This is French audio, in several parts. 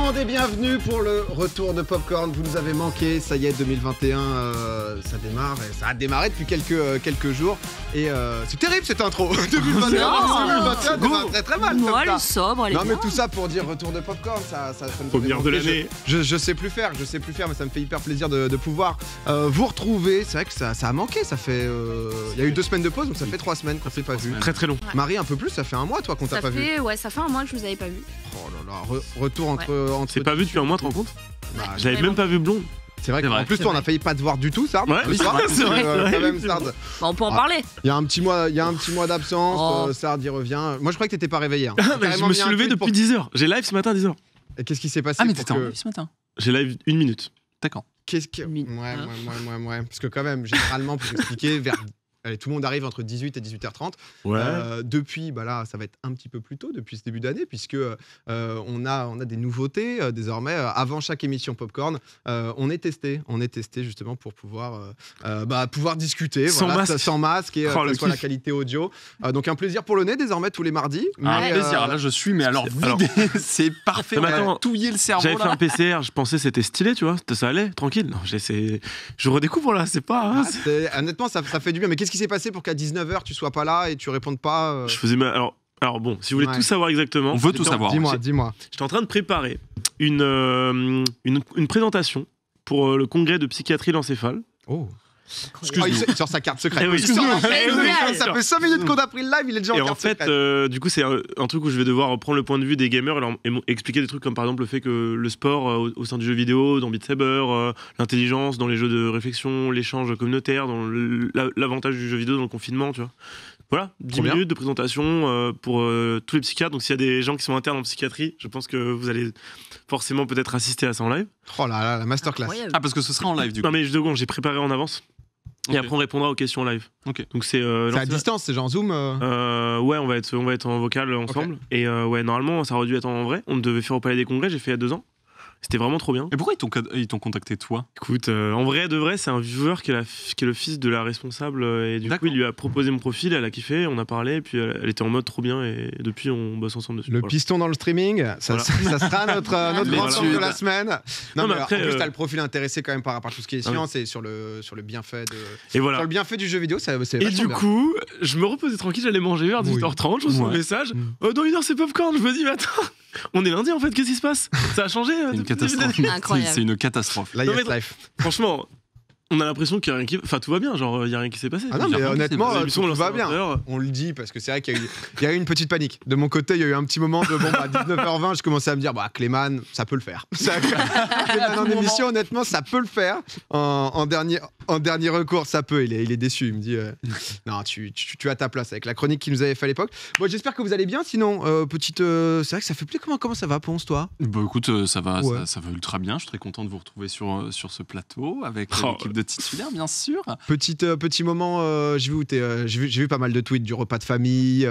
monde et bienvenue pour le retour de Popcorn. Vous nous avez manqué, ça y est, 2021, ça démarre et ça a démarré depuis quelques jours. Et c'est terrible cette intro. 2021 démarre très très mal. Moi, elle est sobre, elle est non bien. mais tout ça pour dire retour de Popcorn, ça nous première de l'année. Je sais plus faire, mais ça me fait hyper plaisir de pouvoir vous retrouver. C'est vrai que ça a manqué, ça fait... Il y a eu 2 semaines de pause, donc ça fait 3 semaines qu'on s'est pas vu. Très très long. Ouais. Marie, un peu plus, ça fait un mois toi qu'on t'a pas vu. Ouais, ça fait un mois que je vous avais pas vu. Oh là là, retour entre... C'est pas vu depuis un mois, tu te rends compte? Bah, J'avais même pas vu Blonde. C'est vrai C'est qu'en vrai, plus, toi, on a failli pas te voir du tout, Sard. Ouais, le soir. c'est vrai, Quand même, Sard. Bah, on peut en parler. Il y a un petit mois d'absence, Sard y revient. Moi, je croyais que t'étais pas réveillé. Hein. Ah, je me suis levé depuis 10h. J'ai live ce matin à 10h. Et qu'est-ce qui s'est passé? Ah, mais pour t'étais en que- live ce matin. J'ai live 1 minute. D'accord. Qu'est-ce que... Ouais. Parce que quand même, généralement, pour expliquer, Allez, tout le monde arrive entre 18 et 18h30. Ouais. Depuis, bah là, ça va être un petit peu plus tôt, depuis ce début d'année, puisque on a des nouveautés désormais. Avant chaque émission Popcorn, on est testé justement pour pouvoir discuter Sans masque. sans masque et Oh, que le ce soit la kiff. qualité audio. Donc un plaisir pour le nez désormais tous les mardis. Ah, Mais, plaisir. Là, je suis, mais alors, vidé. C'est parfait. Non, mais On a attends, touillé le cerveau. J'avais fait là. un PCR, je pensais c'était stylé, tu vois, ça allait, tranquille. Non, je redécouvre là, c'est pas. hein, honnêtement, ça fait du bien. Mais qu'est-ce qui s'est passé pour qu'à 19h tu sois pas là et tu répondes pas Je faisais alors bon, si vous voulez Ouais. tout savoir exactement. On veut tout savoir. Dis-moi. J'étais en train de préparer une présentation pour le congrès de psychiatrie l'encéphale. Oh. Excuse-nous. Il sort sa carte secrète. Eh oui, Il sort la carte eh oui, secrète. bien Ça sûr. fait 5 minutes qu'on a pris le live, il est déjà en Et en carte fait, secrète. du coup, c'est un truc où je vais devoir prendre le point de vue des gamers et expliquer des trucs comme par exemple le fait que le sport au sein du jeu vidéo, dans Beat Saber, l'intelligence dans les jeux de réflexion, l'échange communautaire, dans l'avantage du jeu vidéo dans le confinement, tu vois. Voilà, 10 bien. minutes de présentation pour tous les psychiatres. Donc s'il y a des gens qui sont internes en psychiatrie, je pense que vous allez forcément peut-être assister à ça en live. Oh là là, la masterclass. Incroyable. Ah, parce que ce sera en live du coup. Non mais j'ai préparé en avance. Ok. Et après on répondra aux questions en live. Ok. Donc c'est C'est à distance, c'est genre Zoom. Ouais, on va être en vocal ensemble. Et ouais, normalement, ça aurait dû être en vrai. On devait faire au Palais des Congrès, j'ai fait il y a 2 ans. C'était vraiment trop bien. Et pourquoi ils t'ont contacté toi? Écoute, en vrai, de vrai, c'est un viewer qui est le fils de la responsable. Et du coup, D'accord. il lui a proposé mon profil, elle a kiffé, on a parlé, et puis elle était en mode trop bien. Et depuis, on bosse ensemble dessus. Le Voilà. piston dans le streaming, ça sera notre grande Voilà. sorte de la semaine. Non, Non, mais mais après, en plus, t'as le profil intéressé quand même par rapport à tout ce qui est Ah oui. science et sur le bienfait Et voilà. sur le bienfait du jeu vidéo, c'est Et vachement du bien. coup, je me reposais tranquille, j'allais manger vers 18h30, je reçois un Ouais. message. Dans 1 heure, c'est Popcorn. Je me dis, mais attends, on est lundi en fait, qu'est-ce qui se passe? Ça a changé C'est une depuis le début de catastrophe. l'année. Incroyable. C'est une catastrophe. Là, Non, yes mais- life. Franchement, on a l'impression qu'il y a rien qui. Enfin, tout va bien, genre, il y a rien qui s'est passé. Ah non, Il y a mais rien qui s'est honnêtement, passé. L'émission, tout on va lance à bien. 20h. On le dit parce que c'est vrai qu'il y a eu une petite panique. De mon côté, il y a eu un petit moment de bon, à 19h20, je commençais à me dire, bah, Clément, ça peut le faire. Clément en émission, honnêtement, ça peut le faire. En dernier recours, ça peut. Il est déçu. Il me dit, non, tu as ta place avec la chronique qu'il nous avait fait à l'époque. Bon, j'espère que vous allez bien. Sinon, c'est vrai que ça fait plus. Comment ça va, Ponce, toi? Bah écoute, ça va, Ouais. ça va ultra bien. Je suis très content de vous retrouver sur ce plateau avec Oh. l'équipe de titulaires, bien sûr. Petit moment, j'ai vu pas mal de tweets du repas de famille.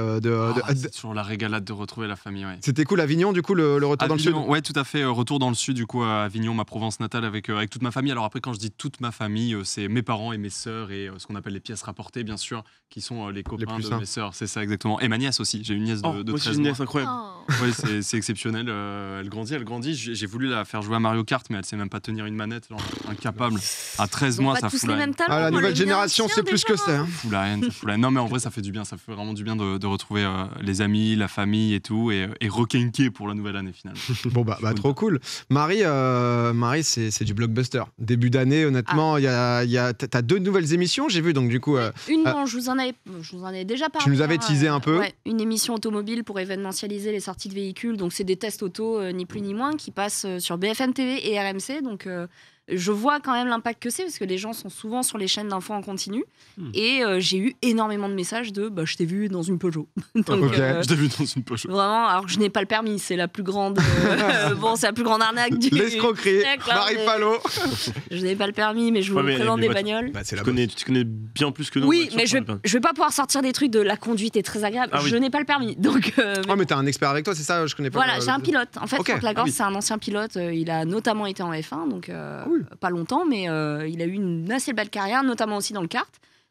C'est toujours la régalade de retrouver la famille. Ouais. C'était cool, Avignon, du coup, le retour dans le sud. Avignon, ouais, tout à fait. Retour dans le sud, du coup, à Avignon, ma Provence natale, avec toute ma famille. Alors après, quand je dis toute ma famille, c'est mes parents et mes sœurs et ce qu'on appelle les pièces rapportées, bien sûr, qui sont les copains plus de sains. mes sœurs. C'est ça, exactement. Et ma nièce aussi. J'ai une nièce de, Oh, de moi aussi, 13 j'ai une mois. nièce incroyable. Oh. Ouais, c'est exceptionnel. Elle grandit. J'ai voulu la faire jouer à Mario Kart, mais elle sait même pas tenir une manette. Genre, incapable. À 13 Ils ont mois, pas ça tous fout les la haine. mêmes talents. Ah, la Moi, nouvelle le mien génération, aussi, c'est plus ce que déjà. c'est. Hein. Ça fout la haine. Non, mais en vrai, ça fait du bien. Ça fait vraiment du bien de retrouver les amis, la famille et tout, et requinquer pour la nouvelle année finalement. Bon, bah trop cool. Marie, c'est du blockbuster. Début d'année, honnêtement, t'as 2 nouvelles émissions, j'ai vu, donc du coup. Une dont je vous en ai déjà parlé. Tu nous avais teasé un peu. Ouais, une émission automobile pour événementialiser les sorties de véhicules. Donc, c'est des tests auto, ni plus ni moins, qui passent sur BFM TV et RMC. Donc, je vois quand même l'impact que c'est, parce que les gens sont souvent sur les chaînes d'infos en continu. Et j'ai eu énormément de messages de je t'ai vu dans une Peugeot. Donc, Ok. Je t'ai vu dans une poche. vraiment, alors que je n'ai pas le permis, c'est la plus grande. C'est la plus grande arnaque du. L'escroquerie, siècle, hein, Marie mais- Palot. Je n'ai pas le permis, mais je vous Ouais, mais- présente mais des moi, bagnoles. Bah, c'est Tu la te connais bien plus que nous. Oui, en voiture, mais pour le permis. je vais pas pouvoir sortir des trucs de la conduite est très agréable. Ah oui. Je n'ai pas le permis. Donc, Oh, mais t'as un expert avec toi, c'est ça? Je connais pas. voilà, j'ai un pilote. En fait, Ok. Franck Lagorce, Ah oui. c'est un ancien pilote. Il a notamment été en F1, donc oui. pas longtemps, mais il a eu une assez belle carrière, notamment aussi dans le kart.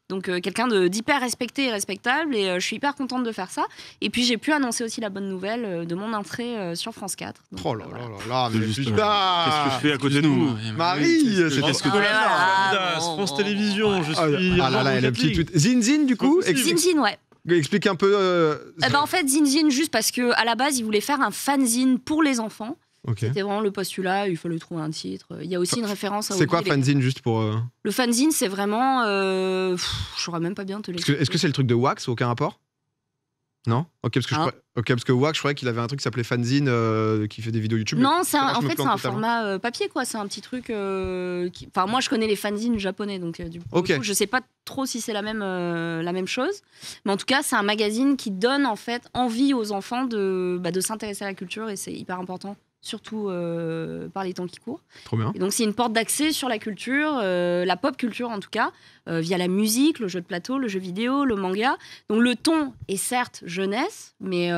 Donc quelqu'un d'hyper respecté et respectable, et je suis hyper contente de faire ça. Et puis j'ai pu annoncer aussi la bonne nouvelle de mon entrée sur France 4. Donc, Oh là voilà. là là là, mais Juste, putain Qu'est-ce que je fais à côté de nous Marie, c'était Qu'est-ce que tu Ouais, voilà, fais bon, France bon, Télévisions, je Ah suis. là là, elle a le petit tweet. Zinzin, du coup, Zinzin, ouais. explique un peu. En fait, Zinzin, juste parce que à la base, ils voulaient faire un fanzine pour les enfants. Ok. C'était vraiment le postulat, il fallait trouver un titre. Il y a aussi une référence à C'est quoi Oggy et les- fanzine juste pour. Le fanzine, c'est vraiment. Je saurais même pas bien te l'expliquer. Est-ce que c'est le truc de Wax, aucun rapport? Non. Ok, parce que, Ah. parce que Wax, je croyais qu'il avait un truc qui s'appelait fanzine qui fait des vidéos YouTube. Non, mais en je me fait, c'est plante un totalement. format papier, quoi. C'est un petit truc. Enfin, moi, je connais les fanzines japonais, donc pour Ok. le coup, je sais pas trop si c'est la même chose. Mais en tout cas, c'est un magazine qui donne en fait envie aux enfants de s'intéresser à la culture, et c'est hyper important, surtout par les temps qui courent. Trop bien. Et donc, c'est une porte d'accès sur la culture, la pop culture en tout cas, via la musique, le jeu de plateau, le jeu vidéo, le manga. Donc, le ton est certes jeunesse, mais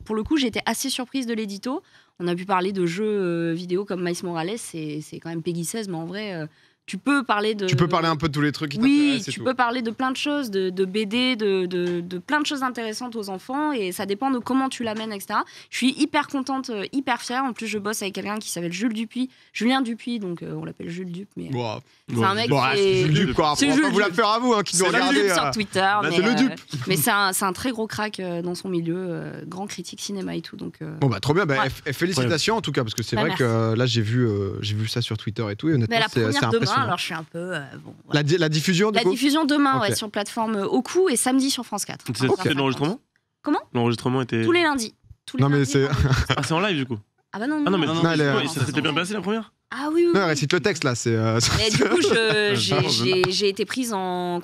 pour le coup, j'ai été assez surprise de l'édito. On a pu parler de jeux vidéo comme Miles Morales, c'est quand même Peggy 16, mais en vrai, tu peux parler de. Tu peux parler un peu de tous les trucs qui Oui, t'intéressent et tu tout. peux parler de plein de choses, de BD, de plein de choses intéressantes aux enfants, et ça dépend de comment tu l'amènes, etc. Je suis hyper contente, hyper fière. En plus, je bosse avec quelqu'un qui s'appelle Julien Dupuis, donc on l'appelle Jules Dup, mais Bon, c'est un mec bon, qui c'est est... Jules Dup, quoi. C'est On va pas Jules vous la Dup. faire à vous, hein, qui nous C'est regardez. Jules Dup sur Twitter, c'est le Dup. mais c'est un très gros crack dans son milieu, grand critique cinéma et tout, donc... Bon bah trop bien, bah, Ouais. félicitations en tout cas, parce que c'est Bah, vrai merci. que là j'ai vu ça sur Twitter et tout, et honnêtement Mais la c'est première demain, impressionnant. alors je suis un peu... bon, voilà. La diffusion du La coup diffusion demain, Ok. ouais, sur plateforme Oku, et samedi sur France 4. C'était Ok. l'enregistrement Comment L'enregistrement était. Tous les lundis. Tous les Non, mais lundis, c'est- vendredi. Ah, c'est en live du coup. Ah bah non, Ah non, mais non, non, elle est- ouais, ça s'était bien passé la première. Ah oui, oui. Non, oui. récite le texte là, c'est. Mais du coup, Pardon, j'ai été prise en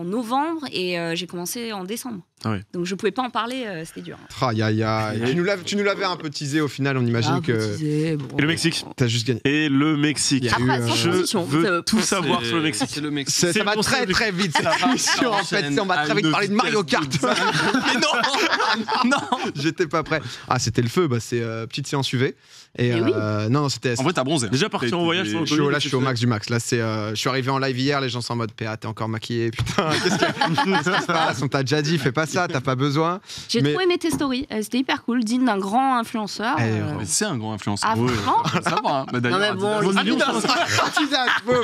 novembre, et j'ai commencé en décembre. Ah ouais. Donc je pouvais pas en parler, c'était dur. Tu nous l'avais un peu teasé au final, on imagine que Bon. Et le Mexique. t'as juste gagné. Et le Mexique. Il y a eu, Après, sans Je transition. veux tout ça- savoir sur le Mexique. C'est le Mexique. Ça C'est va bon, très c'est- très vite cette Ça va, émission en ça fait, enchaîne on va à très vite une parler de Mario vitesse Kart. de- Mais non Non J'étais pas prêt. Ah c'était le feu, bah, c'est petite séance UV. Et Eh oui. non, c'était. En vrai, t'as bronzé. Déjà parti en voyage sans Je suis, là, je suis au max du max. Là, je suis arrivé en live hier, les gens sont en mode PA, t'es encore maquillé, putain, qu'est-ce qui se passe? On t'a déjà dit, fais pas ça, t'as pas besoin. J'ai Mais- trop aimé tes stories, c'était hyper cool, digne d'un grand influenceur. Eh, Mais c'est un grand influenceur. Ah, franchement Ça va, hein. Bah, Non, mais d'ailleurs, bon, Adidas. Adidas, boum.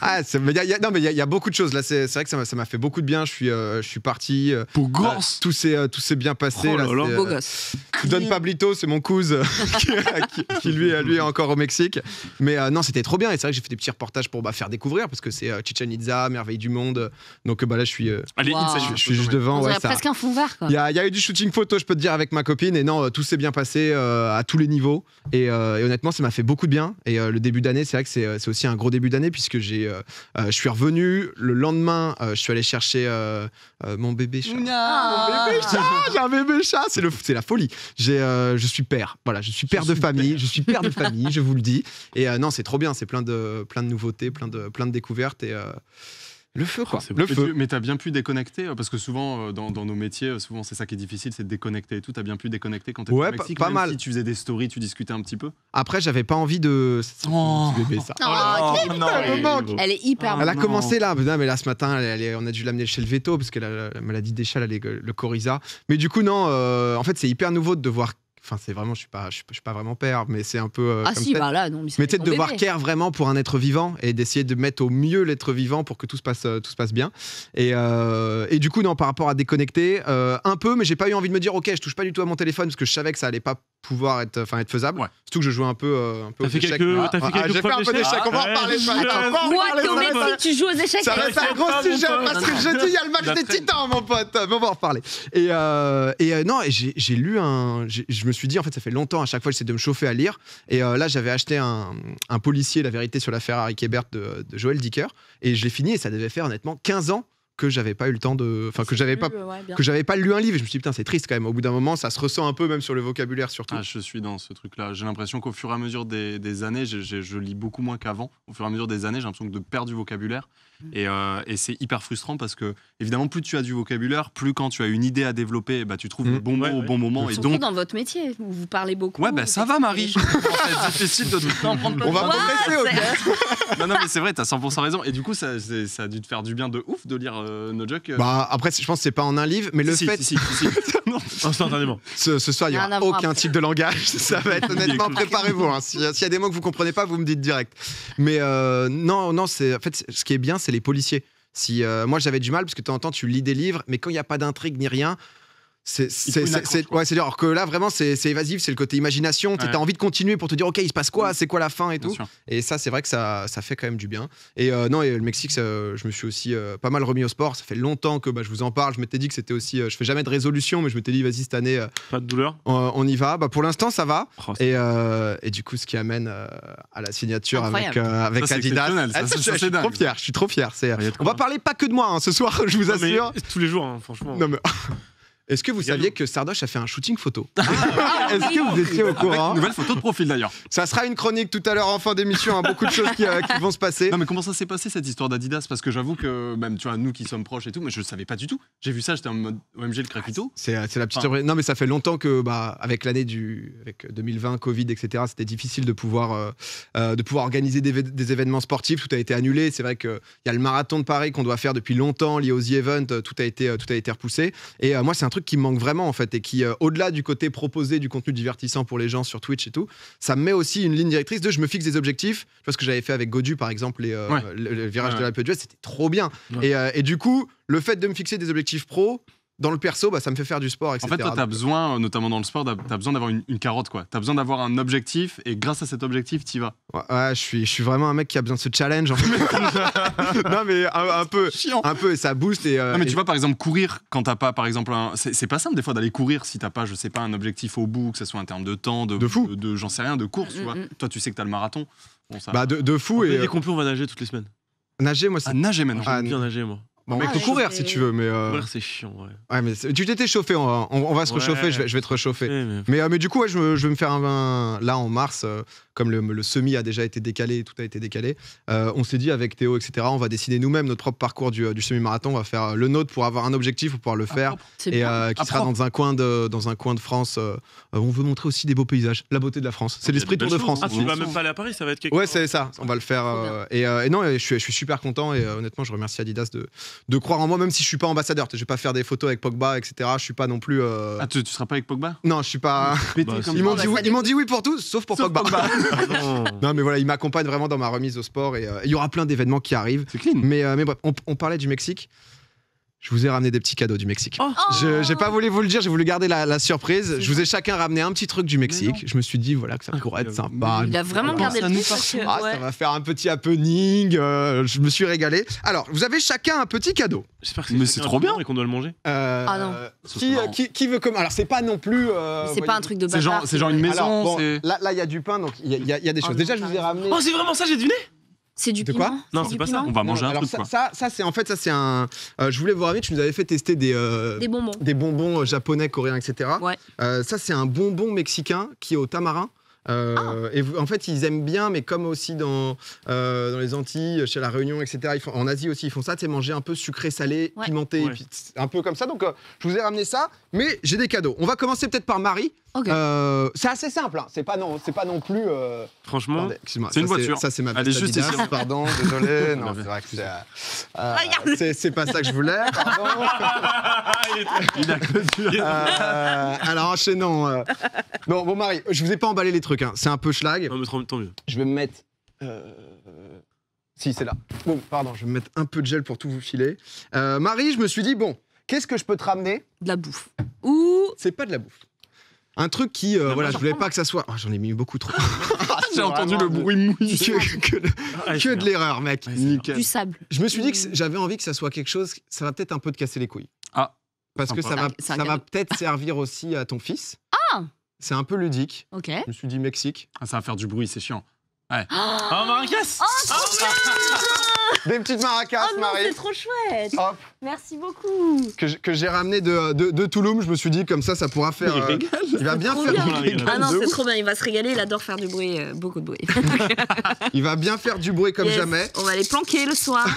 Ah, mais il y a beaucoup de choses là. C'est vrai que ça m'a fait beaucoup de bien. Je suis parti. Beau gosse. Tout s'est bien passé. Oh là, là là. c'est, Beau gosse. Don Pablito, c'est mon cousin qui lui est encore au Mexique. Mais non, c'était trop bien. Et c'est vrai que j'ai fait des petits reportages pour faire découvrir parce que c'est Chichen Itza, merveille du monde. Donc là, je suis Allez, Wow. inside. je suis juste devant. On Ouais, dirait ça- presque un fond vert, quoi. il y a eu du shooting photo, je peux te dire, avec ma copine. Et non, tout s'est bien passé à tous les niveaux. Et honnêtement, ça m'a fait beaucoup de bien. Et le début d'année, c'est vrai que c'est aussi un gros début d'année puisque je suis revenu. Le lendemain, je suis allé chercher mon bébé chat. Ah. Mon bébé chat, j'ai un bébé chat, c'est la folie. Je suis père, voilà, je suis père de famille, je suis père de famille, je vous le dis. Et non, c'est trop bien, c'est plein de nouveautés, plein de découvertes et le feu quoi, c'est le Mais feu. Mais t'as bien pu déconnecter parce que souvent dans nos métiers, souvent c'est ça qui est difficile, c'est de déconnecter et tout. T'as bien pu déconnecter quand t'étais Ouais, au Mexique, pas même mal. Si tu faisais des stories, tu discutais un petit peu. Après, j'avais pas envie de. Oh. Ce bébé ça. Oh, Elle me manque. elle est hyper Elle a non. commencé là, mais là ce matin, on a dû l'amener chez le veto parce que la maladie des chats, le coryza. Mais du coup, non, en fait, c'est hyper nouveau de devoir. Enfin, c'est vraiment, je suis pas vraiment père, mais c'est un peu. Ah comme si, ça. bah là, non, mais Mais tu sais, ton de devoir bébé. care vraiment pour un être vivant et d'essayer de mettre au mieux l'être vivant pour que tout se passe bien. Et du coup, non, par rapport à déconnecter, un peu, mais j'ai pas eu envie de me dire, ok, je touche pas du tout à mon téléphone parce que je savais que ça allait pas pouvoir être faisable. Ouais. Surtout que je jouais un peu T'as aux fait échecs. t'as fait quelques J'ai fait un peu d'échecs, on va en Ouais, parler. je ça. sais. On va en Quoi, parler, t'es au ça va être- Mexique, tu joues aux échecs ça va avec être un gros sujet parce que je dis il y a le match La des traîne. titans mon pote, mais on va en reparler. Non, et j'ai lu je me suis dit en fait ça fait longtemps à chaque fois j'essaie de me chauffer à lire et là j'avais acheté un policier La vérité sur l'affaire Harry Quebert de Joël Dicker et je l'ai fini et ça devait faire honnêtement 15 ans que j'avais pas eu le temps de que j'avais pas lu un livre et je me suis dit putain c'est triste quand même au bout d'un moment ça se ressent un peu même sur le vocabulaire surtout. Ah, je suis dans ce truc-là. J'ai l'impression qu'au fur et à mesure des années, je lis beaucoup moins qu'avant. Au fur et à mesure des années, j'ai l'impression de perdre du vocabulaire. Et c'est hyper frustrant parce que, évidemment, plus tu as du vocabulaire, plus quand tu as une idée à développer, bah, tu trouves le bon mot au bon moment. Et Surtout donc, dans votre métier, où vous parlez beaucoup. ouais, bah, ça va, Marie. C'est difficile de T'en prends pas On va trop. progresser, ok. Non, mais c'est vrai, t'as 100% raison. Et du coup, ça a dû te faire du bien de ouf de lire No Joke. Bah, après, je pense que c'est pas en un livre, mais le Si, fait. si. Instantanément. Ce soir, il n'y Rien à aura voir aucun après. tic de langage. Ça va être honnêtement, préparez-vous. Hein. S'il y a des mots que vous comprenez pas, vous me dites direct. Mais non, en fait, ce qui est bien, c'est les policiers. Moi, j'avais du mal parce que de temps en temps, tu lis des livres, mais quand il n'y a pas d'intrigue ni rien. C'est dur. Alors que là, vraiment, c'est évasif, c'est le côté imagination. Tu Ouais. as envie de continuer pour te dire, ok, il se passe quoi, c'est quoi la fin et Bien tout. sûr. Et ça, c'est vrai que ça fait quand même du bien. Et non, et le Mexique, je me suis aussi pas mal remis au sport. Ça fait longtemps que je vous en parle. Je m'étais dit que c'était aussi. Je fais jamais de résolution, mais je m'étais dit, vas-y, cette année, Pas de douleur. on y va. Pour l'instant, ça va. Oh, c'est- Et du coup, ce qui amène à la signature avec Incroyable. Ça, c'est Adidas. exceptionnel, ça, Je c'est suis trop dingue. fier. Je suis trop fier. Il y a de On quoi. va parler pas que de moi hein, ce soir, je vous Non, mais assure. tous les jours, hein, franchement. Non, mais- Est-ce que vous Également. saviez que Sardoche a fait un shooting photo Est-ce que vous étiez au Avec courant une nouvelle photo de profil d'ailleurs. Ça sera une chronique tout à l'heure en fin d'émission. Hein, beaucoup de choses qui vont se passer. Non mais comment ça s'est passé cette histoire d'Adidas? Parce que j'avoue que même tu vois nous qui sommes proches et tout, mais je savais pas du tout. J'ai vu ça, j'étais en mode OMG le crépito. C'est la petite Ah. surprise. Non, mais ça fait longtemps que, avec l'année avec 2020, Covid, etc., c'était difficile de pouvoir organiser des événements sportifs. Tout a été annulé. C'est vrai qu'il y a le marathon de Paris qu'on doit faire depuis longtemps, lié aux The Event. Tout a été repoussé. Et moi, c'est un truc qui me manque vraiment, en fait, et qui, au-delà du côté proposé du contenu divertissant pour les gens sur Twitch et tout, ça me met aussi une ligne directrice de je me fixe des objectifs. Tu vois ce que j'avais fait avec Godu, par exemple, le virage de l'Alpe d'Huez, c'était trop bien. Ouais. Et du coup, le fait de me fixer des objectifs pro, dans le perso, ça me fait faire du sport, etc. En fait toi t'as besoin, notamment dans le sport, t'as besoin d'avoir une carotte quoi. T'as besoin d'avoir un objectif et grâce à cet objectif t'y vas. Ouais, je suis vraiment un mec qui a besoin de ce challenge. En fait. Non, mais un peu. Chiant. Un peu, et ça booste. Non mais tu vois par exemple courir quand t'as pas par exemple c'est pas simple des fois d'aller courir si t'as pas je sais pas un objectif au bout, que ce soit en termes de temps, De fou. de j'en sais rien, de course tu vois. Toi tu sais que t'as le marathon. Bon, ça... de fou. On fait Et des complots, on va nager toutes les semaines. nager, moi, c'est. à nager maintenant. Ah, J'aime bien nager, moi. Bon, on Ah, peut ouais, courir je si vais- tu veux, mais. Courir, c'est chiant, ouais. Ouais, mais tu t'étais chauffé, on va se Ouais. réchauffer, je vais te réchauffer. Mais- Mais du coup, ouais, je vais me faire là en mars, comme le semi a déjà été décalé, tout a été décalé. On s'est dit avec Théo, etc., on va décider nous-mêmes notre propre parcours du semi-marathon. On va faire le nôtre pour avoir un objectif, pour pouvoir le faire. C'est Et bien. qui sera dans un coin de France. On veut montrer aussi des beaux paysages, la beauté de la France. C'est Il y a l'esprit des Tour de belles France. choses. Ah, tu vas même pas aller à Paris, ça va être quelque Ouais, chose. c'est ça. On va le faire. Et non, je suis super content. Et honnêtement, je remercie Adidas de croire en moi, même si je suis pas ambassadeur. Je vais pas faire des photos avec Pogba, etc. Je suis pas non plus. Ah tu seras pas avec Pogba? Non, je suis pas. Pété Bah, comme Ils m'ont bah, dit oui, ça ils m'ont dit oui pour tout, sauf pour Sauf Pogba. Ah, non. Non, mais voilà, il m'accompagne vraiment dans ma remise au sport. Et il y aura plein d'événements qui arrivent. C'est clean. Mais bref, on parlait du Mexique. Je vous ai ramené des petits cadeaux du Mexique. Oh. J'ai pas voulu vous le dire, j'ai voulu garder la surprise. C'est Je vous ai chacun ramené un petit truc du Mexique. Je me suis dit voilà que ça pourrait être sympa. Il a vraiment Comment gardé ça le nous truc parce que, Ah, ouais. ça va faire un petit happening. Je me suis régalé. Alors, vous avez chacun un petit cadeau. J'espère que Mais chacun c'est un trop peu bien. Et qu'on doit le manger. Ah non. Qui veut comme alors c'est pas non plus. C'est pas un truc de C'est bâtard. c'est genre une maison. Alors, bon, c'est- là il y a du pain donc il y a des choses. non, Déjà je vous ai t'as ramené. Oh, c'est vraiment ça, j'ai deviné. C'est du De piment. quoi Non, du c'est pas ça. piment On va manger un Alors truc quoi. ça c'est un. Je voulais vous ramener. Tu nous avais fait tester Des bonbons. des bonbons japonais, coréens, etc. Ouais. Ça, c'est un bonbon mexicain qui est au tamarin. Et en fait, ils aiment bien, mais comme aussi dans les Antilles, chez la Réunion, etc. En Asie aussi, ils font ça, tu sais, manger un peu sucré, salé, Ouais. pimenté, Ouais. et puis un peu comme ça. Donc, je vous ai ramené ça, mais j'ai des cadeaux. On va commencer peut-être par Marie. Ok. C'est assez simple, hein. C'est pas non plus. Franchement, Attendez, excuse-moi, C'est une ça, voiture. Ça, c'est ma Elle est veste juste Adidas, ici. pardon, désolé. Non, c'est vrai que c'est pas ça que je voulais, pardon. Il a clôturé. Alors enchaînons. Non, bon Marie, je vous ai pas emballé les trucs. Hein. C'est un peu schlag. non, mais tant mieux. Je vais me mettre. Si, c'est là. Bon, pardon, je vais me mettre un peu de gel pour tout vous filer. Marie, je me suis dit, bon, qu'est-ce que je peux te ramener? De la bouffe. Ou C'est pas de la bouffe. Un truc qui, voilà, je voulais pas que ça soit. Oh, j'en ai mis beaucoup trop. J'ai entendu le bruit mouillé. que de l'erreur, mec. Ouais, c'est Nickel. du sable. Je me suis dit que j'avais envie que ça soit quelque chose. Ça va peut-être un peu te casser les couilles. Ah. Parce que Sympa. C'est un ça va cadeau. peut-être servir aussi à ton fils. Ah. C'est un peu ludique. Ok. Je me suis dit Mexique. Ah, ça va faire du bruit, c'est chiant. Ah, Maracas. Des petites maracas, Oh non, Marie. c'est trop chouette. Hop, Merci beaucoup. que j'ai ramené de Touloum. Je me suis dit, comme ça pourra faire. Il va bien Trop faire bien. du bruit. Ah non, de c'est ouf. trop bien. Il va se régaler. Il adore faire du bruit, beaucoup de bruit. Il va bien faire du bruit comme Yes, jamais. On va les planquer le soir.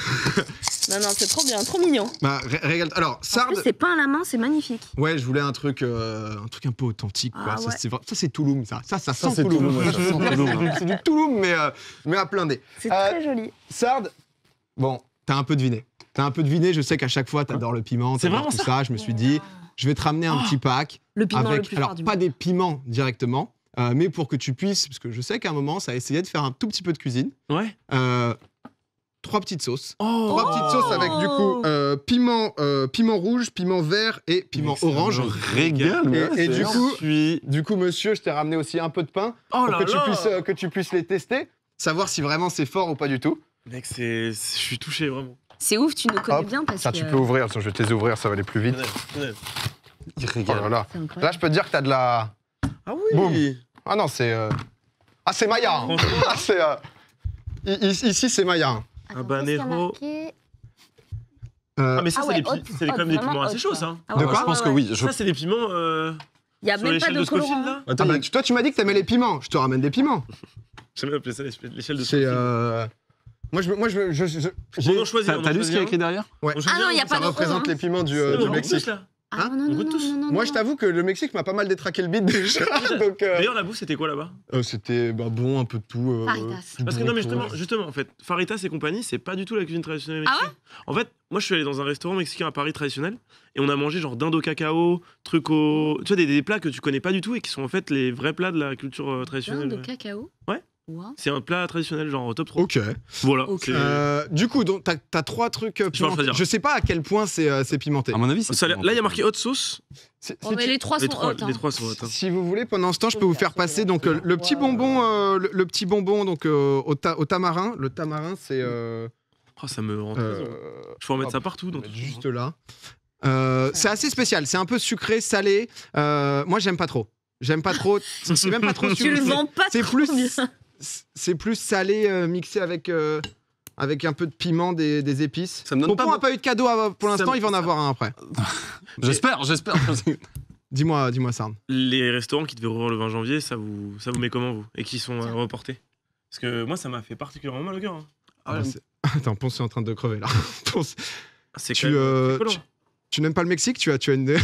Non, c'est trop bien, trop mignon. Bah, régale. Alors, En Sard. plus, c'est peint à la main, c'est magnifique. Ouais, je voulais un truc un peu authentique. Quoi. Ah Ça, ouais. c'est Touloum, ça. Ça sent c'est Touloum. Touloum, ouais, ça sent Touloum, C'est du Touloum, mais à plein nez. C'est très joli. Sard, bon, t'as un peu deviné. Je sais qu'à chaque fois, t'adores le piment, C'est t'adores vraiment tout ça. Je me suis dit, je vais te ramener un petit pack. Le piment le avec, plus alors, fort du pas monde. des piments directement, mais pour que tu puisses, parce que je sais qu'à un moment, ça a essayé de faire un tout petit peu de cuisine. Ouais. 3 petites sauces. Oh 3 petites sauces avec du coup piment rouge, piment vert et piment orange. Régale, mais Et du coup, Puis... Du coup, monsieur, je t'ai ramené aussi un peu de pain Oh pour là que tu puisses les tester, savoir si vraiment c'est fort ou pas du tout. Mec, je suis touché, vraiment. C'est ouf, tu nous connais Hop, bien parce Ça, que. tu peux ouvrir, je vais te les ouvrir, ça va aller plus vite. il Oh régale. là là. C'est incroyable. Là, je peux te dire que t'as de la. Ah Boum. oui. Ah non, c'est. Ah, c'est Maya. Hein. Franchement. Ah, c'est. Ici, c'est Maya. Hein. Attends, Habanero. qu'est-ce qu'il y a marqué Euh, Ah mais ça Ah c'est ouais, des, hot, c'est quand même hot, des vraiment piments assez hot, chauds quoi. ça. Ah De ouais, quoi Je pense ouais, que ouais. oui. Ça c'est des piments Il y a sur même pas l'échelle de de Scofield colorant. là. Ah bah, toi, tu m'as dit que t'aimais les piments. Je te ramène des piments. J'aime appeler ça l'échelle de C'est. Scofield. Moi, On en choisit. T'as lu ce qu'il y a écrit derrière? Ouais. Ah non, il y a pas Ça de représente hein. les piments du Du Mexique. là. Ah Hein non, On non, goûte non, tous. non, non, Moi, non. je t'avoue que le Mexique m'a pas mal détraqué le bide déjà. Donc, D'ailleurs la bouffe c'était quoi là-bas? c'était bon, un peu de tout. Faritas. du Parce que non mais burrito. justement en fait, Faritas et compagnie, c'est pas du tout la cuisine traditionnelle Ah mexicaine. En fait, moi je suis allé dans un restaurant mexicain à Paris traditionnel et on a mangé genre dinde au cacao, truc au tu vois des plats que tu connais pas du tout et qui sont en fait les vrais plats de la culture traditionnelle. Dinde au cacao. Ouais. Wow. C'est un plat traditionnel genre au top 3. Ok. Voilà. Ok. c'est- Du coup, donc, t'as 3 trucs pimentés. choisir. Je sais pas à quel point c'est pimenté. À mon avis, c'est. Ça a l'air- là il y a marqué hot sauce. Si, Oh, si mais tu- les trois sont hot. Les trois sont hot. hein. si vous voulez, pendant ce temps, je peux vous faire passer donc le petit bonbon, le petit bonbon donc au tamarin. Le tamarin, c'est Oh, ça me rend très Je peux en mettre hop, ça partout. Donc juste là. C'est assez spécial. C'est un peu sucré, salé. Moi, j'aime pas trop. J'aime pas trop. C'est même pas trop Tu sucré. le vends pas C'est trop plus, bien. c'est plus salé mixé avec un peu de piment, des épices. Ça me donne Pompon pas n'a pas eu de cadeau pour Ça l'instant. me- Il va en avoir un après. J'espère. Dis-moi, Sarn. les restaurants qui devaient rouvrir le 20 janvier, ça vous met comment vous? Et qui sont reportés? Parce que moi ça m'a fait particulièrement mal au cœur. hein. Ah bah, attends, Ponce est en train de crever là. Ponce, C'est Tu, quand même tu- tu n'aimes pas le Mexique? Tu as une.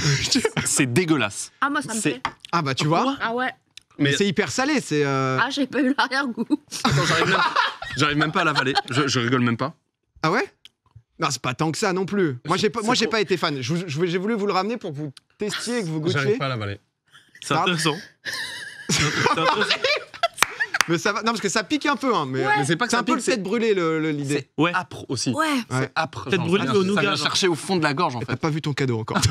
C'est dégueulasse. Ah, moi, ça me C'est- plaît. Ah bah tu vois. Ah ouais. Mais Mais- c'est hyper salé. C'est. Ah, j'ai pas eu l'arrière-goût. Attends, j'arrive même pas à l'avaler. Je rigole même pas. Ah ouais? Non, c'est pas tant que ça non plus. Moi, j'ai pas été fan. J'ai voulu vous le ramener pour que vous testiez et que vous goûtiez. à l'avaler. C'est Pardon intéressant. C'est intéressant. Mais ça va. Non, parce que ça pique un peu, hein. Mais, Mais c'est pas que c'est ça un peu pique, le tête brûlé l'idée. C'est Ouais. âpre aussi. Ouais. Ouais. C'est âpre. Peut-être genre, brûlé ça au vient- nougat, Ça vient genre. chercher au fond de la gorge en T'as fait. pas vu ton cadeau encore. Je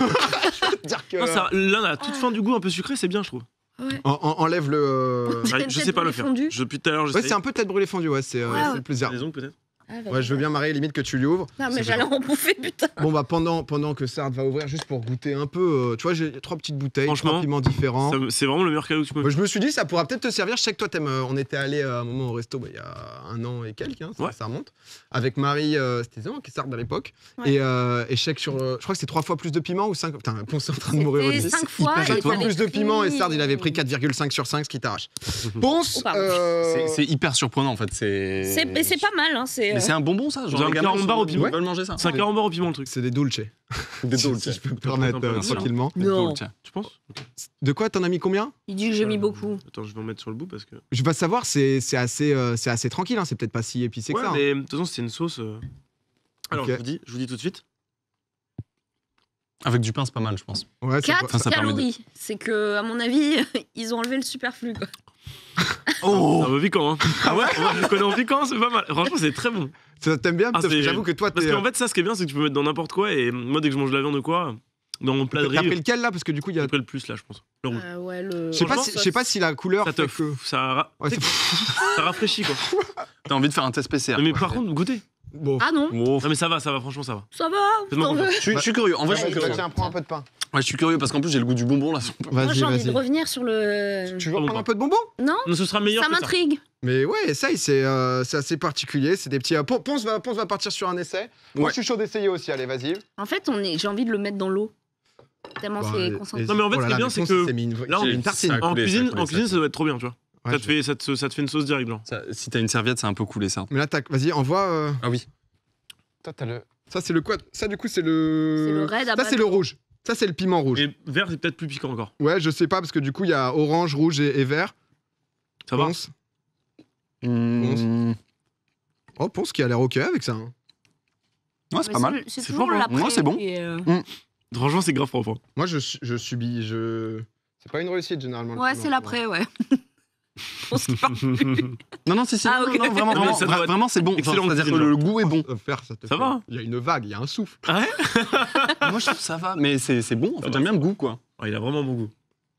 veux dire que. Non, ça, là, à la toute fin du goût un peu sucré, c'est bien, je trouve. Ouais. Enlève le. C'est Je sais peut-être pas le brûlé faire. fondu. Depuis tout à l'heure, je Ouais, sais. c'est un peu tête brûlée fondue. Ouais, c'est Ouais, c'est le plaisir. Les ongles peut-être. Ah, vas-y. Ouais, je veux bien, Marie, limite que tu lui ouvres. Non, mais C'est j'allais en bouffer, putain. Bon bah pendant que Sard va ouvrir juste pour goûter un peu, tu vois j'ai 3 petites bouteilles, 3 Franchement, piments différents. C'est vraiment le meilleur cadeau que tu peux Moi, je me suis dit ça pourra peut-être te servir. Je sais que toi t'aimes. On était allé à un moment au resto il y a 1 an et quelques, hein, Ouais. ça remonte. Avec Marie, c'était Zéman qui Sard à l'époque. Ouais. Et je sais que sur, je crois que c'est 3 fois plus de piment ou 5. Putain, Ponce est en train de mourir C'était aussi. 5 fois. hyper et 5 fois t'avais plus de pris- piment et Sard il avait pris 4,5 sur 5 ce qui t'arrache. Ponce. Oh, pardon. C'est hyper surprenant en fait. Mais c'est pas mal, hein. Mais c'est un bonbon ça. Genre un les gamins carambar au ils piment. veulent manger ça. C'est un carambar au piment le truc. C'est des dulce. Des Si dolces. je peux me permettre Bien sûr. tranquillement. Non. Tu penses? De quoi t'en as mis combien? Il dit que j'ai mis beaucoup. Attends, je vais en mettre sur le bout parce que. Je vais savoir, c'est assez tranquille, hein, c'est peut-être pas si épicé que Ouais, ça. hein. mais de toute façon, c'est une sauce. Alors, Ok. je vous dis tout de suite. Avec du pain, c'est pas mal, je pense. Ouais, c'est 4 pas- ça permet de- calories. C'est que, à mon avis, ils ont enlevé le superflu, quoi. Oh Ça va piquant, hein. Ah ouais, je le connais en piquant, c'est pas mal. Franchement, c'est très bon. Ça t'aime bien? Ah, Parce que c'est- j'avoue que toi, Parce t'es. qu'en fait, ça, ce qui est bien, c'est que tu peux mettre dans n'importe quoi. Et moi, dès que je mange de la viande ou quoi, dans mon plat de T'as pris riz, lequel là? Parce que du coup, il y a. j'ai pris le plus là, je pense. Le rouge. Ouais, le. Je sais pas, Franchement, je sais pas si la couleur Ça te fait que. ça, Ouais, tu sais, ça rafraîchit quoi. T'as envie de faire un test PCR. Mais quoi. par contre, goûtez. Bon. Ah non, Oh, Non mais ça va, franchement ça va. ça va, Faites-moi t'en veux. confiance. je suis curieux. En vrai, je suis curieux. Tiens, prends un peu de pain. Ouais, je suis curieux parce qu'en plus, j'ai le goût du bonbon là. Moi Vas-y, j'ai envie de vas-y. revenir sur le... Tu veux prendre un peu de bonbons? Non, Non, ce sera meilleur ça que ça. m'intrigue. Mais ouais, essaye, c'est assez particulier. C'est des petits. Ponce va partir sur un essai. Moi, Ouais. je suis chaud d'essayer aussi. Allez, vas-y. En fait, j'ai envie de le mettre dans l'eau. Tellement Bah, c'est et- concentré. Non, mais en fait, oh là ce qui est là, bien, mais c'est Ponce, que il s'est mis une, là, il a mis une tartine. ça- En coulé, cuisine, ça coulé, en cuisine, ça doit être trop bien, tu vois. Ouais, Ça te fait une sauce directe, genre. Si t'as une serviette, c'est un peu coulé ça. Mais là, vas-y, envoie. Ah oui. Toi, t'as le. Ça, c'est le quoi? Ça, du coup, c'est C'est le le. raid à Ça, base c'est le de- rouge. Ça, c'est le piment rouge. Et vert, c'est peut-être plus piquant encore. Ouais, je sais pas, parce que du coup, il y a orange, rouge et vert. Ça va? Ponce. Oh, Ponce qui a l'air ok avec ça. Hein. Ouais, c'est Mais pas mal. C'est C'est toujours fort, hein. l'après Ouais, c'est bon. qui est, Franchement, c'est grave propre. Moi, je subis. C'est pas une réussite, généralement. le Ouais, piment, c'est l'après, ouais. On se parle plus. Non, si. Ah, ok. Non, vraiment, Non, mais ça doit être vraiment, c'est bon. excellent C'est-à-dire que cuisine, le goût est bon. Faire, ça te Ça fait- va. Il y a une vague, il y a un souffle. Moi, je trouve que ça va, mais c'est bon. En fait, j'aime bien le goût, quoi. Il a vraiment bon goût.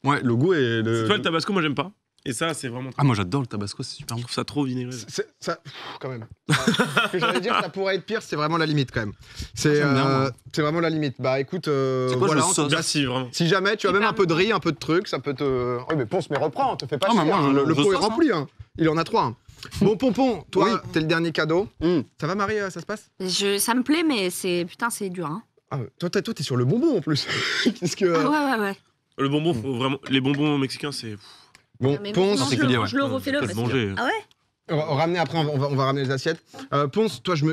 Ouais, le goût et Tu vois, le le. tabasco, moi, j'aime pas. Et ça, c'est vraiment. Ah, moi, j'adore le tabasco, c'est super Je bon. trouve ça trop vinaigré. Ça, quand même. Ce que j'allais dire, ça pourrait être pire, c'est vraiment la limite quand même. C'est J'aime bien, moi. c'est vraiment la limite. Bah écoute, C'est quoi, voilà. je en tout sauce cas, Merci, vraiment. si jamais tu as même Super un peu de riz, un peu de trucs, ça peut te. Oui, mais Ponce, mais reprends, te fais pas Ah, mais chier, moi, hein, le je pot est sauce, hein. rempli. Hein. Il en a 3. Bon, Pompon, toi, Oui. t'es le dernier cadeau. Mm. Ça va, Marie, ça se passe? Ça me plaît, mais c'est dur. Hein. Ah, toi, t'es sur le bonbon en plus. Qu'est-ce que. Ah ouais. Le bonbon, faut vraiment. Les bonbons mexicains, c'est. Bon, Mais Ponce, non, particulier, ouais. je le refais le Faut le manger. Ah ouais. on va ramener après, on va ramener les assiettes. Ponce, toi, je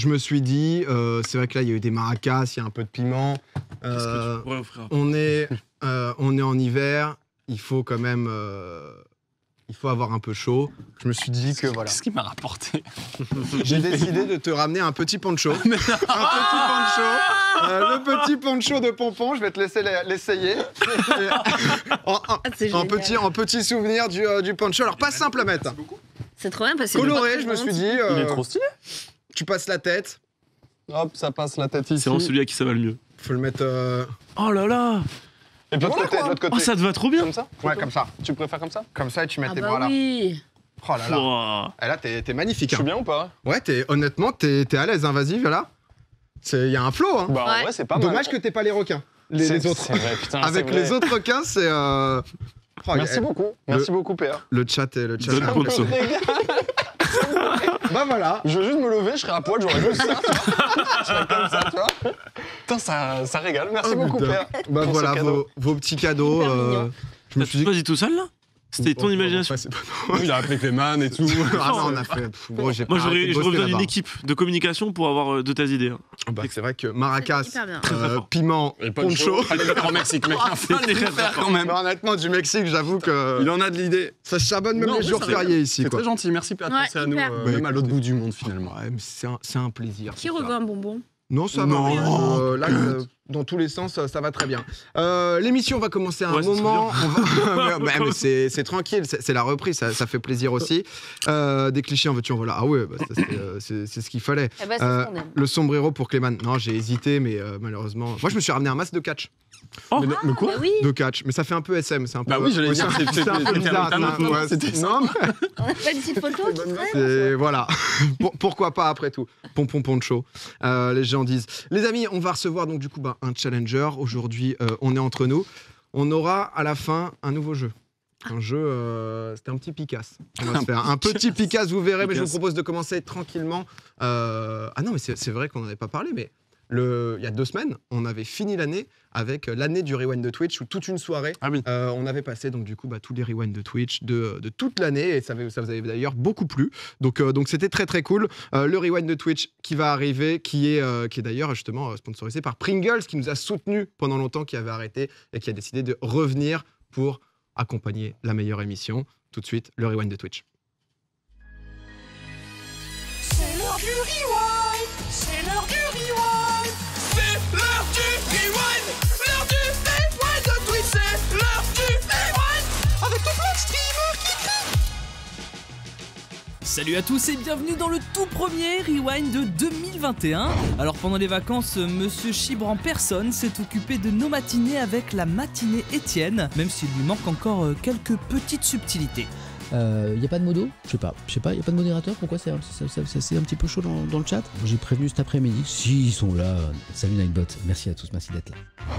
me suis dit, c'est vrai que là, il y a eu des maracas, il y a un peu de piment. Qu'est-ce que tu pourrais offrir? On est en hiver, il faut quand même. Il faut avoir un peu chaud. Je me suis dit que voilà. Qu'est-ce qu'il m'a rapporté? J'ai décidé de te ramener un petit poncho. Un petit poncho. Le petit poncho de Pompon, je vais te laisser l'essayer. C'est En génial. petit souvenir du poncho. Alors, pas simple à mettre. C'est trop bien parce que Coloré, je me suis dit. Il est trop stylé. Tu passes la tête. Hop, ça passe la tête ici. C'est vraiment celui à qui ça va le mieux. Faut le mettre. Oh là là! Et de l'autre côté, de l'autre côté. Oh, ça te va trop bien! Comme ça? Ouais, comme ça. Tu préfères comme ça? Comme ça, et tu mets Ah tes bras bah là. oui. Oh là là. Ouah. Eh, là, t'es magnifique. Je suis Hein. bien ou pas? Ouais, honnêtement, t'es à l'aise. Hein. Vas-y, voilà. Il y a un flow. Hein. Bah, Ouais. ouais, c'est pas mal. Dommage que t'aies pas les requins. Les autres. C'est vrai, putain. Avec c'est vrai. les autres requins, c'est. Oh, Merci beaucoup. Merci beaucoup, PA. Le chat est le chat. Donne Poncho. Bah voilà. Je veux juste me lever, je serai à poil, j'aurais juste ça, tu vois. Je serais comme ça, tu vois. Putain, ça régale. Merci Oh, beaucoup, putain. PA. Bah pour voilà, ce cadeau. vos petits cadeaux. Hyper mignon. Je me T'as suis dit. choisi tout seul là? C'était ton Oh, imagination. ouais, c'est pas- Il a appelé Clément et tout. Ah non, on a fait. Gros, j'ai Moi, pas arrêté de j'aurais bosser besoin d'une là-bas. équipe de communication pour avoir de tes idées. Hein. Bah, c'est vrai que maracas, C'est hyper bien. piment, Et poncho. Fallait le faire en Mexique, mec. Fallait le faire quand même. Mais honnêtement, du Mexique, j'avoue que Il en a de l'idée. ça charbonne même Non, les oui, jours ça fériés ici. C'est Quoi. très gentil, merci PA de Ouais, penser à nous, hyper. même à l'autre bout du monde finalement. Ouais, mais c'est un plaisir. Qui tout ça. reveut un bonbon? Non, ça Non. va. Là, dans tous les sens, ça va très bien. L'émission va commencer à un Ouais, ça serait moment. Mais c'est tranquille, c'est la reprise, ça fait plaisir aussi. Des clichés en veux-tu en voilà. Ah ouais, bah, ça, c'est ce qu'il fallait. Eh ben, c'est ce qu'on aime. Le sombrero pour Clément. Non, j'ai hésité, mais malheureusement. Moi, je me suis ramené un masque de catch. Oh. Mais quoi? Bah oui. De catch. Mais ça fait un peu SM. C'est un peu, Bah oui, j'allais ouais, dire, c'est un peu bizarre. Ouais, c'était non, mais On a pas une petite photo qui traîne. c'est- voilà. Pourquoi pas après tout. Pompon poncho. Les gens disent. Les amis, on va recevoir donc du coup un challenger. Aujourd'hui, on est entre nous. On aura à la fin un nouveau jeu. Un jeu, c'était un petit Picasse. On va se faire un petit Picasse, vous verrez, mais je vous propose de commencer tranquillement. Ah non, mais c'est vrai qu'on n'en avait pas parlé, mais il y a 2 semaines, on avait fini l'année avec l'année du Rewind de Twitch, où toute une soirée, Ah oui. on avait passé donc du coup tous les Rewinds de Twitch de toute l'année, et ça vous avait d'ailleurs beaucoup plu. Donc c'était très très cool. Le Rewind de Twitch qui va arriver, qui est d'ailleurs justement sponsorisé par Pringles, qui nous a soutenus pendant longtemps, qui avait arrêté et qui a décidé de revenir pour accompagner la meilleure émission. Tout de suite, le Rewind de Twitch. C'est l'heure du rewind. C'est l'heure du rewind. C'est l'heure du rewind. L'heure du rewind de Twitch. C'est l'heure du rewind. Avec tout plein de streamers qui crient. Salut à tous et bienvenue dans le tout premier Rewind de 2021. Alors pendant les vacances, Monsieur Chibre en personne s'est occupé de nos matinées avec la matinée Étienne, même s'il lui manque encore quelques petites subtilités. Y a pas de modo? Je sais pas, y a pas de modérateur? Pourquoi c'est un petit peu chaud dans le chat? J'ai prévenu cet après-midi. Si, ils sont là. Salut Nightbot, merci à tous, merci d'être là.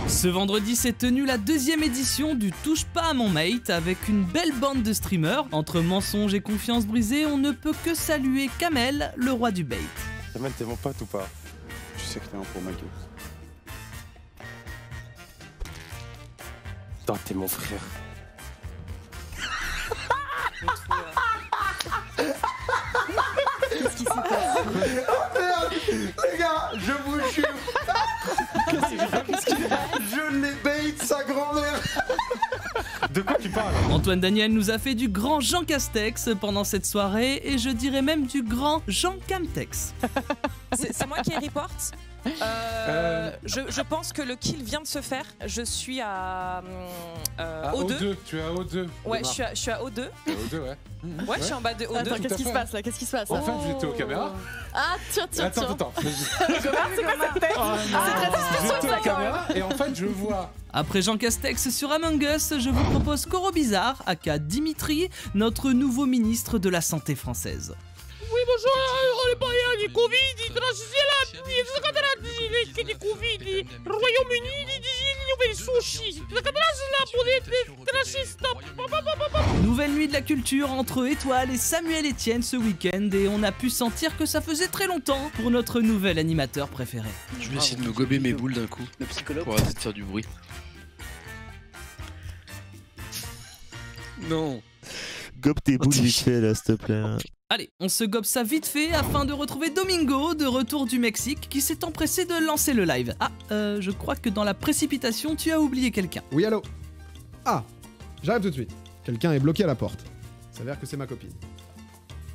Ce vendredi s'est tenue la 2e édition du Touche pas à mon mate avec une belle bande de streamers. Entre mensonges et confiance brisée, on ne peut que saluer Kamel, le roi du bait. Kamel, t'es mon pote ou pas? Tu sais que t'es un pour ma gueule. Putain, t'es mon frère. Qu'est-ce qui s'est passé? Oh merde, les gars, je vous jure. Je l'ai bait sa grand-mère. De quoi tu parles? Antoine Daniel nous a fait du grand Jean Castex pendant cette soirée et je dirais même du grand Jean Camtex. C'est moi qui report. Je pense que le kill vient de se faire. Je suis à O2. Tu es à O2. Ouais, je suis à O2. O2, ouais. Ouais, je suis en bas de O2. Attends, qu'est-ce qui se passe là? Qu'est-ce qui se passe là? En fait, j'étais aux caméras. Ah, tiens. Attends. C'est quoi cette tête? C'est très suspicieux J'étais ça aux quand même. caméras et en fait, je vois. Après Jean Castex sur Among Us, je vous propose Coro Bizarre, aka Dimitri, notre nouveau ministre de la Santé française. Oui, bonjour, les barrières du Covid, c'est la Covid, le Royaume-Uni, il y sushi. Nouvelle nuit de la culture entre Étoile et Samuel Etienne ce week-end et on a pu sentir que ça faisait très longtemps pour notre nouvel animateur préféré. Je vais essayer de me gober mes boules d'un coup pour arrêter de faire du bruit. Non. Gobe tes boules vite fait là, s'il te plaît. Allez, on se gobe ça vite fait afin de retrouver Domingo de retour du Mexique qui s'est empressé de lancer le live. Ah, je crois que dans la précipitation, tu as oublié quelqu'un. Oui, allô? Ah, j'arrive tout de suite. Quelqu'un est bloqué à la porte. Ça s'avère que c'est ma copine.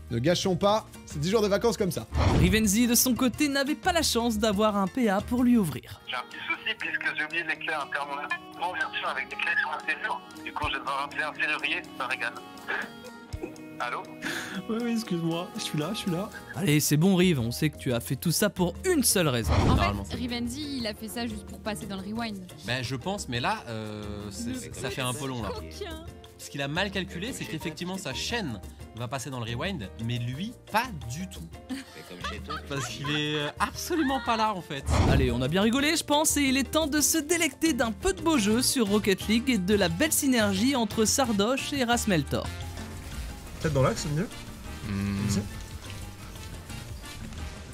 Ne gâchons pas, c'est 10 jours de vacances comme ça. Rivenzi, de son côté, n'avait pas la chance d'avoir un PA pour lui ouvrir. J'ai un petit souci puisque j'ai oublié les clés internes. Grande version avec des clés sur la serrure. Du coup, je vais devoir appeler un serrurier, ça régale. Allô? Oui, excuse-moi, je suis là. Allez, c'est bon Rive, on sait que tu as fait tout ça pour une seule raison. En fait, Rivenzi, il a fait ça juste pour passer dans le rewind. Ben, je pense, mais là, ça fait un peu long là. Ce qu'il a mal calculé, c'est qu'effectivement sa chaîne va passer dans le rewind, mais lui, pas du tout. Parce qu'il est absolument pas là en fait. Allez, on a bien rigolé, je pense, et il est temps de se délecter d'un peu de beau jeu sur Rocket League et de la belle synergie entre Sardoche et Rasmeltor. Peut-être dans l'axe, c'est mieux.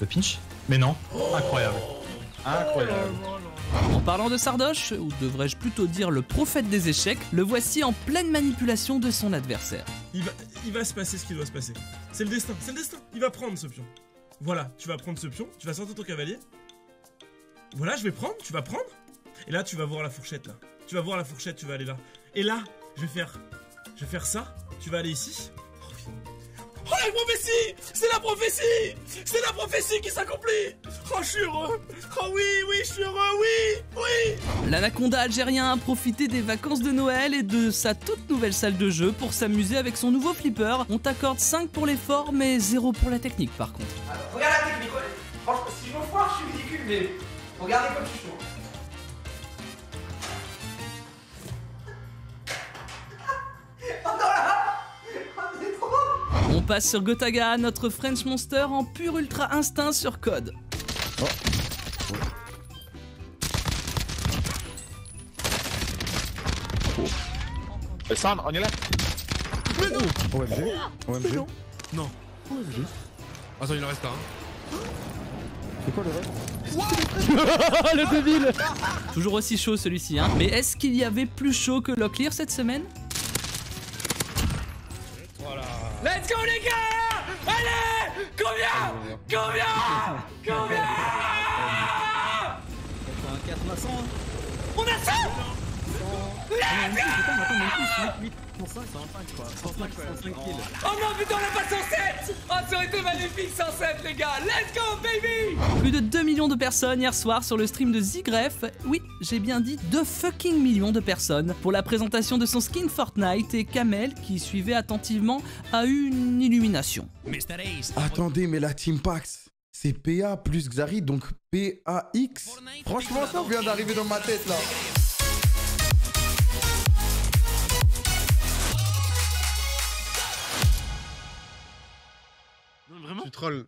Le pinch? Mais non. Incroyable. En parlant de Sardoche, ou devrais-je plutôt dire le prophète des échecs, le voici en pleine manipulation de son adversaire. Il va se passer ce qui doit se passer. C'est le destin. Il va prendre ce pion. Voilà, tu vas prendre ce pion, tu vas sortir ton cavalier. Voilà, je vais prendre, tu vas prendre. Et là, tu vas voir la fourchette là. Tu vas voir la fourchette, tu vas aller là. Et là, je vais faire ça, tu vas aller ici. Oh la prophétie! C'est la prophétie! C'est la prophétie qui s'accomplit! Oh je suis heureux! Oh oui, je suis heureux, oui! L'anaconda algérien a profité des vacances de Noël et de sa toute nouvelle salle de jeu pour s'amuser avec son nouveau flipper. On t'accorde 5 pour l'effort mais 0 pour la technique par contre. Alors, regarde la technique, franchement, si je me foire, je suis ridicule, mais regardez comme je suis chaud. On passe sur Gotaga, notre French Monster en pur ultra instinct sur code. Sam, on est là. Mais non! OMG. Non. OMG. Attends, il en reste pas, C'est quoi le reste? Le débile! Toujours aussi chaud celui-ci, hein. Mais est-ce qu'il y avait plus chaud que Locklear cette semaine? Voilà. Let's go les gars! Allez! Combien? 400. On a ça! Let's go! Oh non putain, on a pas 107! Oh, ça aurait été magnifique 107 les gars! Let's go baby! Plus de 2 millions de personnes hier soir sur le stream de Zigref. Oui, j'ai bien dit 2 fucking millions de personnes pour la présentation de son skin Fortnite, et Kamel, qui suivait attentivement, a eu une illumination. Attendez, mais la Team Pax, c'est PA plus Xari, donc PAX. Franchement, ça vient d'arriver dans ma tête là.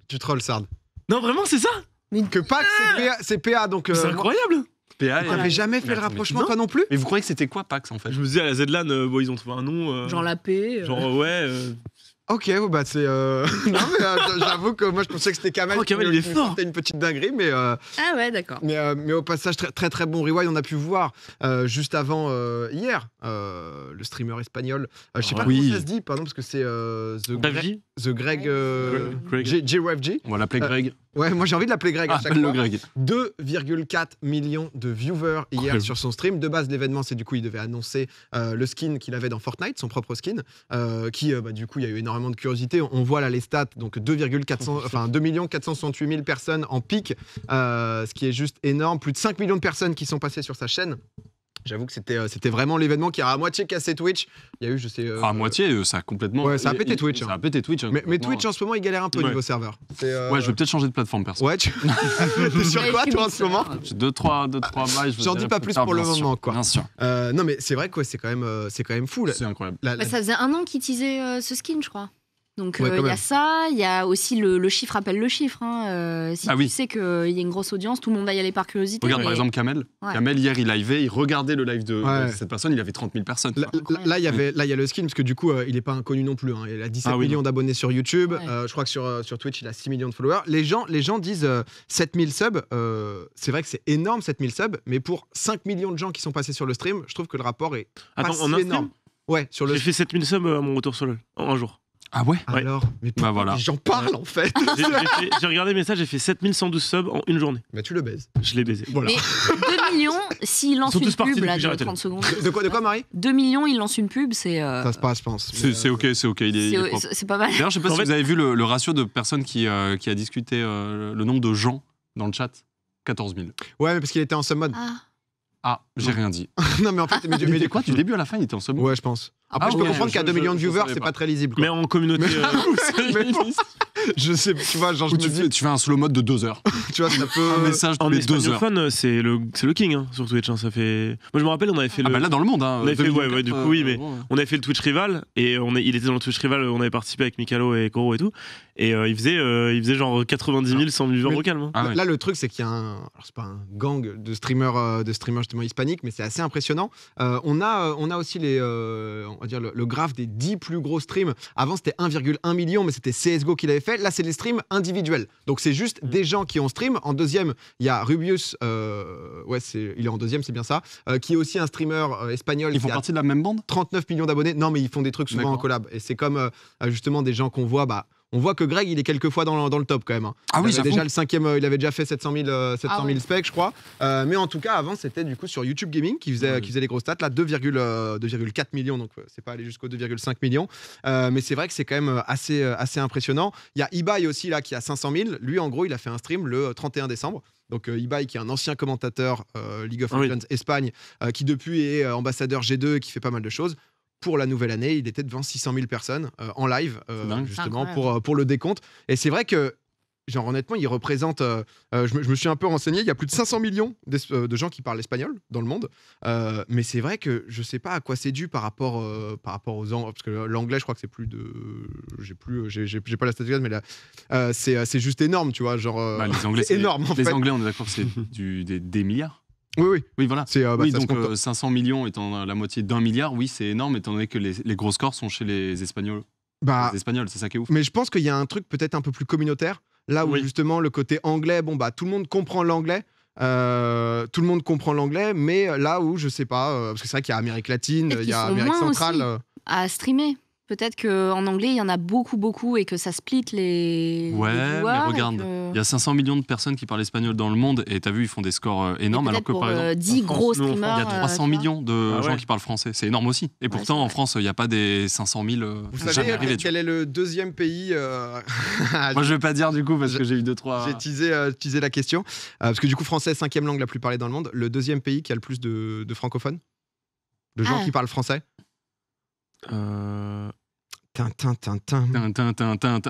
Tu trolls, Sard. Non, vraiment, c'est ça? Que Pax, c'est PA, donc. C'est incroyable! PA, T'avais jamais fait le rapprochement, toi non plus? Mais vous croyez que c'était quoi Pax en fait? Je me disais à la ZLAN, ils ont trouvé un nom. Genre la paix. Genre, ouais. Ok, bah c'est. Non, mais j'avoue que moi je pensais que c'était Kamel. Oh, Kamel, il est fort! C'était une petite dinguerie, mais. Ah ouais, d'accord. Mais au passage, très bon rewind. On a pu voir juste avant hier le streamer espagnol. Je sais pas comment ça se dit, pardon, parce que c'est The Greg. JRFG. On va l'appeler Greg. Ouais, moi j'ai envie de l'appeler Greg à chaque fois. Greg. 2,4 millions de viewers hier sur son stream. De base, l'événement, c'est du coup, il devait annoncer le skin qu'il avait dans Fortnite, son propre skin, qui, du coup, il y a eu énormément de curiosité. On voit là les stats, donc 2 468 000 personnes en pic, ce qui est juste énorme. Plus de 5 millions de personnes qui sont passées sur sa chaîne. J'avoue que c'était vraiment l'événement qui a à moitié cassé Twitch. Il y a eu, je sais. À moitié, ça a complètement. Ouais, ça a pété Twitch. Ça a pété Twitch. Mais Twitch en ce moment, il galère un peu au niveau serveur. Ouais, je vais peut-être changer de plateforme perso. Ouais, t'es sur quoi toi en ce moment? J'ai 2-3 bails. J'en dis pas plus pour le moment, quoi. Bien sûr. Non, mais c'est vrai que c'est quand même fou. C'est incroyable. Ça faisait 1 an qu'il teasait ce skin, je crois. Donc Ouais, il y a ça, il y a aussi le chiffre appelle le chiffre. Si tu sais qu'il y a une grosse audience, tout le monde va y aller par curiosité. Regarde par exemple Kamel. Ouais. Kamel hier il liveait, il regardait le live de cette personne, il avait 30 000 personnes. Là il y a le skin parce que du coup il est pas inconnu non plus. Il a 17 millions d'abonnés sur YouTube. Je crois que sur Twitch il a 6 millions de followers. Les gens disent 7000 subs. C'est vrai que c'est énorme 7000 subs, mais pour 5 millions de gens qui sont passés sur le stream, je trouve que le rapport est pas si énorme. Ouais, sur le. J'ai fait 7000 subs à mon retour sur LoL en un jour. Ah ouais? Alors, mais pourquoi j'en parle en fait. J'ai regardé le message, j'ai fait 7112 subs en une journée. Bah tu le baises. Je l'ai baisé. Voilà. Mais 2 millions, s'il lance une pub là de 30 secondes. De quoi Marie? 2 millions, il lance une pub, c'est. Ça se passe, je pense. C'est ok, c'est ok. C'est pas mal. D'ailleurs, je sais pas si vous avez vu le ratio de personnes qui a discuté, le nombre de gens dans le chat. 14 000. Ouais, mais parce qu'il était en sub mode. Ah, j'ai rien dit. Non, mais en fait, mais quoi, du début à la fin, il était en sub mode? Ouais, je pense. Après, je peux comprendre qu'à 2 millions de viewers, c'est pas très lisible. Mais en communauté. Je sais, tu vois, genre, tu fais un slow mode de 2 heures. Tu vois, ça peut. Un message en tous les 2 heures. Fun, c'est le king sur Twitch. Ça fait. Moi, je me rappelle, on avait fait bah là, dans le monde. On avait fait, du coup, oui, mais on avait fait le Twitch Rival et il était dans le Twitch Rival. On avait participé avec Mikalo et Koro et tout. Et il faisait genre 90 000, 100 000 viewers au calme. Là, le truc, c'est qu'il y a alors, c'est pas un gang de streamers justement hispaniques, mais c'est assez impressionnant. On a aussi on va dire le graphe des 10 plus gros streams. Avant, c'était 1,1 million, mais c'était CSGO qui l'avait fait. Là, c'est les streams individuels. Donc, c'est juste des gens qui ont stream. En deuxième, il y a Rubius. Il est en deuxième, c'est bien ça. Qui est aussi un streamer espagnol. Ils font partie de la même bande? 39 millions d'abonnés. Non, mais ils font des trucs souvent en collab. Et c'est comme justement des gens qu'on voit. On voit que Greg, il est quelques fois dans le top quand même. Ah oui, il avait déjà le 5e, il avait déjà fait 700 000 specs, je crois. Mais en tout cas, avant, c'était du coup sur YouTube Gaming qui faisait les grosses stats. Là, 2,4 millions, donc c'est pas allé jusqu'au 2,5 millions. Mais c'est vrai que c'est quand même assez impressionnant. Il y a Ibai aussi là qui a 500 000. Lui, en gros, il a fait un stream le 31 décembre. Donc Ibai, qui est un ancien commentateur League of Legends Espagne, qui depuis est ambassadeur G2 et qui fait pas mal de choses. Pour la nouvelle année, il était devant 600 000 personnes en live, justement, pour le décompte. Et c'est vrai que, genre, honnêtement, il représente... je me suis un peu renseigné, il y a plus de 500 millions de gens qui parlent espagnol dans le monde. Mais c'est vrai que je sais pas à quoi c'est dû par rapport aux... Parce que l'anglais, je crois que c'est plus de... J'ai pas la statistique, mais là, c'est juste énorme, tu vois. Genre, les Anglais, c'est énorme, en fait. Les Anglais, on est d'accord, c'est des milliards. Oui, voilà. Donc 500 millions étant la moitié d'1 milliard, oui, c'est énorme, étant donné que les gros scores sont chez les Espagnols. Les Espagnols, c'est ça qui est ouf. Mais je pense qu'il y a un truc peut-être un peu plus communautaire, là où justement le côté anglais, tout le monde comprend l'anglais. Mais là où je sais pas, parce que c'est vrai qu'il y a Amérique latine, il y a Amérique centrale. À streamer. Peut-être qu'en anglais, il y en a beaucoup et que ça split les viewers, mais regarde, il y a 500 millions de personnes qui parlent espagnol dans le monde et t'as vu, ils font des scores énormes. Alors que pour par exemple, 10 gros streamers, il y a 300 millions de gens qui parlent français. C'est énorme aussi. Et pourtant, en France, il n'y a pas des 500 000. Vous savez quel est le deuxième pays Moi, je vais pas dire du coup parce que j'ai eu 2-3. J'ai teasé la question. Parce que du coup, français, 5e langue la plus parlée dans le monde. Le deuxième pays qui a le plus de francophones, de gens qui parlent français.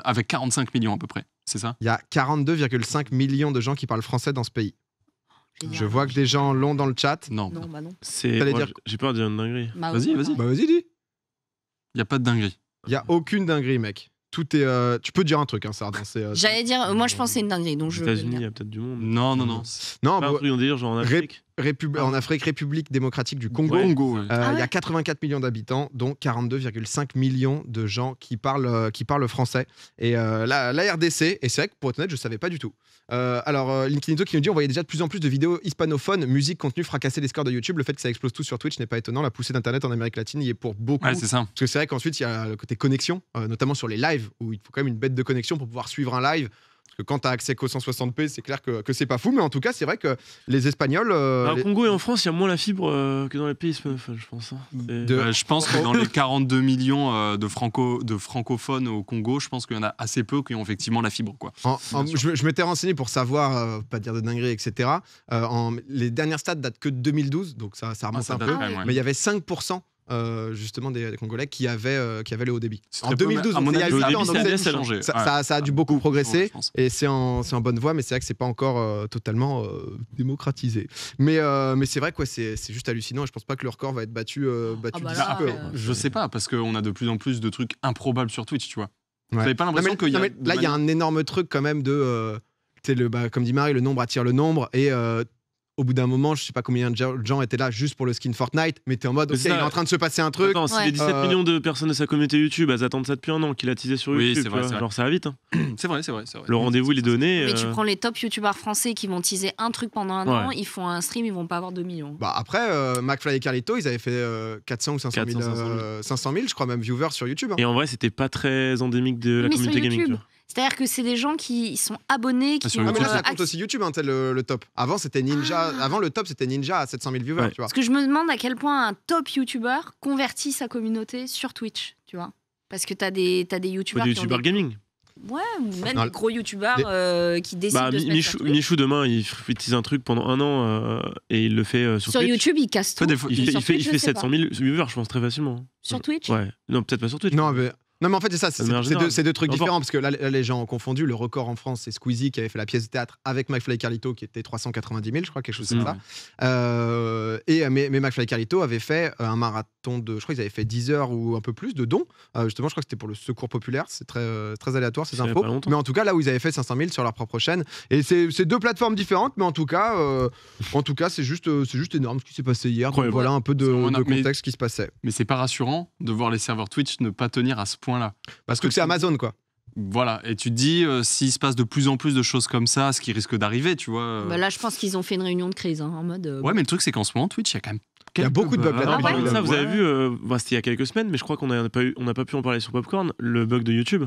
Avec 45 millions à peu près, c'est ça? Il y a 42,5 millions de gens qui parlent français dans ce pays. Je vois que des gens l'ont dans le chat. Non. J'ai peur de dire une dinguerie. Vas-y. Vas-y, dis. Il n'y a pas de dinguerie. Il n'y a aucune dinguerie, mec. tout est. Tu peux dire un truc, hein, Sardan. J'allais dire, moi je pense que c'est une dinguerie. Donc Aux je. États-unis, il y a peut-être du monde. Non. Non, Pas un truc, on dit genre en Afrique. En Afrique, République démocratique du Congo, Ouais. il y a 84 millions d'habitants, dont 42,5 millions de gens qui parlent français. Et la RDC, et c'est vrai que pour être honnête, je ne savais pas du tout. Alors, Linkinito qui nous dit on voyait déjà de plus en plus de vidéos hispanophones, musique, contenu, fracasser les scores de YouTube. Le fait que ça explose tout sur Twitch n'est pas étonnant. La poussée d'Internet en Amérique latine y est pour beaucoup. Ouais, c'est ça. Parce que c'est vrai qu'ensuite, il y a le côté connexion, notamment sur les lives, où il faut quand même une bête de connexion pour pouvoir suivre un live. Parce que quand tu as accès qu'au 160p, c'est clair que c'est pas fou. Mais en tout cas, c'est vrai que les Espagnols. Au Congo et en France, il y a moins la fibre que dans les pays hispanophones, je pense. Hein. Je pense que dans les 42 millions de francophones au Congo, je pense qu'il y en a assez peu qui ont effectivement la fibre. Quoi. Je m'étais renseigné pour savoir, pas dire de dinguerie, etc. Les dernières stats datent que de 2012, donc ça remonte un peu. Mais il y avait 5%. Justement des Congolais qui avaient le haut débit. En 2012, à mon avis, ça a dû beaucoup progresser et c'est en bonne voie, mais c'est vrai que c'est pas encore totalement démocratisé. Mais c'est vrai que c'est juste hallucinant et je pense pas que le record va être battu d'ici peu. Je sais pas, parce qu'on a de plus en plus de trucs improbables sur Twitch, tu vois. Ouais. Vous avez pas l'impression qu'il y a... Là, il y a un énorme truc quand même de... comme dit Marie, le nombre attire le nombre et... au bout d'un moment, je sais pas combien de gens étaient là juste pour le skin Fortnite, mais t'es en mode, ok, il est en train de se passer un truc. Attends, si les 17 millions de personnes de sa communauté YouTube, elles attendent ça depuis un an, qu'il a teasé sur YouTube. C'est vrai. Alors ça va vite. Hein. C'est vrai. Le rendez-vous, il est donné. Mais tu prends les top youtubeurs français qui vont teaser un truc pendant un an, ils font un stream, ils vont pas avoir 2 millions. Bah après, McFly et Carlito, ils avaient fait 400 ou 500 000, je crois même, viewers sur YouTube. Hein. Et en vrai, c'était pas très endémique de la communauté gaming. Tu vois. C'est-à-dire que c'est des gens qui sont abonnés, qui mais là, ça compte aussi YouTube, hein, le top. Avant, c'était Ninja. Avant, le top, c'était Ninja à 700 000 viewers, tu vois. Parce que je me demande à quel point un top YouTuber convertit sa communauté sur Twitch, tu vois. Parce que t'as des YouTubers. Des YouTubers gaming. Ouais, ou même des gros YouTubers qui décident de se mettre sur Twitch. Michou, demain, il utilise un truc pendant un an et il le fait sur Twitch. YouTube, il casse tout. Il fait 700 000 viewers, je pense, très facilement. Sur Twitch ? Ouais. Non, peut-être pas sur Twitch. Non, mais en fait, c'est ça, c'est deux trucs différents, parce que là, les gens ont confondu. Le record en France, c'est Squeezie qui avait fait la pièce de théâtre avec McFly et Carlito, qui était 390 000, je crois, quelque chose comme ça. Mais McFly et Carlito avaient fait un marathon de, je crois qu'ils avaient fait 10 heures ou un peu plus de dons. Justement, je crois que c'était pour le Secours Populaire, c'est très aléatoire ces infos. Mais en tout cas, là où ils avaient fait 500 000 sur leur propre chaîne. Et c'est deux plateformes différentes, mais en tout cas, c'est juste énorme ce qui s'est passé hier. Donc voilà un peu de contexte qui se passait. Mais c'est pas rassurant de voir les serveurs Twitch ne pas tenir à ce point là. Parce que c'est Amazon, quoi. Voilà, et tu te dis, s'il se passe de plus en plus de choses comme ça, ce qui risque d'arriver, tu vois. Bah là, je pense qu'ils ont fait une réunion de crise, en mode. Ouais, mais le truc, c'est qu'en ce moment, Twitch, il y a quand même. Il y a beaucoup de bugs là-dedans. Ça, vous avez vu, c'était il y a quelques semaines, mais je crois qu'on n'a pas pu en parler sur Popcorn, le bug de YouTube.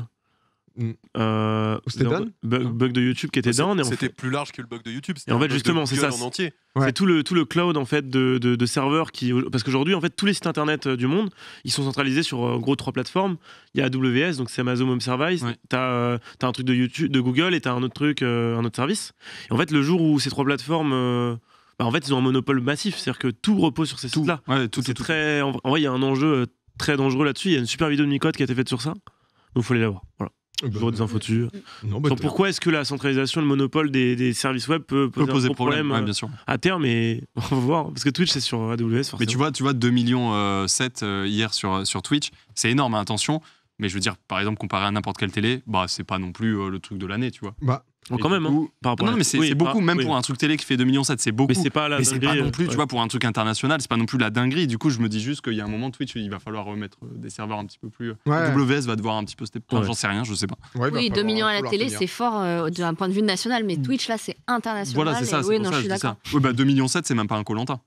C'était down bug de YouTube qui était down. C'était plus large que le bug de YouTube. Et en fait, justement, c'est ça. En entier. C'est tout le cloud en fait de serveurs qui, parce qu'aujourd'hui en fait tous les sites internet du monde ils sont centralisés sur en gros 3 plateformes. Il y a AWS, donc c'est Amazon Web Service. T'as un truc de YouTube, de Google, et t'as un autre truc, un autre service. Et en fait le jour où ces 3 plateformes en fait ils ont un monopole massif, c'est-à-dire que tout repose sur ces sites-là. C'est très, en vrai il y a un enjeu très dangereux là-dessus. Il y a une super vidéo de Micode qui a été faite sur ça, donc faut aller la voir. Voilà. J'aurai des infos dessus. Pourquoi est-ce que la centralisation, le monopole des services web peut poser problème bien sûr. à terme, et on va voir, parce que Twitch c'est sur AWS forcément. Mais tu vois 2,7 millions hier sur Twitch, c'est énorme, hein, attention. Mais je veux dire, par exemple, comparé à n'importe quelle télé, bah c'est pas non plus le truc de l'année, tu vois. Quand même, hein, par rapport non, mais c'est beaucoup, même pour un truc télé qui fait 2,7 millions, c'est beaucoup. Mais c'est pas la dinguerie, pas non plus, tu vois, pour un truc international, c'est pas non plus la dinguerie. Du coup, je me dis juste qu'il y a un moment, Twitch, il va falloir remettre des serveurs un petit peu plus. AWS va devoir un petit peu step. J'en sais rien, je sais pas. Oui, 2 millions à la télé, c'est fort d'un point de vue national, mais Twitch, là, c'est international. Voilà, c'est ça. Oui, non, je suis d'accord. Oui, bah 2,7 millions, c'est même pas un Koh-Lanta.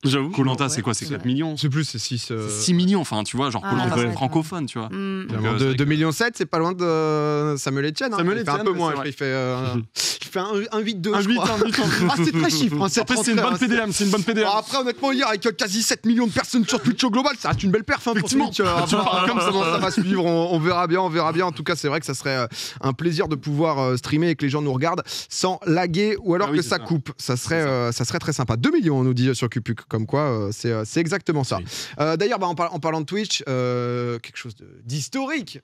J'avoue. Koh-Lanta, c'est quoi? C'est 4 millions? C'est plus, c'est 6. 6 millions, enfin, tu vois, genre Koh-Lanta, c'est francophone, tu vois. 2,7 millions, c'est pas loin de Samuel Etienne. Il fait un peu moins, il fait un 8-2. Un 8, c'est très chiffre. Après, c'est une bonne PDM. Après, honnêtement, hier, avec quasi 7 millions de personnes sur Twitch au global, ça reste une belle perf pour Twitch. Comme ça va suivre, on verra bien. En tout cas, c'est vrai que ça serait un plaisir de pouvoir streamer et que les gens nous regardent sans laguer ou alors que ça coupe. Ça serait très sympa. 2 millions, on nous dit sur Cupuc. Comme quoi, c'est exactement ça. D'ailleurs, en parlant de Twitch, quelque chose d'historique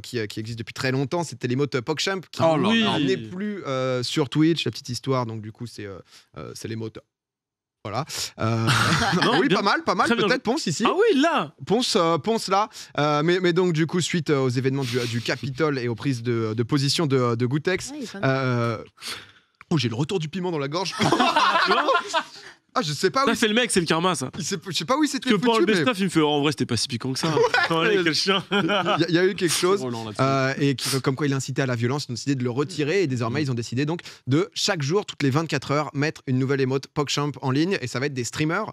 qui existe depuis très longtemps, c'était l'émote PogChamp qui n'est plus sur Twitch. La petite histoire, donc du coup, c'est l'émote Voilà. Oui, bien. pas mal. Très bien. Peut-être Ponce ici. Ah oui, là. Ponce là. Mais donc, du coup, suite aux événements du Capitole et aux prises de position de Gootecks. Ouais, il est pas Oh, j'ai le retour du piment dans la gorge. Ah, je sais pas où. Ça, c'est le mec, c'est le karma, ça. Je sais pas où il s'était Que foutu. pendant le mais- best-of, il me fait en vrai, c'était pas si piquant que ça. Oh, allez, quel chien. Il y a eu quelque chose Roland, là-dessus. et comme quoi il incitait à la violence. Ils ont décidé de le retirer et désormais ils ont décidé donc de chaque jour, toutes les 24 heures, mettre une nouvelle émote PogChamp en ligne et ça va être des streamers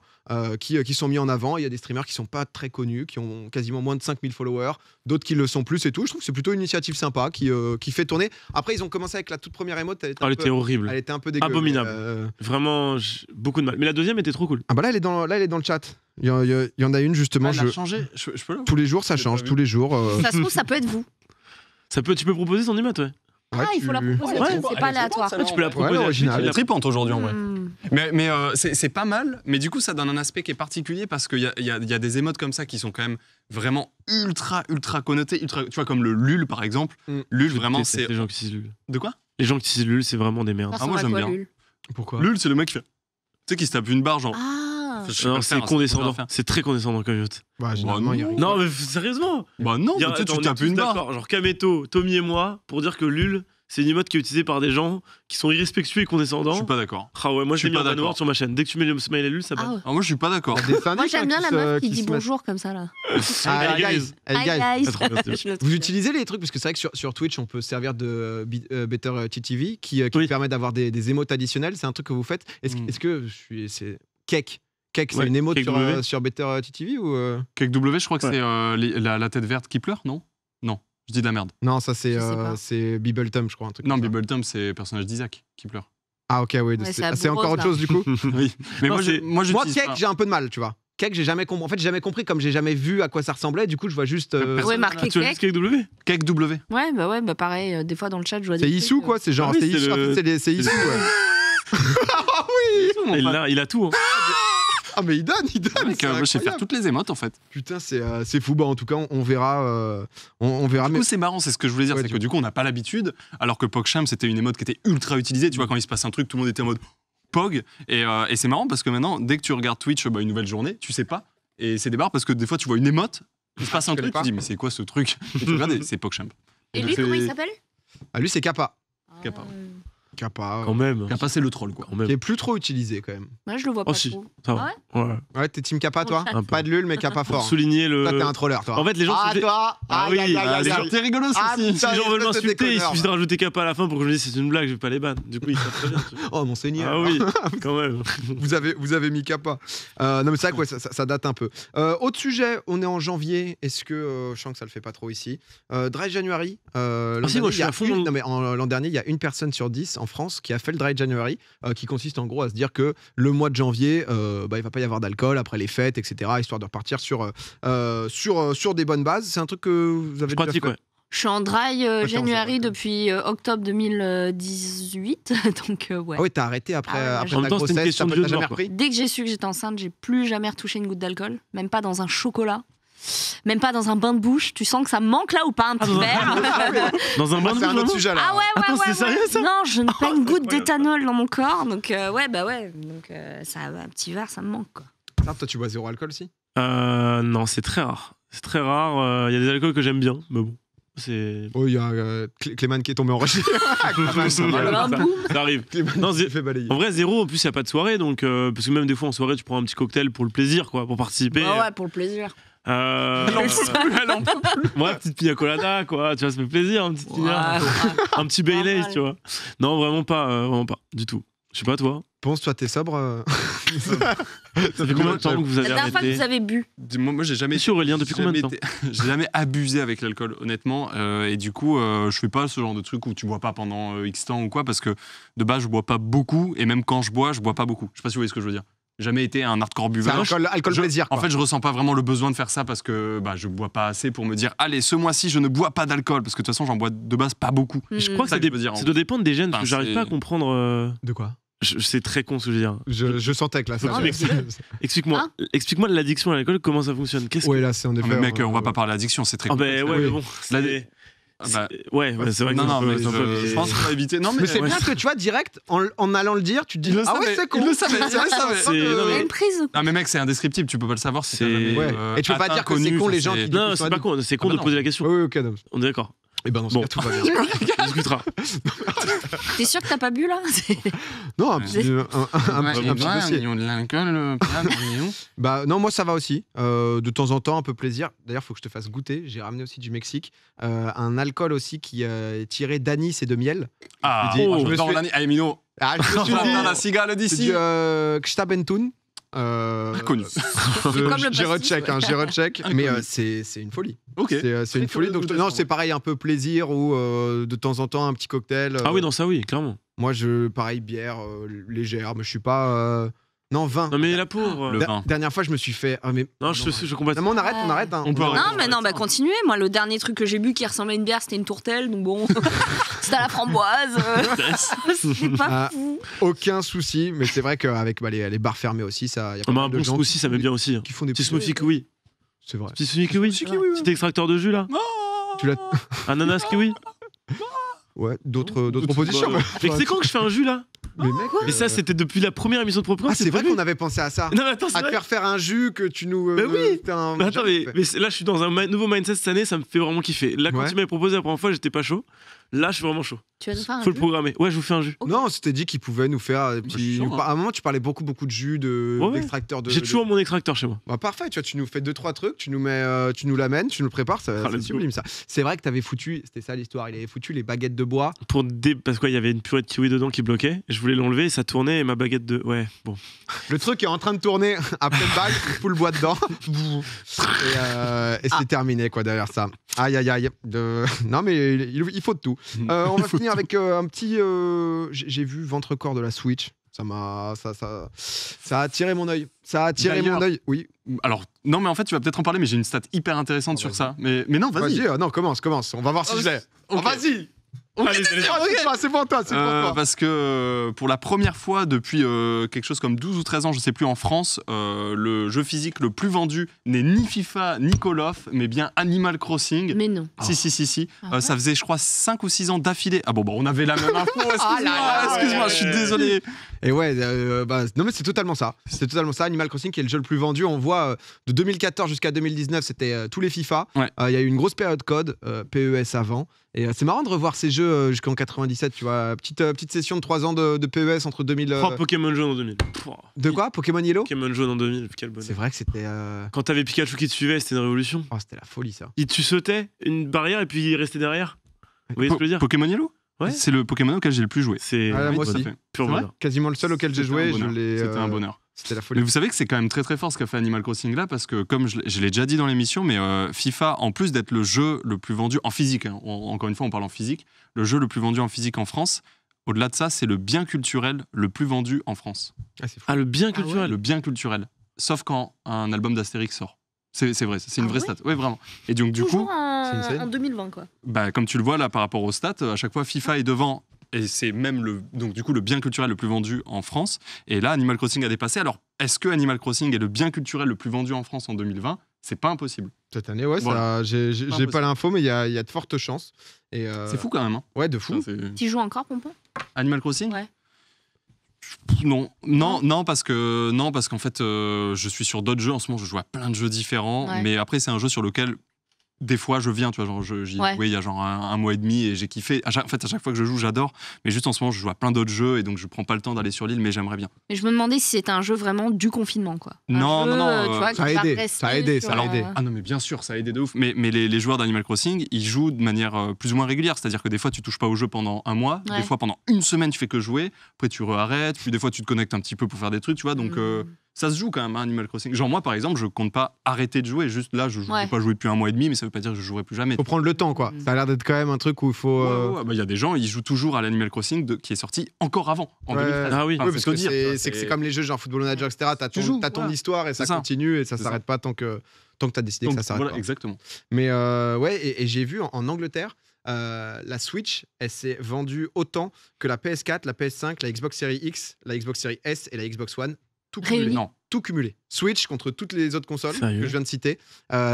qui sont mis en avant. Il y a des streamers qui sont pas très connus, qui ont quasiment moins de 5000 followers, d'autres qui le sont plus et tout. Je trouve que c'est plutôt une initiative sympa qui fait tourner. Après ils ont commencé avec la toute première émote. Elle était horrible. Elle était un peu dégueu. Abominable. mais, Vraiment, beaucoup de mal. Mais la deuxième était trop cool. Ah bah là elle est dans le chat. Il y en a une justement. Elle a changé. Je peux Tous les jours ça change. Tous les jours. Ça se trouve, ça peut être vous. Tu peux proposer ton emote, ouais. Ah, il faut la proposer, Ouais. c'est pas aléatoire. Ouais, tu peux la proposer. l'original. Elle est tripante aujourd'hui en vrai. Hmm. Mais c'est pas mal, mais du coup ça donne un aspect qui est particulier parce qu'il y a des émotes comme ça qui sont quand même vraiment ultra connotés, tu vois comme le LUL par exemple. LUL vraiment c'est... Les gens qui utilisent LUL. De quoi? Les gens qui utilisent LUL, c'est vraiment des merdes. Ah moi j'aime bien. Pourquoi? LUL c'est le mec qui fait... Tu sais qui se tape une barre genre... Ah. Non, c'est condescendant. C'est très condescendant comme emote. Bah, généralement, il y a rien. Non, mais sérieusement. Bah non, Il y a- tu sais, tu attends, on est tapes tous une barre. d'accord. Genre Kameto, Tommy et moi, pour dire que LUL, c'est une emote qui est utilisée par des gens qui sont irrespectueux et condescendants. Je suis pas d'accord. Ah ouais, moi Je j'ai suis mis pas un d'accord. banword sur ma chaîne. Dès que tu mets le smile et LUL, ça Ah bat. ouais. Ah, moi je suis pas d'accord. Moi j'aime bien la meuf qui dit bonjour comme ça là. Ah, hey guys. Hey guys. Hi, guys. Je le trouve Vous utilisez les trucs parce que c'est vrai que sur Twitch on peut se servir de Better TTV qui permet d'avoir des émotes additionnelles. C'est un truc que vous faites. Est-ce que c'est Cake? Cake, c'est Ouais, une émote Cake W. sur Better TTV ou Cake W, je crois que Ouais. c'est la tête verte qui pleure, non? Non, je dis de la merde. Non, ça c'est Je sais pas. c'est Bibbletum, je crois un truc. Non, comme ça. Bibbletum, c'est le personnage d'Isaac qui pleure. Ah ok, oui. Ouais, c'est c'est c'est encore Abureuse, autre chose du coup. Oui. Mais Non, moi, c'est- moi Moi, j'utilise Cake, pas. j'ai un peu de mal, tu vois. Cake, j'ai jamais compris. En fait, j'ai jamais compris comme j'ai jamais vu à quoi ça ressemblait. Du coup, je vois juste. Ouais, marqué Tu as juste cake. Cake W? Cake W. Ouais, bah pareil, des fois dans le chat, je vois des C'est trucs, Issou quoi. C'est genre. Ah oui, c'est c'est Issou. le- C'est Issou. Ouais. Ah oui. Il a tout. Hein. Ah mais il donne. Mec, c'est moi, je sais faire incroyable. toutes les émotes en fait. Putain, c'est fou. Bah en tout cas, on verra. On verra. Du coup, c'est marrant, c'est ce que je voulais dire, Ouais, c'est du que du coup, on n'a pas l'habitude, alors que PogChamp, c'était une émote qui était ultra utilisée. Tu vois, quand il se passe un truc, tout le monde était en mode Pog. Et c'est marrant parce que maintenant, dès que tu regardes Twitch, une nouvelle journée, tu sais pas. Et c'est des barres parce que des fois, tu vois une émote, il se passe un connais truc, tu pas. dis, mais c'est quoi ce truc? Et tu regardes, et c'est PogChamp. Et lui, comment il s'appelle? Ah, lui, c'est Kappa. Kappa. Kappa. Quand même. Kappa, c'est le troll, quoi. Quand même. Qui est plus trop utilisé quand même. Moi, je le vois pas Oh si. trop. Ça Ah va. Ouais. Ouais, t'es team Kappa toi? Un peu. Pas de Lul, mais Kappa Pour fort. souligner le. Toi, t'es un troller, toi. En fait, les gens. Ah, toi. Ah oui, aïe, aïe, aïe, les aïe. gens- T'es rigolo, Ah, ceci. putain, Si les gens veulent espèce de m'insulter, il déconneur. suffit de rajouter Kappa à la fin pour que je me dise c'est une blague, je vais pas les ban. Du coup, ils savent très bien. tu vois. Oh, monseigneur. Ah oui, quand même. Vous avez mis Kappa. Non, mais c'est vrai que ouais, ça date un peu. Autre sujet, on est en janvier. Est-ce que. Je sens que ça le fait pas trop ici. Dry January. L'an si, moi, dernier, je suis il y a à fond dans le- non, mais l'an dernier, il y a une personne sur 10 en France qui a fait le Dry January, qui consiste en gros à se dire que le mois de janvier, il va pas y avoir d'alcool après les fêtes, etc., histoire de repartir sur des bonnes bases. C'est un truc que vous avez Je déjà pratique, fait. ouais. Je suis en dry t'es en January zéro, depuis octobre 2018. Donc, ouais. Ah oui, t'as arrêté après, Ah ouais, après En ta même temps, c'est une grossesse, question de t'as vieux de jamais mort, quoi. repris. Dès que j'ai su que j'étais enceinte, j'ai plus jamais retouché une goutte d'alcool, même pas dans un chocolat. Même pas dans un bain de bouche. Tu sens que ça me manque là ou pas un petit verre? Dans un bain de C'est un bouche, autre vraiment sujet là. Ah ouais, Attends, c'est ouais. sérieux, ça Non, je n'ai pas une goutte d'éthanol dans mon corps. Donc, ouais. Donc, ça, un petit verre, ça me manque, quoi. Ah, toi, tu bois zéro alcool aussi? Non, c'est très rare. C'est très rare. Il y a des alcools que j'aime bien, mais bon. C'est. Oh, il y a Clément qui est tombé en rocher. Un boum. Ça arrive. Non, fait balayer. En vrai, zéro, en plus, il n'y a pas de soirée. Donc, parce que même des fois, en soirée, tu prends un petit cocktail pour le plaisir, quoi, pour participer. Ah ouais, pour le plaisir. Ouais, petite pina colada, quoi. Tu vois, ça fait plaisir, un petit pina. Ouais. Un petit Baileys, tu vois. Non, vraiment pas, du tout. Je sais pas, toi. Ponce, toi, t'es sobre? Ça fait combien de temps que vous La avez dernière fois que arrêté vous avez bu. Moi, j'ai jamais. Monsieur Aurélien, depuis combien de temps J'ai jamais abusé avec l'alcool, honnêtement. Et du coup, je fais pas ce genre de truc où tu bois pas pendant X temps ou quoi, parce que de base, je bois pas beaucoup. Et même quand je bois pas beaucoup. Je sais pas si vous voyez ce que je veux dire. J'ai jamais été un hardcore C'est buveur. alcool plaisir. En fait, je ressens pas vraiment le besoin de faire ça parce que je bois pas assez pour me dire allez, ce mois-ci, je ne bois pas d'alcool. Parce que de toute façon, j'en bois de base pas beaucoup. Je crois que C'est ça, ça que je veux dire, en ça doit dépendre des gènes, parce que Enfin, j'arrive c'est- pas à comprendre. De quoi? C'est très con ce que je veux dire. Je sentais que là, ça. Faut que tu m'expliques. Explique-moi. Explique-moi l'addiction à l'alcool, comment ça fonctionne. Qu'est-ce Ouais, que. là, c'est en effet. mais mec, on va pas parler d'addiction, c'est très Ah, complexe. ben ouais, Oui. mais bon. La- c'est- Ouais, c'est vrai que Non, mais c'est un peu. je pense qu'on va éviter. Non, Mais c'est bien que tu vois, direct, en allant le dire, tu te dis ah ouais, c'est con. Il le savait, c'est vrai, ça. Il y a une prise. Non, mais mec, c'est indescriptible, tu peux pas le savoir si t'as jamais, Ouais. Et tu peux pas atteint, dire que c'est connu, con les ça, gens c'est- qui Non, c'est pas con, c'est con Ah bah de non. poser la question. Oui, ok, non. On est d'accord. Et ben dans ce cas, tout va bien. On discutera. T'es sûr que t'as pas bu là? Non, un petit dossier. de l'alcool, Bah non, moi ça va aussi. De temps en temps, un peu plaisir. D'ailleurs, faut que je te fasse goûter. J'ai ramené aussi du Mexique. Un alcool aussi qui est tiré d'anis et de miel. Ah, Je me oh, suis j'adore fait- l'année. Allez, Mino. Ah, je me suis dit, la cigale c'est d'ici. du Kshtabentun. Connu. comme le J'ai pastis, recheck, ouais. j'ai recheck. Mais Inconnu. c'est une folie. Ok. C'est une folie. Donc, non, c'est pareil, un peu plaisir ou de temps en temps un petit cocktail. Ah oui, non, ça oui, clairement. Moi, pareil, bière légère, mais je suis pas. Non, vin. Non, mais la pauvre. Le vin. Dernière fois, je me suis fait. mais... Non, je comprends. Non, mais on arrête, on arrête. Hein. On peut arrêter. Non, mais non, bah continuez. Moi, le dernier truc que j'ai bu qui ressemblait à une bière, c'était une tourtelle. Donc bon, c'était à la framboise. C'est pas fou. Aucun souci, mais c'est vrai qu'avec les bars fermés aussi, ça. Y a pas Un mal de bon gens smoothie, ça met bien aussi. qui font des Petit smoothie kiwi. C'est vrai. Petit smoothie kiwi. Petit extracteur de jus là. Tu l'as. Ananas kiwi. Ouais, d'autres propositions. Mais c'est quand que je fais un jus là? Mais mec. Mais ça, c'était depuis la première émission de Propre. Ah, c'est vrai qu'on avait pensé à ça. Non, mais attends, c'est À te vrai. faire un jus que tu nous. Bah oui. putain, Mais attends, mais là, je suis dans un nouveau mindset cette année, ça me fait vraiment kiffer. Là, quand Ouais. tu m'avais proposé la première fois, j'étais pas chaud. Là, je suis vraiment chaud. Tu vas nous faire un Faut le jus programmer. Ouais, je vous fais un jus. Non, c'était dit qu'il pouvait nous faire des je suis petits. chaud, hein. À un moment, tu parlais beaucoup de jus, Ouais. d'extracteurs de. J'ai toujours mon extracteur chez moi. Bah, parfait, tu vois, tu nous fais 2-3 trucs, tu nous l'amènes, tu nous le prépares, c'est let's go. sublime ça. C'est vrai que t'avais foutu, c'était ça l'histoire, il avait foutu les baguettes de bois. Parce qu'il y avait une purée de kiwi dedans qui bloquait. Je voulais l'enlever et ça tournait et ma baguette de. Ouais, bon. Le truc est en train de tourner à pleine balle, il fout le bois dedans. et c'est terminé quoi derrière ça. Aïe aïe aïe. Non mais il faut de tout. On va finir avec un petit. J'ai vu ventre corps de la Switch. Ça a attiré mon œil. Ça a attiré D'ailleurs- mon œil. Oui. Alors, non, mais en fait, tu vas peut-être en parler, mais j'ai une stat hyper intéressante sur ça. Mais non, vas-y. Non, commence. On va voir si je l'ai. Ok. Oh, vas-y. Allez, C'est pour toi, c'est pour toi. Parce que pour la première fois depuis quelque chose comme 12 ou 13 ans, je sais plus, en France, le jeu physique le plus vendu n'est ni FIFA ni Call of, mais bien Animal Crossing. Mais non. Si. Ah ouais. Ça faisait, je crois, 5 ou 6 ans d'affilée. Ah bon, on avait la même info. là, Excuse-moi, je suis désolé. Et ouais, non mais c'est totalement ça. C'est totalement ça. Animal Crossing qui est le jeu le plus vendu. On voit de 2014 jusqu'à 2019, c'était tous les FIFA. Il Ouais. y a eu une grosse période code, PES avant. Et c'est marrant de revoir ces jeux jusqu'en 97, tu vois. Petite session de 3 ans de PES entre 2000. Oh, Pokémon jaune en 2000. Pouah. De quoi Pokémon Yellow Pokémon jaune en 2000, quel bonheur. C'est vrai que c'était. Quand t'avais Pikachu qui te suivait, c'était une révolution. Oh, c'était la folie ça. Tu sautais une barrière et puis il restait derrière. Vous voyez ce que je veux dire? Pokémon Yellow Ouais. C'est le Pokémon auquel j'ai le plus joué. C'est Ah, moi tout à aussi. fait. pur C'est vrai bonheur. Quasiment le seul auquel j'ai joué. C'était un bonheur. C'était un bonheur. C'était la Mais folie. vous savez que c'est quand même très très fort ce qu'a fait Animal Crossing là, parce que comme je l'ai déjà dit dans l'émission, mais FIFA, en plus d'être le jeu le plus vendu en physique, hein, encore une fois on parle en physique, le jeu le plus vendu en physique en France, au-delà de ça, c'est le bien culturel le plus vendu en France. Ah, c'est fou. Ah, le bien culturel. Le bien culturel. Sauf quand un album d'Astérix sort. C'est vrai, c'est une Ah vraie ouais stat. Oui, vraiment. Et donc du Toujours coup, en 2020 quoi. bah, comme tu le vois là par rapport aux stats, à chaque fois FIFA est devant. Et c'est même donc du coup le bien culturel le plus vendu en France. Et là, Animal Crossing a dépassé. Alors, est-ce que Animal Crossing est le bien culturel le plus vendu en France en 2020 ? C'est pas impossible. Cette année, ouais, Voilà. j'ai pas l'info, mais il y a de fortes chances. Et C'est fou quand même. Hein. Ouais, de fou. Ça, c'est- Tu joues encore, Pompon? Animal Crossing ? Ouais. Non, parce qu'en fait, je suis sur d'autres jeux. En ce moment, je joue à plein de jeux différents. Ouais. Mais après, c'est un jeu sur lequel, des fois, je viens. Tu vois, genre, j'y ai Ouais. joué il y a genre un mois et demi et j'ai kiffé. En fait, à chaque fois que je joue, j'adore. Mais juste en ce moment, je joue à plein d'autres jeux et donc je prends pas le temps d'aller sur l'île, mais j'aimerais bien. Mais je me demandais si c'était un jeu vraiment du confinement quoi. Un Non, jeu, non, non, tu vois, qui ça a va aidé, rester ça a aidé, sur, ça a aidé. Ah non, mais bien sûr, ça a aidé de ouf. Mais les joueurs d'Animal Crossing, ils jouent de manière plus ou moins régulière. C'est-à-dire que des fois, tu touches pas au jeu pendant un mois. Ouais. Des fois, pendant une semaine, tu fais que jouer. Après, tu arrêtes. Puis des fois, tu te connectes un petit peu pour faire des trucs, tu vois. Donc, ça se joue quand même, hein, Animal Crossing. Genre, moi, par exemple, je compte pas arrêter de jouer. Juste là, je ne Ouais. vais pas jouer depuis un mois et demi, mais ça veut pas dire que je jouerai plus jamais. Faut prendre le temps, quoi. Ça a l'air d'être quand même un truc où il faut. Ouais, bah, y a des gens, ils jouent toujours à l'Animal Crossing qui est sorti encore avant, en Ouais. 2013. Ah oui. Enfin, Oui, faut parce se le que dire, tu vois, c'est que c'est comme les jeux genre Football Manager, etc. T'as Tu joues, ton voilà. histoire et ça C'est ça. continue et ça C'est s'arrête pas tant que t'as décidé Donc, que ça s'arrête voilà, pas. exactement. Mais ouais, et j'ai vu en Angleterre, la Switch, elle s'est vendue autant que la PS4, la PS5, la Xbox Series X, la Xbox Series S et la Xbox One tout cumulé. Réunis. Non. Tout cumulé. Switch contre toutes les autres consoles Sérieux que je viens de citer.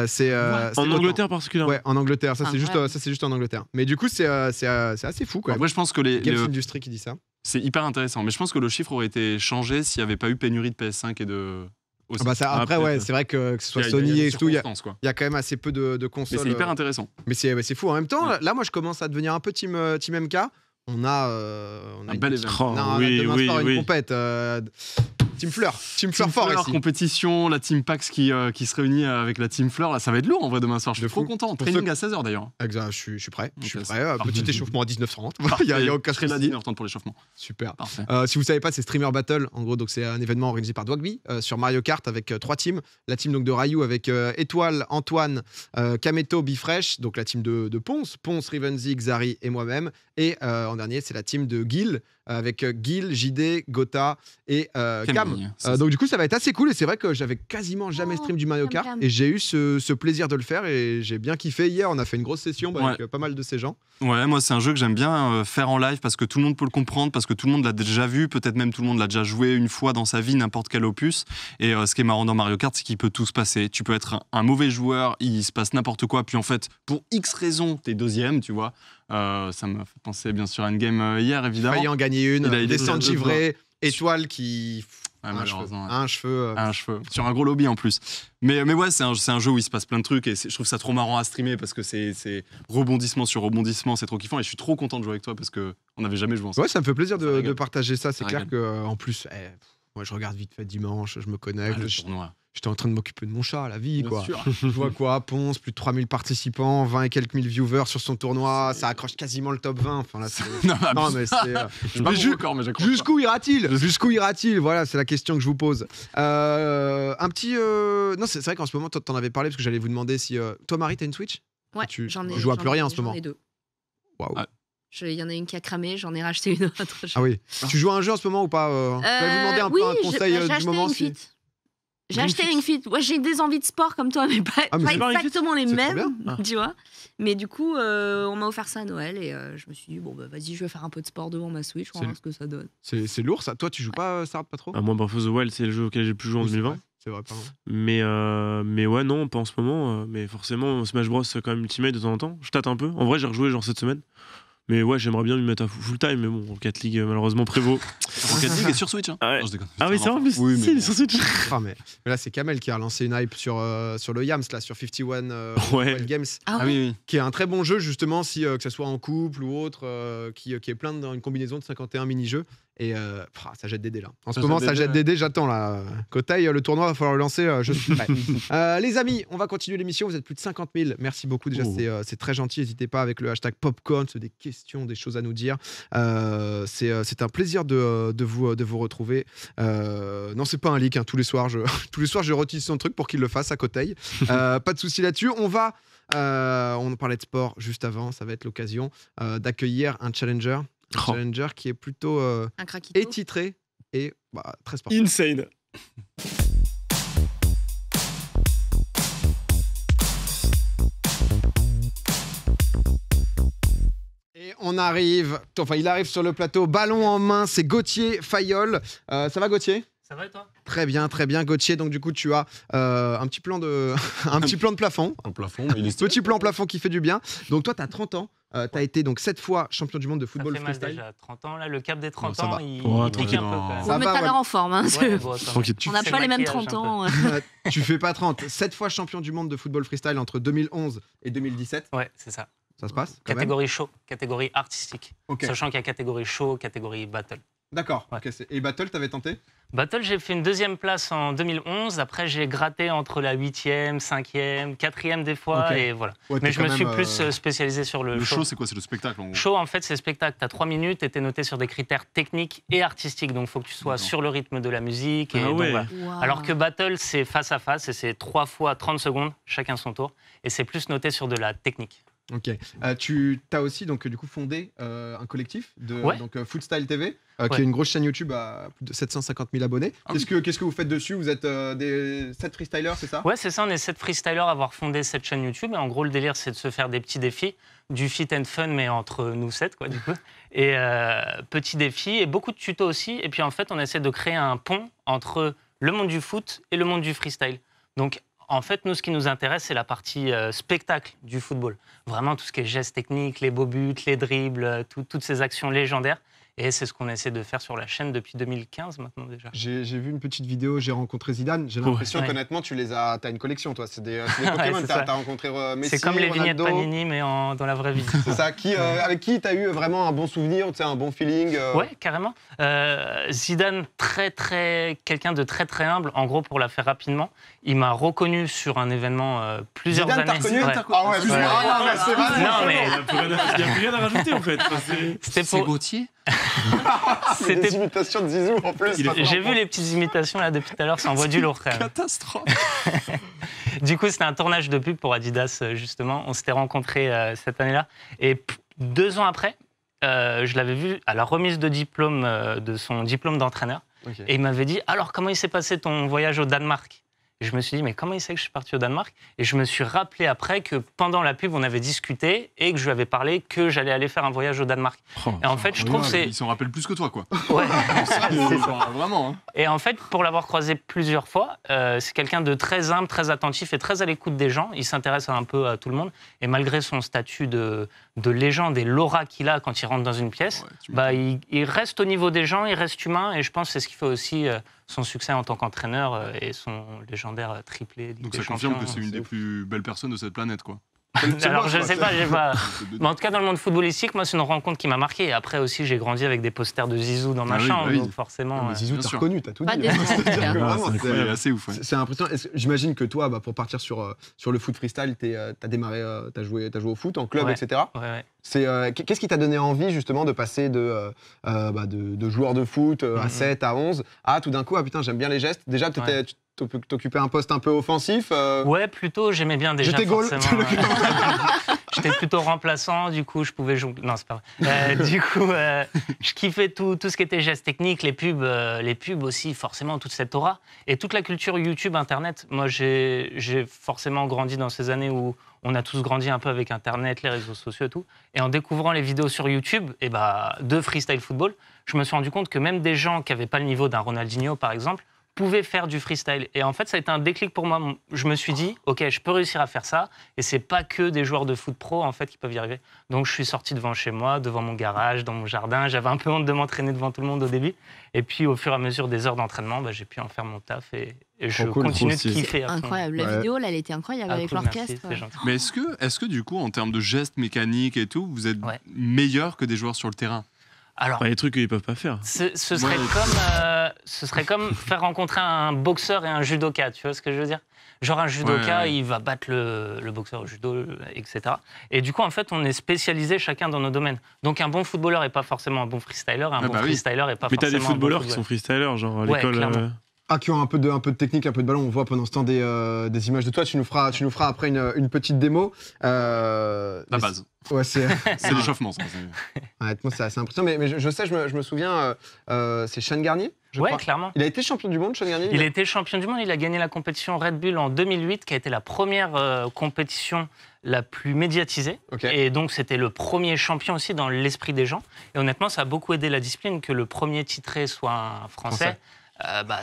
C'est En Angleterre particulièrement. Ouais, en Angleterre. Ça, c'est Incroyable. juste en Angleterre. Mais du coup, c'est assez fou, quoi. Après, je pense que Games Industry qui dit ça. c'est hyper intéressant. Mais je pense que le chiffre aurait été changé s'il n'y avait pas eu pénurie de PS5 et de. Ah bah ça, après, ouais, c'est vrai que ce soit Sony et tout, il y a quand même assez peu de consoles. Mais c'est hyper intéressant. Mais c'est fou. En même temps, là, moi, je commence à devenir un peu team MK. On a un bel événement. Oh, on a demain soir une compète. Team Fleur fort ici. Compétition, la Team PAX qui se réunit avec la Team Fleur. Là, ça va être lourd en vrai demain soir. Je suis trop content. Training à 16h d'ailleurs. Exact, je suis prêt. Je suis Ok, prêt. Petit échauffement à 19h30. Parfait. Il y a aucun Je serai là à souci. 19h30 pour l'échauffement. Super. Parfait. Si vous savez pas, c'est Streamer Battle. En gros, donc c'est un événement organisé par Dwagby sur Mario Kart avec 3 teams. La team donc de Ryu avec Étoile, Antoine, Kameto, Bifresh. Donc la team de Ponce, Rivenzi, Xari et moi-même. Et en dernier, c'est la team de Gil avec Gil, JD, Gotha et Cam. Donc du coup, ça va être assez cool. Et c'est vrai que j'avais quasiment jamais stream du Mario Kart. Cam. Et j'ai eu ce plaisir de le faire. Et j'ai bien kiffé. Hier, on a fait une grosse session avec pas mal de ces gens. Ouais, moi c'est un jeu que j'aime bien faire en live parce que tout le monde peut le comprendre, parce que tout le monde l'a déjà vu, peut-être même tout le monde l'a déjà joué une fois dans sa vie, n'importe quel opus. Et ce qui est marrant dans Mario Kart, c'est qu'il peut tout se passer. Tu peux être un mauvais joueur, il se passe n'importe quoi, puis en fait, pour X raisons, t'es deuxième, tu vois. Ça me fait penser bien sûr à Endgame hier, évidemment. Failli en gagner une, Il a descente été givrée, Étoile qui... Ouais, malheureusement, ouais. Un cheveu. Un cheveu. Sur un gros lobby en plus. Mais ouais, c'est un jeu où il se passe plein de trucs et je trouve ça trop marrant à streamer parce que c'est rebondissement sur rebondissement, c'est trop kiffant et je suis trop content de jouer avec toi parce qu'on n'avait jamais joué ensemble. Ouais, ça me fait plaisir de partager ça. C'est Ça clair régale. qu'en plus, moi je regarde vite fait dimanche, je me connecte. Ah, le tournoi. J'étais en train de m'occuper de mon chat à la vie, Bien quoi. sûr. Je vois quoi, Ponce, plus de 3000 participants, 20 et quelques mille viewers sur son tournoi, ça accroche quasiment le top 20. Enfin là, non, mais c'est. Jusqu'où ira-t-il Jusqu'où ira-t-il Voilà, c'est la question que je vous pose. Un petit. Non, c'est vrai qu'en ce moment, toi, t'en avais parlé parce que j'allais vous demander si. Toi, Marie, t'as une Switch? Ouais, Tu j'en ai. joues à plus rien en ce moment. J'en ai 2. Waouh. Il y en a une qui a cramé, j'en ai racheté une autre. Ah oui. Tu joues à un jeu en ce moment ou pas Je vais vous demander un peu un conseil du moment. J'ai acheté Ring Fit. Ouais, j'ai des envies de sport comme toi, mais pas exactement les mêmes, tu vois. Mais du coup, on m'a offert ça à Noël et je me suis dit, bon, bah vas-y, je vais faire un peu de sport devant ma Switch, on va voir ce que ça donne. C'est lourd ça. Toi, tu joues pas, Sard, pas trop? Moi, Breath of the Wild, c'est le jeu auquel j'ai le plus joué en 2020. C'est vrai, pardon. Mais ouais, non, pas en ce moment. Mais forcément, Smash Bros, c'est quand même Ultimate de temps en temps. Je tâte un peu. En vrai, j'ai rejoué genre cette semaine. Mais ouais, j'aimerais bien lui mettre à full time, mais bon, Rocket League malheureusement prévaut. Rocket League est sur Switch, hein. Ouais. Non, je déconne. Ah oui, c'est vrai, en plus. Oui, mais Si, il est sur Switch. Ah, mais là, c'est Kamel qui a relancé une hype sur le Yams, là, sur 51 Ouais. Games. Ah oui. Qui est un très bon jeu, justement, si, que ce soit en couple ou autre, qui est plein dans une combinaison de 51 mini-jeux. Et ça jette des dés là. En ce moment, ça jette des dés, j'attends là. Cotaille, le tournoi, va falloir le lancer, je suis prêt. Les amis, on va continuer l'émission. Vous êtes plus de 50 000. Merci beaucoup. Déjà, c'est très gentil. N'hésitez pas avec le hashtag Popcorn, c'est des questions, des choses à nous dire. C'est un plaisir de vous retrouver. Non, c'est pas un leak. Hein. Tous les soirs, je retisse son truc pour qu'il le fasse à Cotaille. Pas de souci là-dessus. On parlait de sport juste avant. Ça va être l'occasion d'accueillir un challenger. Challenger qui est plutôt étitré et très sportif. Insane. Et on arrive, il arrive sur le plateau, ballon en main, c'est Gauthier Fayol. Ça va Gauthier ? Ça va et toi ? Très bien Gauthier. Donc du coup tu as un petit plan de plafond. Un plafond, petit plan plafond qui fait du bien. Donc toi tu as 30 ans. Tu as été donc 7 fois champion du monde de football ça fait freestyle. Mal déjà, 30 ans, là, le cap des 30 ça ans, va. il Tranquille. pique un peu quand même. Ça va, t'as l'air en forme. Hein, Tranquille. On n'a pas les mêmes 30 ans. Tu fais pas 30. 7 fois champion du monde de football freestyle entre 2011 et 2017. Ouais, c'est ça. Ça se passe quand catégorie show, catégorie artistique. Okay. Sachant qu'il y a catégorie show, catégorie battle. D'accord. Ouais. Okay. Et battle, t'avais tenté ? Battle, j'ai fait une 2e place en 2011. Après, j'ai gratté entre la 8e, 5e, 4e des fois. Okay. Et voilà. Ouais, mais je me suis plus spécialisé sur le show. Le show, c'est quoi? C'est le spectacle en gros. Show, en fait, c'est le spectacle. Tu as 3 minutes et tu es noté sur des critères techniques et artistiques. Donc, il faut que tu sois sur le rythme de la musique. Et donc, voilà. Alors que battle, c'est face à face et c'est 3 fois 30 secondes, chacun son tour. Et c'est plus noté sur de la technique. Ok. Tu as aussi donc du coup fondé un collectif de donc Footstyle TV qui est une grosse chaîne YouTube à plus de 750 000 abonnés. Qu'est-ce que vous faites dessus? Vous êtes des 7 freestylers, c'est ça? Ouais, c'est ça. On est 7 freestylers à avoir fondé cette chaîne YouTube. Et en gros, le délire, c'est de se faire des petits défis, du fit and fun, mais entre nous 7, quoi, du coup. Et petits défis et beaucoup de tutos aussi. Et puis en fait, on essaie de créer un pont entre le monde du foot et le monde du freestyle. Donc, en fait, nous, ce qui nous intéresse, c'est la partie spectacle du football. Vraiment, tout ce qui est gestes techniques, les beaux buts, les dribbles, toutes ces actions légendaires. Et c'est ce qu'on essaie de faire sur la chaîne depuis 2015 maintenant déjà. J'ai vu une petite vidéo, j'ai rencontré Zidane. J'ai l'impression qu'honnêtement, t'as une collection, toi. C'est des Pokémon. T'as rencontré Messi, c'est comme les vignettes Ronaldo. Panini, mais dans la vraie vie. C'est ça. Avec qui t'as eu vraiment un bon souvenir, un bon feeling Ouais, carrément. Zidane, quelqu'un de très très humble. En gros, pour la faire rapidement, il m'a reconnu sur un événement plusieurs Zidane, années. T'as reconnu Ah ouais, non, mais il n'y a plus rien à rajouter en fait. C'était pour Gauthier. C'est des imitations de Zizou en plus. J'ai vu les petites imitations là depuis tout à l'heure, ça envoie du lourd quand même. Catastrophe. Du coup, c'était un tournage de pub pour Adidas justement. On s'était rencontrés cette année-là et 2 ans après, je l'avais vu à la remise de diplôme de son diplôme d'entraîneur et il m'avait dit alors comment il s'est passé ton voyage au Danemark? Et je me suis dit, mais comment il sait que je suis parti au Danemark? Et je me suis rappelé après que pendant la pub, on avait discuté et que je lui avais parlé que j'allais aller faire un voyage au Danemark. Et en fait, je trouve que c'est... Ils s'en rappellent plus que toi, quoi. Ouais. Vraiment. Hein. Et en fait, pour l'avoir croisé plusieurs fois, c'est quelqu'un de très humble, très attentif et très à l'écoute des gens. Il s'intéresse un peu à tout le monde. Et malgré son statut de légende et l'aura qu'il a quand il rentre dans une pièce, il reste au niveau des gens, il reste humain. Et je pense que c'est ce qui fait aussi... son succès en tant qu'entraîneur et son légendaire triplé. Donc ça confirme que c'est une des plus belles personnes de cette planète, quoi. Alors je sais pas, mais en tout cas dans le monde footballistique, moi c'est une rencontre qui m'a marqué. Et après aussi j'ai grandi avec des posters de Zizou dans ma chambre, donc forcément. Mais Zizou, t'as reconnu, t'as tout dit. C'est assez ouf. C'est impressionnant. J'imagine que toi, pour partir sur le foot freestyle, t'as démarré, t'as joué au foot en club, etc. Qu'est-ce qui t'a donné envie justement de passer de joueur de foot à 7, à 11, à tout d'un coup, putain, j'aime bien les gestes. Déjà, t'occupais un poste un peu offensif Ouais, plutôt, j'aimais bien déjà. J'étais goal. J'étais plutôt remplaçant, du coup, je pouvais jongler. Non, c'est pas vrai. Du coup, je kiffais tout ce qui était gestes techniques, les pubs aussi, forcément, toute cette aura. Et toute la culture YouTube, Internet. Moi, j'ai forcément grandi dans ces années où on a tous grandi un peu avec Internet, les réseaux sociaux et tout. Et en découvrant les vidéos sur YouTube de freestyle football, je me suis rendu compte que même des gens qui n'avaient pas le niveau d'un Ronaldinho, par exemple, pouvaient faire du freestyle. Et en fait, ça a été un déclic pour moi. Je me suis dit, OK, je peux réussir à faire ça. Et c'est pas que des joueurs de foot pro, en fait, qui peuvent y arriver. Donc, je suis sorti devant chez moi, devant mon garage, dans mon jardin. J'avais un peu honte de m'entraîner devant tout le monde au début. Et puis, au fur et à mesure des heures d'entraînement, j'ai pu en faire mon taf et je continue de kiffer. Incroyable. La vidéo, là, elle était incroyable avec l'orchestre. Mais est-ce que, du coup, en termes de gestes mécaniques et tout, vous êtes meilleur que des joueurs sur le terrain? Alors, les trucs qu'ils peuvent pas faire. Ce serait comme faire rencontrer un boxeur et un judoka, tu vois ce que je veux dire? Genre un judoka, il va battre le boxeur au judo, etc. Et du coup, en fait, on est spécialisés chacun dans nos domaines. Donc un bon footballeur n'est pas forcément un bon freestyler, un bon freestyler n'est pas forcément un bon footballeur. Mais t'as des footballeurs qui sont freestylers, genre à l'école... qui ont un peu de technique, un peu de ballon. On voit pendant ce temps des images de toi. Tu nous feras après une petite démo. La base. Ouais, c'est l'échauffement, ça. Honnêtement, c'est assez impressionnant. Mais je me souviens, c'est Sean Garnier, je crois. Clairement. Il a été champion du monde, Sean Garnier? Il a été champion du monde. Il a gagné la compétition Red Bull en 2008, qui a été la première compétition la plus médiatisée. Et donc, c'était le premier champion aussi dans l'esprit des gens. Et honnêtement, ça a beaucoup aidé la discipline que le premier titré soit un Français.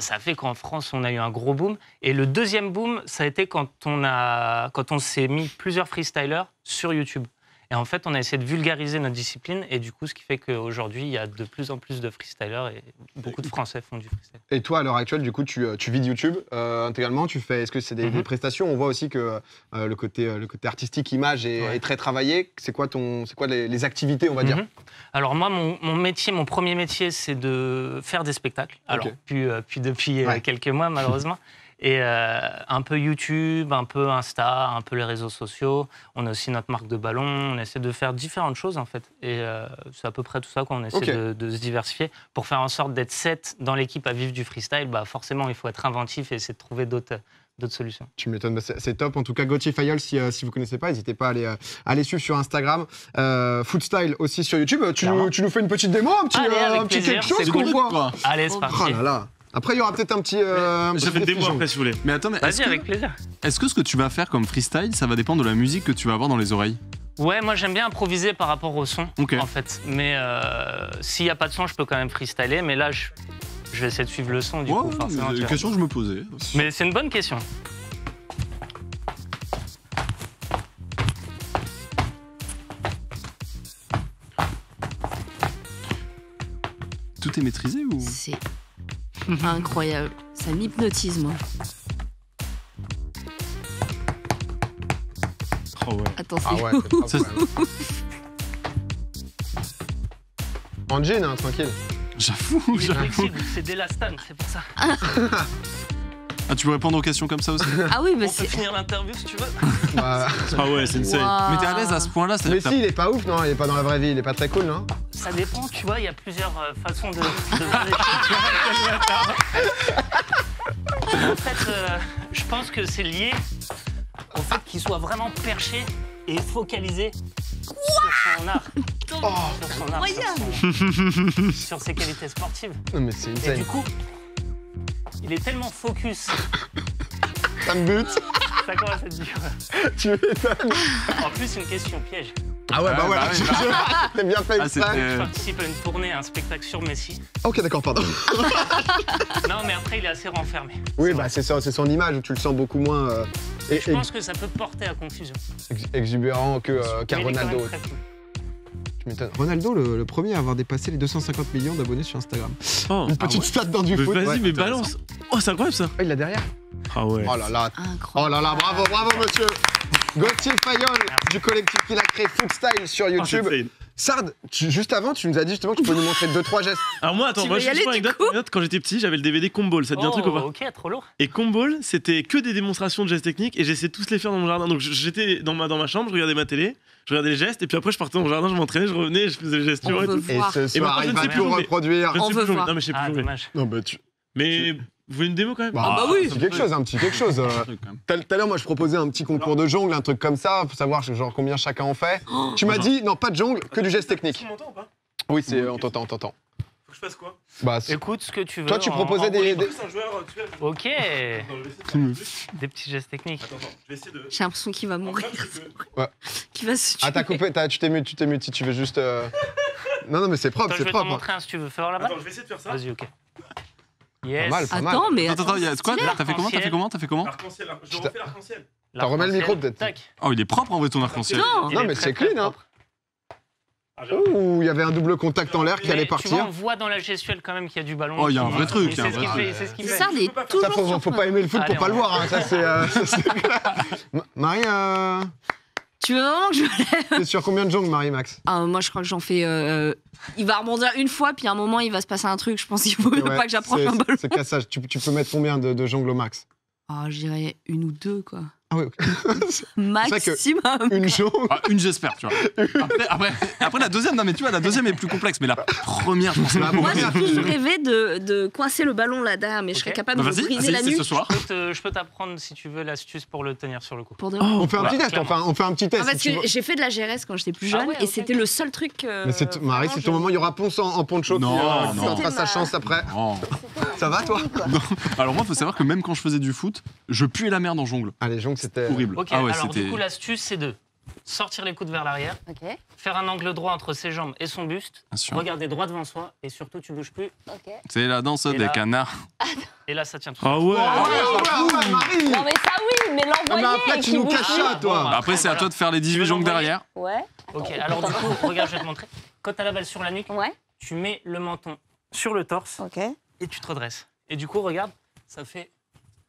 Ça a fait qu'en France, on a eu un gros boom. Et le deuxième boom, ça a été quand on s'est mis plusieurs freestylers sur YouTube. Et en fait, on a essayé de vulgariser notre discipline. Et du coup, ce qui fait qu'aujourd'hui, il y a de plus en plus de freestylers et beaucoup de Français font du freestyle. Et toi, à l'heure actuelle, du coup, tu vis de YouTube intégralement. Est-ce que c'est des prestations? On voit aussi que le côté artistique, image est très travaillé. C'est quoi les activités, on va dire? Alors moi, mon premier métier, c'est de faire des spectacles. Alors, puis depuis quelques mois, malheureusement. Et un peu YouTube, un peu Insta, un peu les réseaux sociaux. On a aussi notre marque de ballon. On essaie de faire différentes choses, en fait. Et c'est à peu près tout ça qu'on essaie de se diversifier. Pour faire en sorte d'être 7 dans l'équipe à vivre du freestyle, forcément, il faut être inventif et essayer de trouver d'autres solutions. Tu m'étonnes, c'est top. En tout cas, Gauthier Fayol, si vous ne connaissez pas, n'hésitez pas à aller suivre sur Instagram. Footstyle aussi sur YouTube. Tu nous fais une petite démo, un petit quelque chose qu'on voit? Allez, c'est parti. Oh là là. Après, il y aura peut-être un petit. J'ai fait des démo après, si vous voulez. Mais attends, vas-y, avec plaisir. Est-ce que ce que tu vas faire comme freestyle, ça va dépendre de la musique que tu vas avoir dans les oreilles? Ouais, moi j'aime bien improviser par rapport au son, en fait. Mais s'il n'y a pas de son, je peux quand même freestyler. Mais là, Je vais essayer de suivre le son du coup, forcément. Une question que je me posais. Mais c'est une bonne question. Tout est maîtrisé ou C'est incroyable. Ça m'hypnotise, moi. Oh ouais. Attends, c'est Ah ouais, c'est pas vrai. En jean, hein, tranquille. J'avoue, Il est flexible, c'est d'Elastan, c'est pour ça. Ah, tu veux répondre aux questions comme ça aussi? Ah oui, mais On peut finir l'interview si tu veux. Bah, Ah ouais, c'est insane. Waouh. Mais t'es à l'aise à ce point-là? mais si, il est pas ouf, non? Il est pas dans la vraie vie, il est pas très cool, non? Ça dépend, tu vois, il y a plusieurs façons de voir les choses. En fait, je pense que c'est lié au fait qu'il soit vraiment perché et focalisé sur son art. Sur son art, sur ses qualités sportives. Non, mais c'est Et insane. du coup, il est tellement focus. Ça me bute. Ça commence à être dur. Tu m'étonnes. En plus, une question piège. Ah ouais, bah Ah, ouais, bah oui, t'es bien fait Ah, exprès. c'était- Je participe à une tournée, à un spectacle sur Messi. Ok, d'accord, pardon. Non, mais après, il est assez renfermé. Oui, bah c'est ça, c'est son image où tu le sens beaucoup moins Je pense que ça peut porter à confusion. exubérant qu'un Mais il est quand Ronaldo. même très cool. Tu m'étonnes. Ronaldo, le premier à avoir dépassé les 250 millions d'abonnés sur Instagram. Oh. Une petite stat dans du Mais foot. vas-y, ouais. mais balance. Oh, c'est incroyable ça. Ah, il l'a derrière. Ah ouais. Oh là là. Incroyable. Oh là là, bravo, bravo monsieur. Gauthier Fayol du collectif qu'il a créé Footstyle sur Oh, c'est YouTube. insane. Sard, juste avant, tu nous as dit justement que tu peux nous montrer 2-3 gestes. Alors moi, attends, Tu moi veux y je aller, suis pas du anecdote. Quand j'étais petit, j'avais le DVD Comball. Ça te dit un truc ou pas? Ok, trop lourd. Et Comball, c'était que des démonstrations de gestes techniques et j'essayais de tous les faire dans mon jardin. Donc j'étais dans ma chambre, je regardais ma télé, je regardais les gestes et puis après je partais dans mon jardin, je m'entraînais, je revenais, et je faisais les gestes. On veut Et voir. ce Et soir, maintenant, je il ne va sais tout plus jouer. reproduire. Je ne On sais veut plus jouer. voir. Non, mais je sais plus Ah, jouer. dommage. Non, bah tu. Mais vous voulez une démo quand même? Ah bah oui. Un petit quelque chose, un petit quelque chose. Tout à l'heure, moi, je proposais un petit concours de jongle, un truc comme ça, pour savoir genre combien chacun en fait. Tu m'as dit, non, pas de jongle, que du geste technique. Tu m'entends ou pas? Oui, c'est, on t'entend, on t'entend. Faut que je fasse quoi? Bah, Écoute ce que tu veux. toi, tu proposais des. C'est un joueur, tu vois. Ok. Attends, je vais essayer de faire un truc. Des petits gestes techniques. Attends, je vais essayer de. J'ai l'impression qu'il va mourir. Ouais. Qu'il va se tuer. Ah, t'as coupé, tu t'es mute si tu veux juste. Non, non, mais c'est propre, Attends, je c'est vais t'en propre. montrer un si tu veux faire là-bas. Attends, je vais essayer de faire ça. Vas-y, ok. Pas Yes. mal, pas mal. Attends, mais. Attends, il y a quoi? T'as fait comment? T'as fait comment? T'as fait comment? L'arc-en-ciel, je refais l'arc-en-ciel. T'en remets le micro, peut-être. Tac. Oh, il est propre en vrai ton arc-en-ciel. Non. Il Non, est mais très, c'est très clean, hein. propre. Ouh, il y avait un double contact en l'air qui Mais allait tu vois, partir. on voit dans la gestuelle quand même qu'il y a du ballon. Oh, il y a un vrai truc, Et il y a C'est un ce vrai qu'il truc. fait, c'est ce qu'il fait. Sard est Ça, toujours faut pas aimer le foot pour Allez, pas le on voir, hein. Ça, c'est clair. Marie, Tu veux vraiment que je me lève? t'es sur combien de jongles, Marie-Max? Ah, moi, je crois que j'en fais. Il va rebondir une fois, puis à un moment, il va se passer un truc. Je pense qu'il faut pas que j'approche un ballon. C'est cassage. Tu peux mettre combien de jongles au max? Ah, je dirais une ou deux, quoi. Ah oui, ok. Maximum. Une jongle. Ah, une j'espère, tu vois. Après la deuxième, non mais tu vois, la deuxième est plus complexe, mais la première, je pense que Moi, j'ai toujours rêvé de coincer le ballon là derrière, mais je serais capable Bah, de vas-y, briser la c'est nuque. ce soir. Je peux t'apprendre si tu veux l'astuce pour le tenir sur le coup. Pour de On fait un petit Voilà, test, on fait un petit test. Ah, parce si tu que veux. j'ai fait de la GRS quand j'étais plus jeune, Ah ouais, et ok. c'était le seul truc. Mais Marie, c'est ton moment, il y aura Ponce en poncho Non, qui non. tentera sa chance après. Non. Ça va, toi? Non. Alors moi, faut savoir que même quand je faisais du foot, je puais la merde en jongle. Ah, les jongles, c'était Horrible. Ok, Ah ouais, alors c'était. du coup, l'astuce, c'est de sortir les coudes vers l'arrière, Ok. faire un angle droit entre ses jambes et son buste, Bien sûr. regarder droit devant soi, et surtout, tu bouges plus. C'est la danse Et des là- canards. Et là, ça tient tout. Ah ouais. ouais, Marie. Non mais ça oui, mais Ah, mais l'envoyer après, tu qui nous bouge caches plus. ça, toi. Après, c'est à toi de faire les 18 veux jongles l'envoyer derrière. Ouais. Ok, alors du coup, regarde, je vais te montrer. Quand t'as la balle sur la nuque, Ouais. tu mets le menton sur le torse Ok. et tu te redresses. Et du coup, regarde, ça fait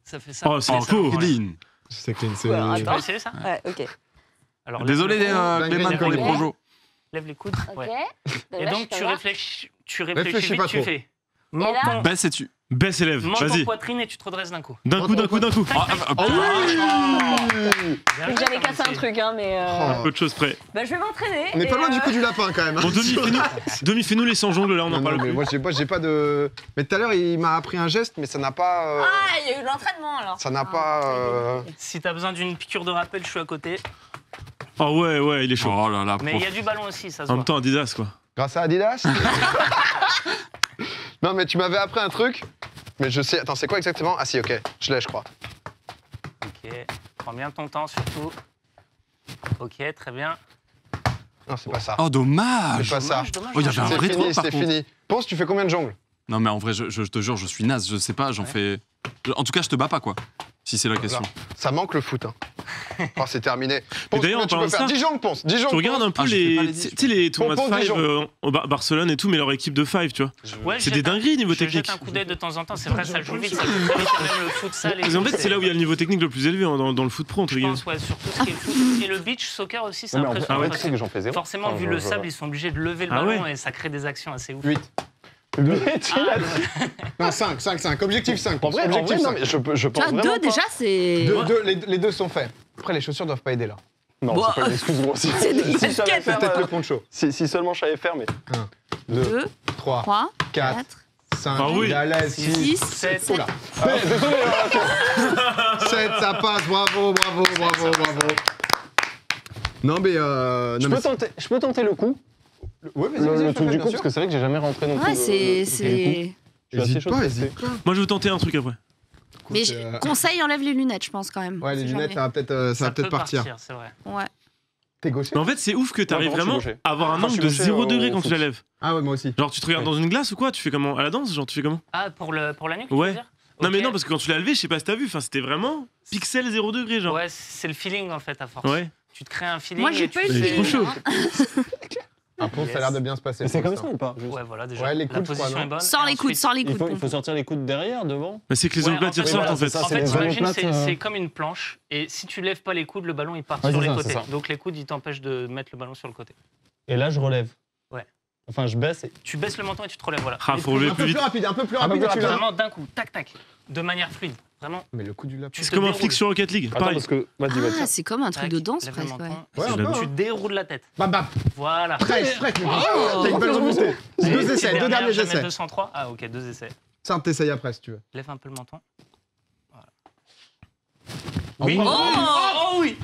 ça. Oh, c'est Et ça, cool. voilà. Clean. C'est clean, c'est. Ouais, Tu peux essayer ça Ouais, ok. Alors, Désolé, lève le coude, Clément, pour les Ok. projos. lève les coudes. Ok. Ouais. Donc Et là, donc, je tu peux réfléchis Réfléchis vite, pas tu trop. fais Et là menton, Baisse et tu. Baisse et lève, menton, vas-y. poitrine et tu te redresses d'un coup. D'un coup, d'un coup, d'un coup. Ah, voir. J'avais cassé un truc, hein, mais. Peu de choses près. Bah, je vais m'entraîner. On n'est pas et, loin du coup du lapin quand même. Bon, Demi, fais-nous les 100 jongles là, on en Non, parle non, mais plus. moi j'ai pas de. Mais tout à l'heure il m'a appris un geste, mais ça n'a pas. Ah, il y a eu de l'entraînement alors. Ça n'a pas. Si t'as besoin d'une piqûre de rappel, je suis à côté. Ah ouais, il est chaud. Oh là là, Mais il y a du ballon aussi, ça se En voit. même temps, Adidas quoi. Grâce à Adidas. Non mais tu m'avais appris un truc, mais je sais. Attends, c'est quoi exactement? Ah si, ok, je l'ai, je crois. Ok, prends bien ton temps surtout. Ok, très bien. Non, c'est pas ça. Oh, dommage. C'est pas ça. Dommage. Oh, il y avait un C'est vrai fini, truc par c'est contre. fini. Ponce, tu fais combien de jongles? Non, mais en vrai, je te jure, je suis naze. Je sais pas, j'en fais. En tout cas, je te bats pas, quoi. Si c'est la question. Ça manque le foot. Hein. Oh, c'est terminé. Ponce, d'ailleurs, en tu peux parlant de faire ça, Dijon, Ponce. Dijon, Tu regardes un peu les tournois de Ponce, Five Dijon. au Barcelone et tout, mais leur équipe de Five, tu vois. Ouais, C'est des dingueries niveau Je technique. jette un coup d'œil de temps en temps, c'est vrai, ça joue vite, ça joue très vite, même le futsal. Mais en fait, c'est là où il y a le niveau technique le plus élevé dans le foot pro, entre Je guillemets. pense, ouais, surtout ce qui est le foot. Et le beach soccer aussi, c'est Ouais, mais impressionnant. en vrai, parce c'est que que j'en fais zéro. Forcément, Enfin, vu je- le je- sable, ils sont obligés de lever le Ah ballon ouais. et ça crée des actions assez ouf. 8. Non, 5. Objectif 5. En vrai, Objectif non, mais je pense Tu vois, vraiment 2 pas. déjà, c'est. Les deux sont faits. Après, les chaussures doivent pas aider là. Non, Bon, c'est pas une excuse, gros. Si, c'est des si je savais baskets. faire, Peut-être le poncho. si seulement je savais faire, mais. 1, 2, 3, 3, 4, 5, Ah oui. 6, 7. Oula. Désolé, 7, ça passe. Bravo. Non, mais. je peux tenter le coup. Ouais, Le truc du coup, parce que c'est vrai que j'ai jamais rentré non plus. Ouais, c'est. Hésite pas, hésite pas. Moi, je veux tenter un truc après. Mais conseil, enlève les lunettes, je pense quand même. Ouais, les si lunettes, jamais. ça va peut-être partir. C'est vrai. Ouais. T'es gaucher? Mais en fait, c'est ouf que t'arrives Non, par contre, vraiment je suis à avoir un gaucher. angle Je de suis 0 gaucher degré au quand tu foot. la lèves. Ah ouais, moi aussi. Genre, tu te regardes dans une glace ou quoi? Tu fais comment? À la danse? Genre, tu fais comment? Ah, pour la nuque, tu Ouais. veux dire? Non, mais Ok. non, parce que quand tu l'as levé, je sais pas si t'as vu, enfin, c'était vraiment pixel 0 degré, genre. Ouais, c'est le feeling en fait, à force. Ouais. Tu te crées un feeling. Moi, j'ai et pas tu eu le fais- trop chaud. Un pont, ça a l'air de bien se passer. Mais c'est pour comme ça l'instant. ou pas juste Ouais, voilà, déjà. Ouais, les la coudes, je crois, position non est bonne. Sors Et les coudes, ensuite- sors les coudes. il faut Pompon. sortir les coudes derrière, devant. Bah, c'est que les Ouais, omoplates, ils en fait, ressortent en fait. ça, En c'est fait, les t'imagines, omoplates, c'est comme une planche, et si tu lèves pas les coudes, le ballon il part Ouais, sur c'est les ça, c'est côtés. ça. Donc les coudes ils t'empêchent de mettre le ballon sur le côté. Et là, je relève. Ouais. Enfin, je baisse et. Tu baisses le menton et tu te relèves, voilà. Ah, faut relever Un plus peu vite. plus rapide, un peu plus Un peu rapide. plus et tu l'as. Vraiment d'un coup, tac tac, de manière fluide. Vraiment. Mais le coup du lapin. Tu C'est te comme un déroules. flic sur Rocket League. Attends, Pareil. parce que. Vas-y, Ah, vas-y. c'est comme un truc Tac, de danse lève le presque. Ouais. menton, Ouais, C'est un la peu, Tu hein. déroules la tête. Bam, bam. Voilà. Fraîche. Oh. T'as une belle remontée. Et 2 petite essais, 2 dernière, derniers jamais essais. 203. Ah ok, 2 essais. Ça, t'essayes après si tu veux. Lève un peu le menton. Oui. Oh oui.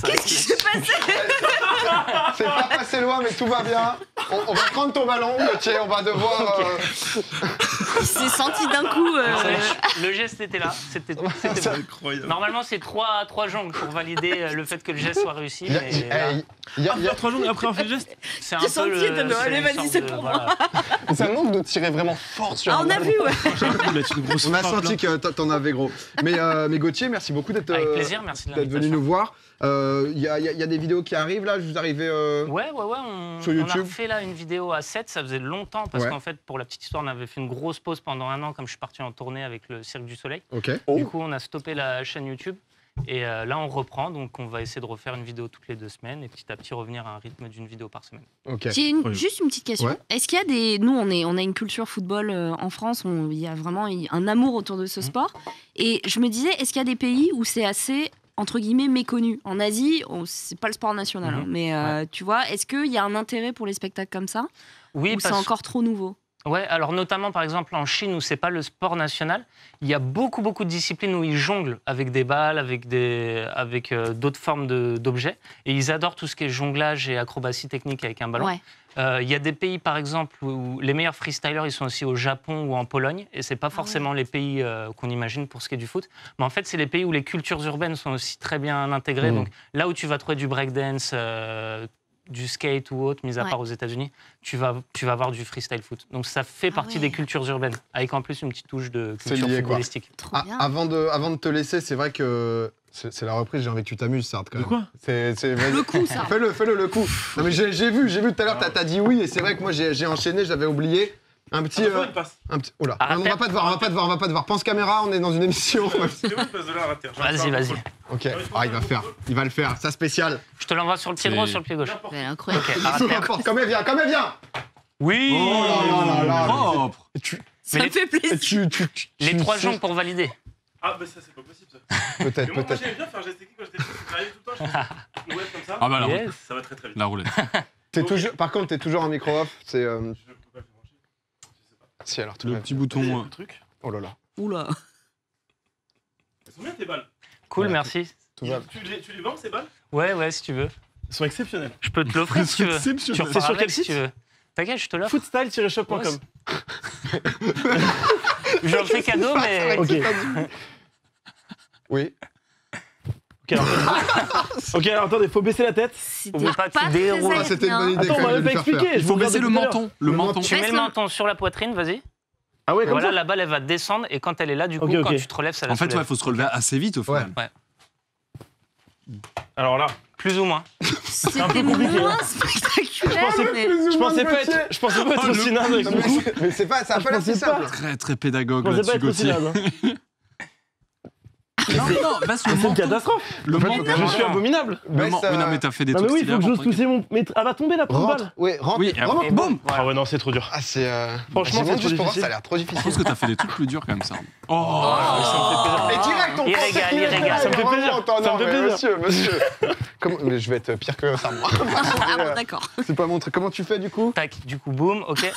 Qu'est-ce qui s'est passé? C'est pas passé loin, mais tout va bien. On va prendre ton ballon, Gauthier, on va devoir. Il s'est senti d'un coup. Le geste était là. C'était bon. incroyable. Normalement, c'est 3 jongles pour valider le fait que le geste soit réussi. Il y a- mais il là, y a- il y a- 3 jours après avoir fait le geste. c'est un J'ai peu senti, le. t'as dit, allez, une vas-y, sorte c'est de- pour voilà. Mais ça manque de tirer vraiment fort sur Ah, un on a ballon. vu, ouais. On a senti que t'en avais gros. Mais Gauthier, merci beaucoup d'être Avec plaisir, merci de d'être venu l'invitation. nous voir. Il y a des vidéos qui arrivent là, vous arrivez. Ouais, on Sur a YouTube. refait là une vidéo à 7, ça faisait longtemps parce Ouais. qu'en fait, pour la petite histoire, on avait fait une grosse pause pendant un an comme je suis parti en tournée avec le Cirque du Soleil. Ok. Du coup, on a stoppé la chaîne YouTube et là, on reprend. Donc, on va essayer de refaire une vidéo toutes les 2 semaines et petit à petit revenir à un rythme d'une vidéo par semaine. Ok. J'ai juste une petite question. Ouais. Est-ce qu'il y a des. Nous, on a une culture football en France, il y a vraiment un amour autour de ce sport. Et je me disais, est-ce qu'il y a des pays où c'est assez, entre guillemets, méconnu? En Asie, c'est pas le sport national, hein, mais tu vois, est-ce qu'il y a un intérêt pour les spectacles comme ça? Oui, Ou c'est encore trop nouveau? Ouais, alors notamment par exemple en Chine où c'est pas le sport national, il y a beaucoup de disciplines où ils jonglent avec des balles, avec d'autres formes d'objets, et ils adorent tout ce qui est jonglage et acrobatie technique avec un ballon. Ouais. Il y a des pays par exemple où les meilleurs freestylers ils sont aussi au Japon ou en Pologne, et c'est pas forcément les pays qu'on imagine pour ce qui est du foot, mais en fait c'est les pays où les cultures urbaines sont aussi très bien intégrées. Donc là où tu vas trouver du breakdance, du skate ou autre, mis à part aux États-Unis, tu vas avoir du freestyle foot. Donc ça fait partie des cultures urbaines, avec en plus une petite touche de culture footballistique. Avant de te laisser, c'est vrai que c'est la reprise, j'ai envie que tu t'amuses, Sartre. Quand même. quoi Le coup, ça. Fais-le, le coup. Non mais j'ai vu tout à l'heure, t'as dit oui, et c'est vrai que moi j'ai enchaîné, j'avais oublié. Un petit. Oh là. Non, on va pas te voir. Pense caméra, on est dans une émission. Vas-y. Ok. Ah, il va le faire. Ça spécial. Je te l'envoie sur le pied droit ou sur le pied gauche? Incroyable. Ok, Peu importe. Comme elle vient. Oui. Oh là. Propre. Ça me fait plaisir. Les 3 jambes pour valider. Ah, bah ça, c'est pas possible ça. Peut-être. Moi, j'aimais bien faire geste technique quand j'étais petit. J'arrivais tout le temps, je faisais une roulette comme ça. Ah bah la Yes. roulette. Ça va très très vite. La roulette. Par contre, t'es toujours en micro off. C'est. Si, alors tout Le petit bouton. Truc. Oh là là. Oula. Elles sont bien tes balles. Cool, merci. Tout va. Tu les vends ces balles? Ouais, si tu veux. Elles sont exceptionnelles. Je peux te l'offrir si tu veux. Exceptionnel. Tu C'est sur repars quel avec si site? tu veux. T'inquiète, je te l'offre. Footstyle-shop.com. J'en fais cadeau, mais. Ok. Oui. Ok, alors attendez, faut baisser la tête. C'était Oublie pas que pas tu très déroules. Ah, c'était une bonne idée. Attends, quand on même m'avait de pas le faire expliqué. faire. Il faut baisser le menton. Le menton. Tu mets le menton sur la poitrine, vas-y. Ah ouais, comme Voilà, ça. la balle, elle va descendre et quand elle est là, du coup, Ok, ok. quand tu te relèves, ça la En fait, il soulève. faut se relever assez vite au final. Ouais. Alors là, Plus ou moins. c'est un peu compliqué. moins hein. spectaculaire, mais... Je pensais pas être aussi naze avec mon coup. Mais c'est pas, ça a pas l'air si simple. Très très pédagogue Je pensais pas là-dessus, être aussi Gauthier. naze. hein. Non, baisse le C'est une menton. catastrophe. Le menton. Je suis abominable. Oui, non, mais t'as fait des Non mais trucs oui, il faut stylés que j'ose avant, pousser mon... Mais elle va tomber la première balle. Oui, rentre. Oui, Vraiment, Et boum. voilà. Ah ouais, non, c'est trop dur. Ah, c'est. Franchement, j'y monte c'est juste trop pour voir, difficile. ça a l'air trop Je pense difficile. que t'as fait des trucs plus durs quand même, ça. Et direct, on Il pense régale, qu'il il est régale. là, Ça me fait vraiment, plaisir. attends, Ça non, me fait mais plaisir. Monsieur. Comment... Mais je vais être pire que ça, moi. Ah bon, d'accord. C'est pas mon truc. Comment tu fais du coup? Tac, du coup, boum, ok.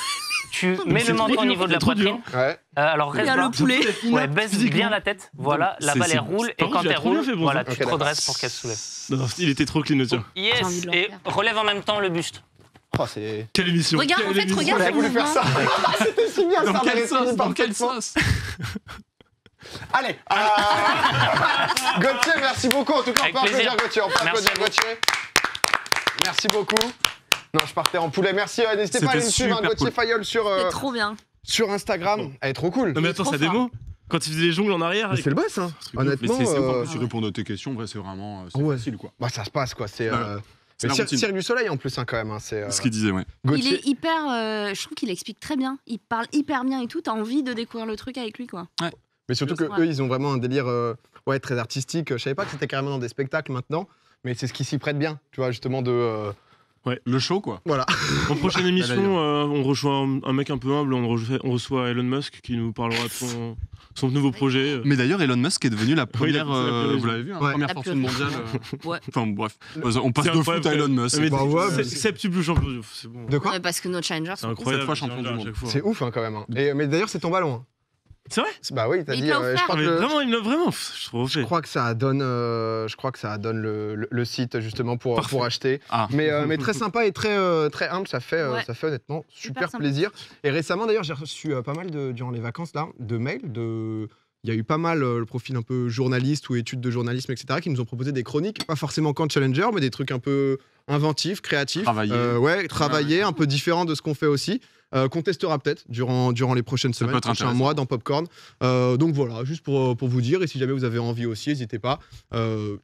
Tu mets le menton au niveau de la trop dur. poitrine. Ouais. Alors Il y reste a bas. le poulet. Ouais, baisse bien la tête. Voilà, la C'est- balle c'est- elle roule et Par contre, quand il a elle trop bien roule, fait, bon, voilà, ça. tu Ok, te d'accord. redresses pour qu'elle se soulève. Non, il était trop clean le tien. J'ai Yes, envie de le et refaire. relève en même temps le buste. Oh, c'est. Quelle émission. Regarde, en fait, On regarde. aurait voulu faire ça. C'était si bien, Dans ça quelle m'aurait sauce fini Dans quelle parfaitement. sauce Allez. Gauthier, merci beaucoup. En tout cas, on Avec peut applaudir plaisir. Gauthier. On peut Merci applaudir à vous. Gauthier. Merci beaucoup. Non, je partais en poulet. Merci. N'hésitez pas à aller me C'était suivre, super Gauthier cool. Fayol C'est trop bien. sur Instagram. Elle est trop cool. Non mais attends, trop sa fort. démo, quand il faisait les jongles en arrière. Mais c'est le boss, hein. Mais Honnêtement. c'est en plus, tu réponds à tes questions, en vrai, c'est vraiment Ouais. facile, quoi. Bah, ça se passe, quoi. C'est. C'est la routine. Cirque du Soleil en plus, hein, quand même. Hein. C'est. Ce qu'il disait, ouais. Il Gauthier. est hyper... je trouve qu'il explique très bien. Il parle hyper bien et tout. T'as envie de découvrir le truc avec lui, quoi. Mais surtout que Ouais. eux, ils ont vraiment un délire ouais, très artistique. Je savais pas que c'était carrément dans des spectacles maintenant, mais c'est ce qui s'y prête bien, tu vois, justement de. Le show, quoi. Voilà. En prochaine Bah, émission, d'ailleurs. on reçoit un mec un peu humble, on reçoit Elon Musk qui nous parlera de son nouveau projet. Mais d'ailleurs, Elon Musk est devenu la première, c'est la plus riche. vous l'avez vu, hein, Ouais. première La fortune plus riche. mondiale. Ouais. Enfin bref, on passe C'est de incroyable, foot à Elon Musk. Mais Bah ouais, mais septuple champion, c'est bon. De quoi? Ouais, parce que nos challengers C'est sont incroyable. Cette fois champion du à monde. chaque fois. C'est ouf, hein, quand même. Hein. Mais d'ailleurs, c'est ton ballon. Hein. C'est vrai? Bah oui, t'as Il dit. te l'a je offert. crois Mais que le- vraiment, il me l'a vraiment. Je trouve Je crois que ça donne, le site justement pour acheter. Ah. Mais très sympa et très humble, ça fait Ouais. honnêtement super sympa. plaisir. Et récemment d'ailleurs, j'ai reçu pas mal durant les vacances là de mails il y a eu pas mal le profil un peu journaliste ou études de journalisme, etc., qui nous ont proposé des chroniques, pas forcément quand Challenger, mais des trucs un peu inventifs, créatifs. Travaillés, un peu différents de ce qu'on fait aussi. Qu'on testera peut-être durant les prochaines peut semaines, être prochains intéressant. mois dans Popcorn. Donc voilà, juste pour vous dire, et si jamais vous avez envie aussi, n'hésitez pas.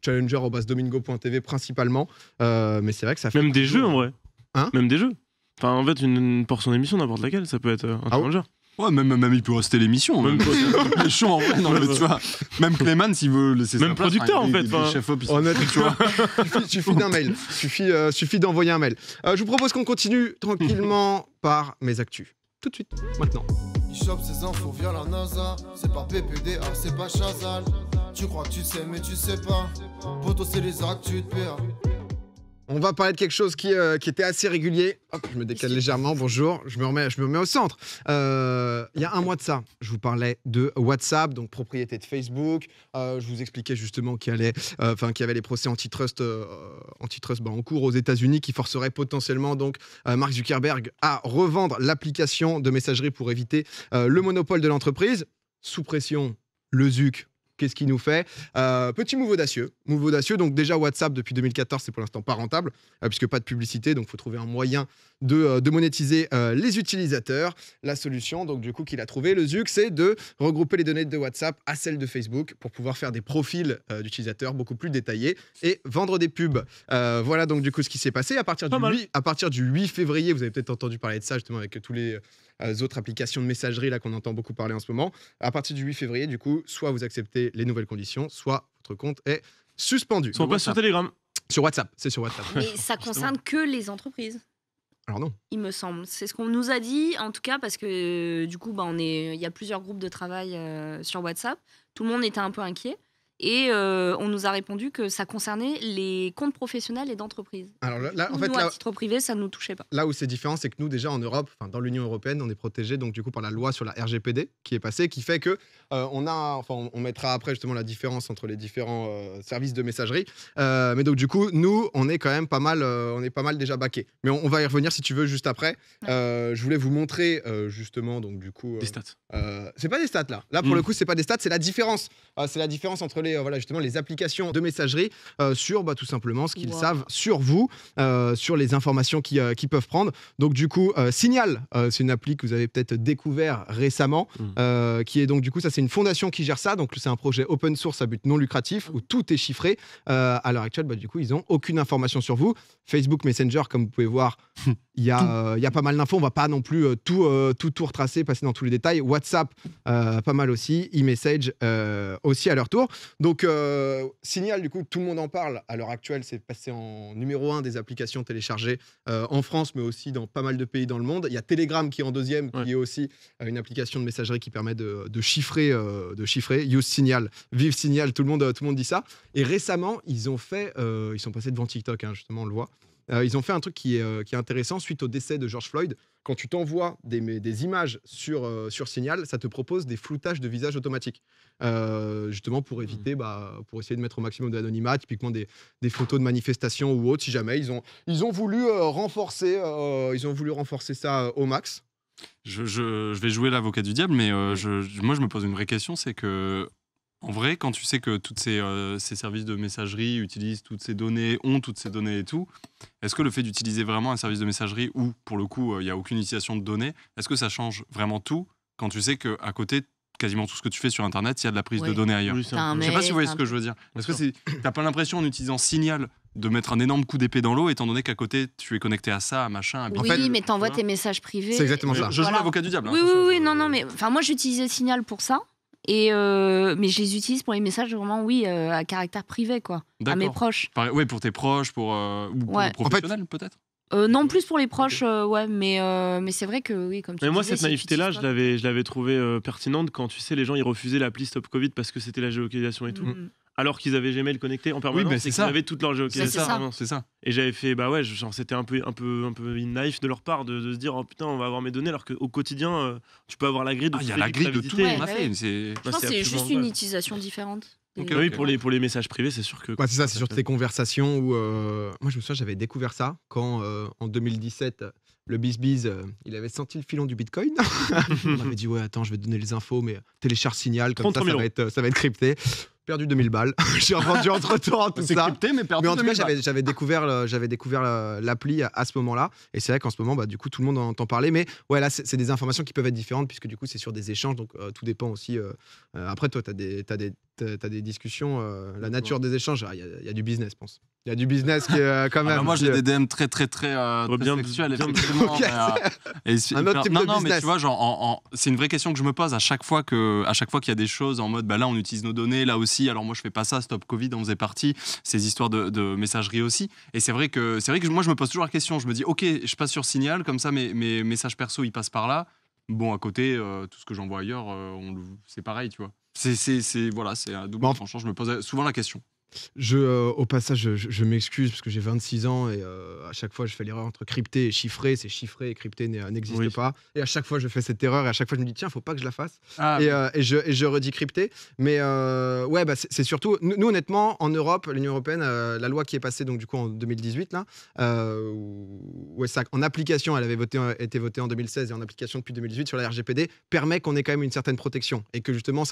Challenger@domingo.tv principalement. Mais c'est vrai que ça fait. Même des jeux en vrai. Hein? Même des jeux. Enfin, en fait, une portion d'émission, n'importe laquelle, ça peut être un challenger. Ouais, même il peut rester l'émission. Même les shows en vrai, non, mais tu vois. Même Clément, s'il veut laisser Même sa place, producteur, enfin, en fait, des enfin. chefs-op, ils sont- Honnêtement, tu vois. suffit d'un mail. Suffit d'envoyer un mail. Je vous propose qu'on continue tranquillement par mes actus. Tout de suite, maintenant. Il chope ses infos via la NASA. C'est pas PPDA, c'est pas Chazal. Tu crois que tu sais, mais tu sais pas. Poto, c'est les actus de PA. On va parler de quelque chose qui était assez régulier. Hop, je me décale légèrement. Bonjour, je me remets au centre. Il y a un mois de ça, je vous parlais de WhatsApp, donc propriété de Facebook. Je vous expliquais justement qu'il y avait les procès antitrust en cours aux États-Unis qui forceraient potentiellement donc Mark Zuckerberg à revendre l'application de messagerie pour éviter le monopole de l'entreprise. Sous pression, le Zuc. Qu'est-ce qu'il nous fait? Petit move audacieux. Donc déjà WhatsApp depuis 2014, c'est pour l'instant pas rentable, puisque pas de publicité, donc il faut trouver un moyen de monétiser les utilisateurs. La solution, donc du coup qu'il a trouvé, le Zuc, c'est de regrouper les données de WhatsApp à celles de Facebook pour pouvoir faire des profils d'utilisateurs beaucoup plus détaillés et vendre des pubs. Voilà donc du coup ce qui s'est passé à partir du 8 février. Vous avez peut-être entendu parler de ça justement avec tous les autres applications de messagerie là qu'on entend beaucoup parler en ce moment. À partir du 8 février, du coup, soit vous acceptez les nouvelles conditions, soit votre compte est suspendu. Soit on passe sur Telegram. Sur WhatsApp, c'est sur WhatsApp. Mais ça concerne que les entreprises. Alors non. Il me semble. C'est ce qu'on nous a dit, en tout cas, parce que du coup, il y a plusieurs groupes de travail sur WhatsApp. Tout le monde était un peu inquiet. Et on nous a répondu que ça concernait les comptes professionnels et d'entreprises. Alors là, en Nous, fait, à titre privé, ça ne nous touchait pas. là où c'est différent, c'est que nous, déjà en Europe, dans l'Union européenne, on est protégé donc du coup par la loi sur la RGPD qui est passée, qui fait que on mettra après justement la différence entre les différents services de messagerie. Mais donc du coup, nous, on est quand même pas mal déjà baqués. Mais on va y revenir si tu veux juste après. Je voulais vous montrer justement donc du coup des stats. C'est pas des stats là. Là pour le coup, c'est pas des stats, c'est la différence c'est la différence entre justement les applications de messagerie sur tout simplement ce qu'ils savent sur vous, sur les informations qu'ils peuvent prendre. Donc du coup, Signal, c'est une appli que vous avez peut-être découvert récemment, qui est donc du coup, ça c'est une fondation qui gère ça. Donc c'est un projet open source à but non lucratif où tout est chiffré. À l'heure actuelle, du coup, ils n'ont aucune information sur vous. Facebook Messenger, comme vous pouvez voir, il y a pas mal d'infos. On va pas non plus tout retracer, passer dans tous les détails. WhatsApp, pas mal aussi. E-message aussi à leur tour. Donc Signal, du coup, tout le monde en parle. À l'heure actuelle, c'est passé en numéro 1 des applications téléchargées en France, mais aussi dans pas mal de pays dans le monde. Il y a Telegram qui est en deuxième, qui est aussi une application de messagerie qui permet de chiffrer. Use Signal, vive Signal, tout le monde dit ça. Et récemment, ils sont passés devant TikTok, justement, on le voit. Ils ont fait un truc qui est intéressant suite au décès de George Floyd. Quand tu t'envoies des images sur Signal, ça te propose des floutages de visage automatiques. Justement pour éviter, pour essayer de mettre au maximum d'anonymat, typiquement des photos de manifestations ou autres, si jamais. Ils ont voulu renforcer ça au max. Je vais jouer l'avocat du diable, mais moi je me pose une vraie question, c'est que en vrai, quand tu sais que tous ces services de messagerie utilisent toutes ces données, ont toutes ces données et tout, est-ce que le fait d'utiliser vraiment un service de messagerie où, pour le coup, il n'y a aucune utilisation de données, est-ce que ça change vraiment tout quand tu sais qu'à côté, quasiment tout ce que tu fais sur Internet, il y a de la prise de données ailleurs? Je sais pas si vous voyez ce que je veux dire. Est-ce que t'as pas l'impression, en utilisant Signal, de mettre un énorme coup d'épée dans l'eau, étant donné qu'à côté, tu es connecté à ça, à machin, à Oui, mais t'envoies tes messages privés. C'est exactement ça. Je joue l'avocat du diable. Oui, non, mais moi j'utilisais Signal pour ça. Mais je les utilise pour les messages vraiment, à caractère privé, quoi, à mes proches. Oui, pour tes proches, pour les professionnels, peut-être. Non, plus pour les proches, mais c'est vrai que oui, comme tu disais. Mais moi, cette naïveté-là, je l'avais trouvée pertinente quand, tu sais, les gens ils refusaient l'appli Stop Covid parce que c'était la géolocalisation et tout. Alors qu'ils avaient Gmail connecté en permanence, et qu'ils avaient toute leur géolocalisation. C'est ça. Et j'avais fait, c'était un peu naïf de leur part de se dire, oh putain, on va avoir mes données, alors qu'au quotidien, tu peux avoir la grille de il y a la grille de tout. Je pense que c'est juste une utilisation différente. Oui, pour les messages privés, c'est sûr que. C'est ça, c'est sur tes conversations où. Moi, je me souviens, j'avais découvert ça quand, en 2017, le BizBiz, il avait senti le filon du Bitcoin. On m'avait dit, ouais, attends, je vais te donner les infos, mais télécharge Signal, comme ça va être crypté. Perdu 2000 balles. J'ai revendu entre-temps tout ça. C'est crypté, mais perdu 2000 balles. Mais en tout cas, j'avais découvert l'appli à ce moment-là. Et c'est vrai qu'en ce moment, du coup, tout le monde en entend parler. Mais ouais, là, c'est des informations qui peuvent être différentes, puisque du coup, c'est sur des échanges. Donc, tout dépend aussi. Après, toi, t'as des discussions. La nature des échanges, il y a du business, je pense. Il y a du business qui est quand même. Moi, j'ai des DM très sexuels, effectivement. Un autre type de business. Mais tu vois, c'est une vraie question que je me pose à chaque fois qu'il y a des choses en mode, là, on utilise nos données, là aussi. Alors moi, je fais pas ça. Stop Covid en faisait partie. Ces histoires de messagerie aussi. Et c'est vrai que moi, je me pose toujours la question. Je me dis, ok, je passe sur Signal, comme ça, mes messages perso, ils passent par là. Bon, à côté, tout ce que j'envoie ailleurs, c'est pareil, tu vois. C'est un double tranchant. Je me pose souvent la question. Au passage, je m'excuse parce que j'ai 26 ans et à chaque fois je fais l'erreur entre crypté et chiffré. C'est chiffré et crypté n'existe pas. Et à chaque fois je fais cette erreur et à chaque fois je me dis tiens, faut pas que je la fasse. Et je redis crypté. Mais c'est surtout nous honnêtement en Europe, l'Union européenne, la loi qui est passée donc du coup en 2018 là, en application, elle avait été votée en 2016 et en application depuis 2018 sur la RGPD, permet qu'on ait quand même une certaine protection et que justement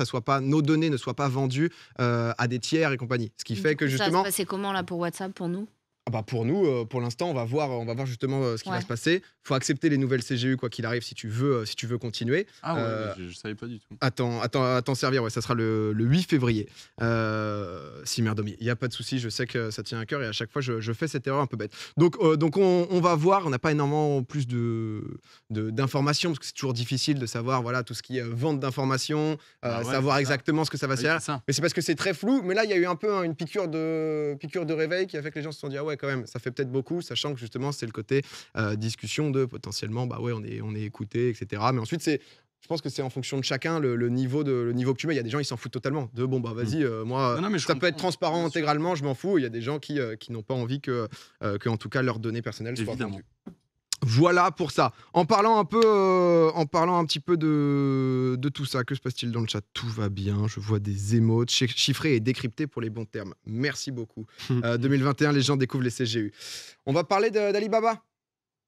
nos données ne soient pas vendues à des tiers et compagnie. Ce qui fait que justement. Ça va se passer comment là pour WhatsApp pour nous? Pour nous, pour l'instant, on va voir justement ce qui va se passer. Il faut accepter les nouvelles CGU quoi qu'il arrive si tu veux continuer. Ah ouais, je savais pas du tout. À t'en servir, ça sera le 8 février. Si merdomier, il y a pas de souci, je sais que ça tient à cœur et à chaque fois je fais cette erreur un peu bête. Donc on va voir, on n'a pas énormément plus d'informations parce que c'est toujours difficile de savoir tout ce qui est vente d'informations, savoir exactement ce que ça va servir. Mais c'est parce que c'est très flou. Mais là, il y a eu un peu une piqûre de réveil qui a fait que les gens se sont dit ah ouais quand même, ça fait peut-être beaucoup, sachant que justement c'est le côté discussion de potentiellement on est écouté, etc. Mais ensuite je pense que c'est en fonction de chacun le niveau que tu mets. Il y a des gens ils s'en foutent totalement de vas-y moi ça peut être transparent intégralement, je m'en fous. Il y a des gens qui n'ont pas envie que en tout cas leurs données personnelles soient vendues. Voilà pour ça. En parlant un petit peu de tout ça, que se passe-t-il dans le chat? Tout va bien, je vois des émotes chiffrés et décryptés pour les bons termes. Merci beaucoup. 2021, les gens découvrent les CGU. On va parler d'Alibaba.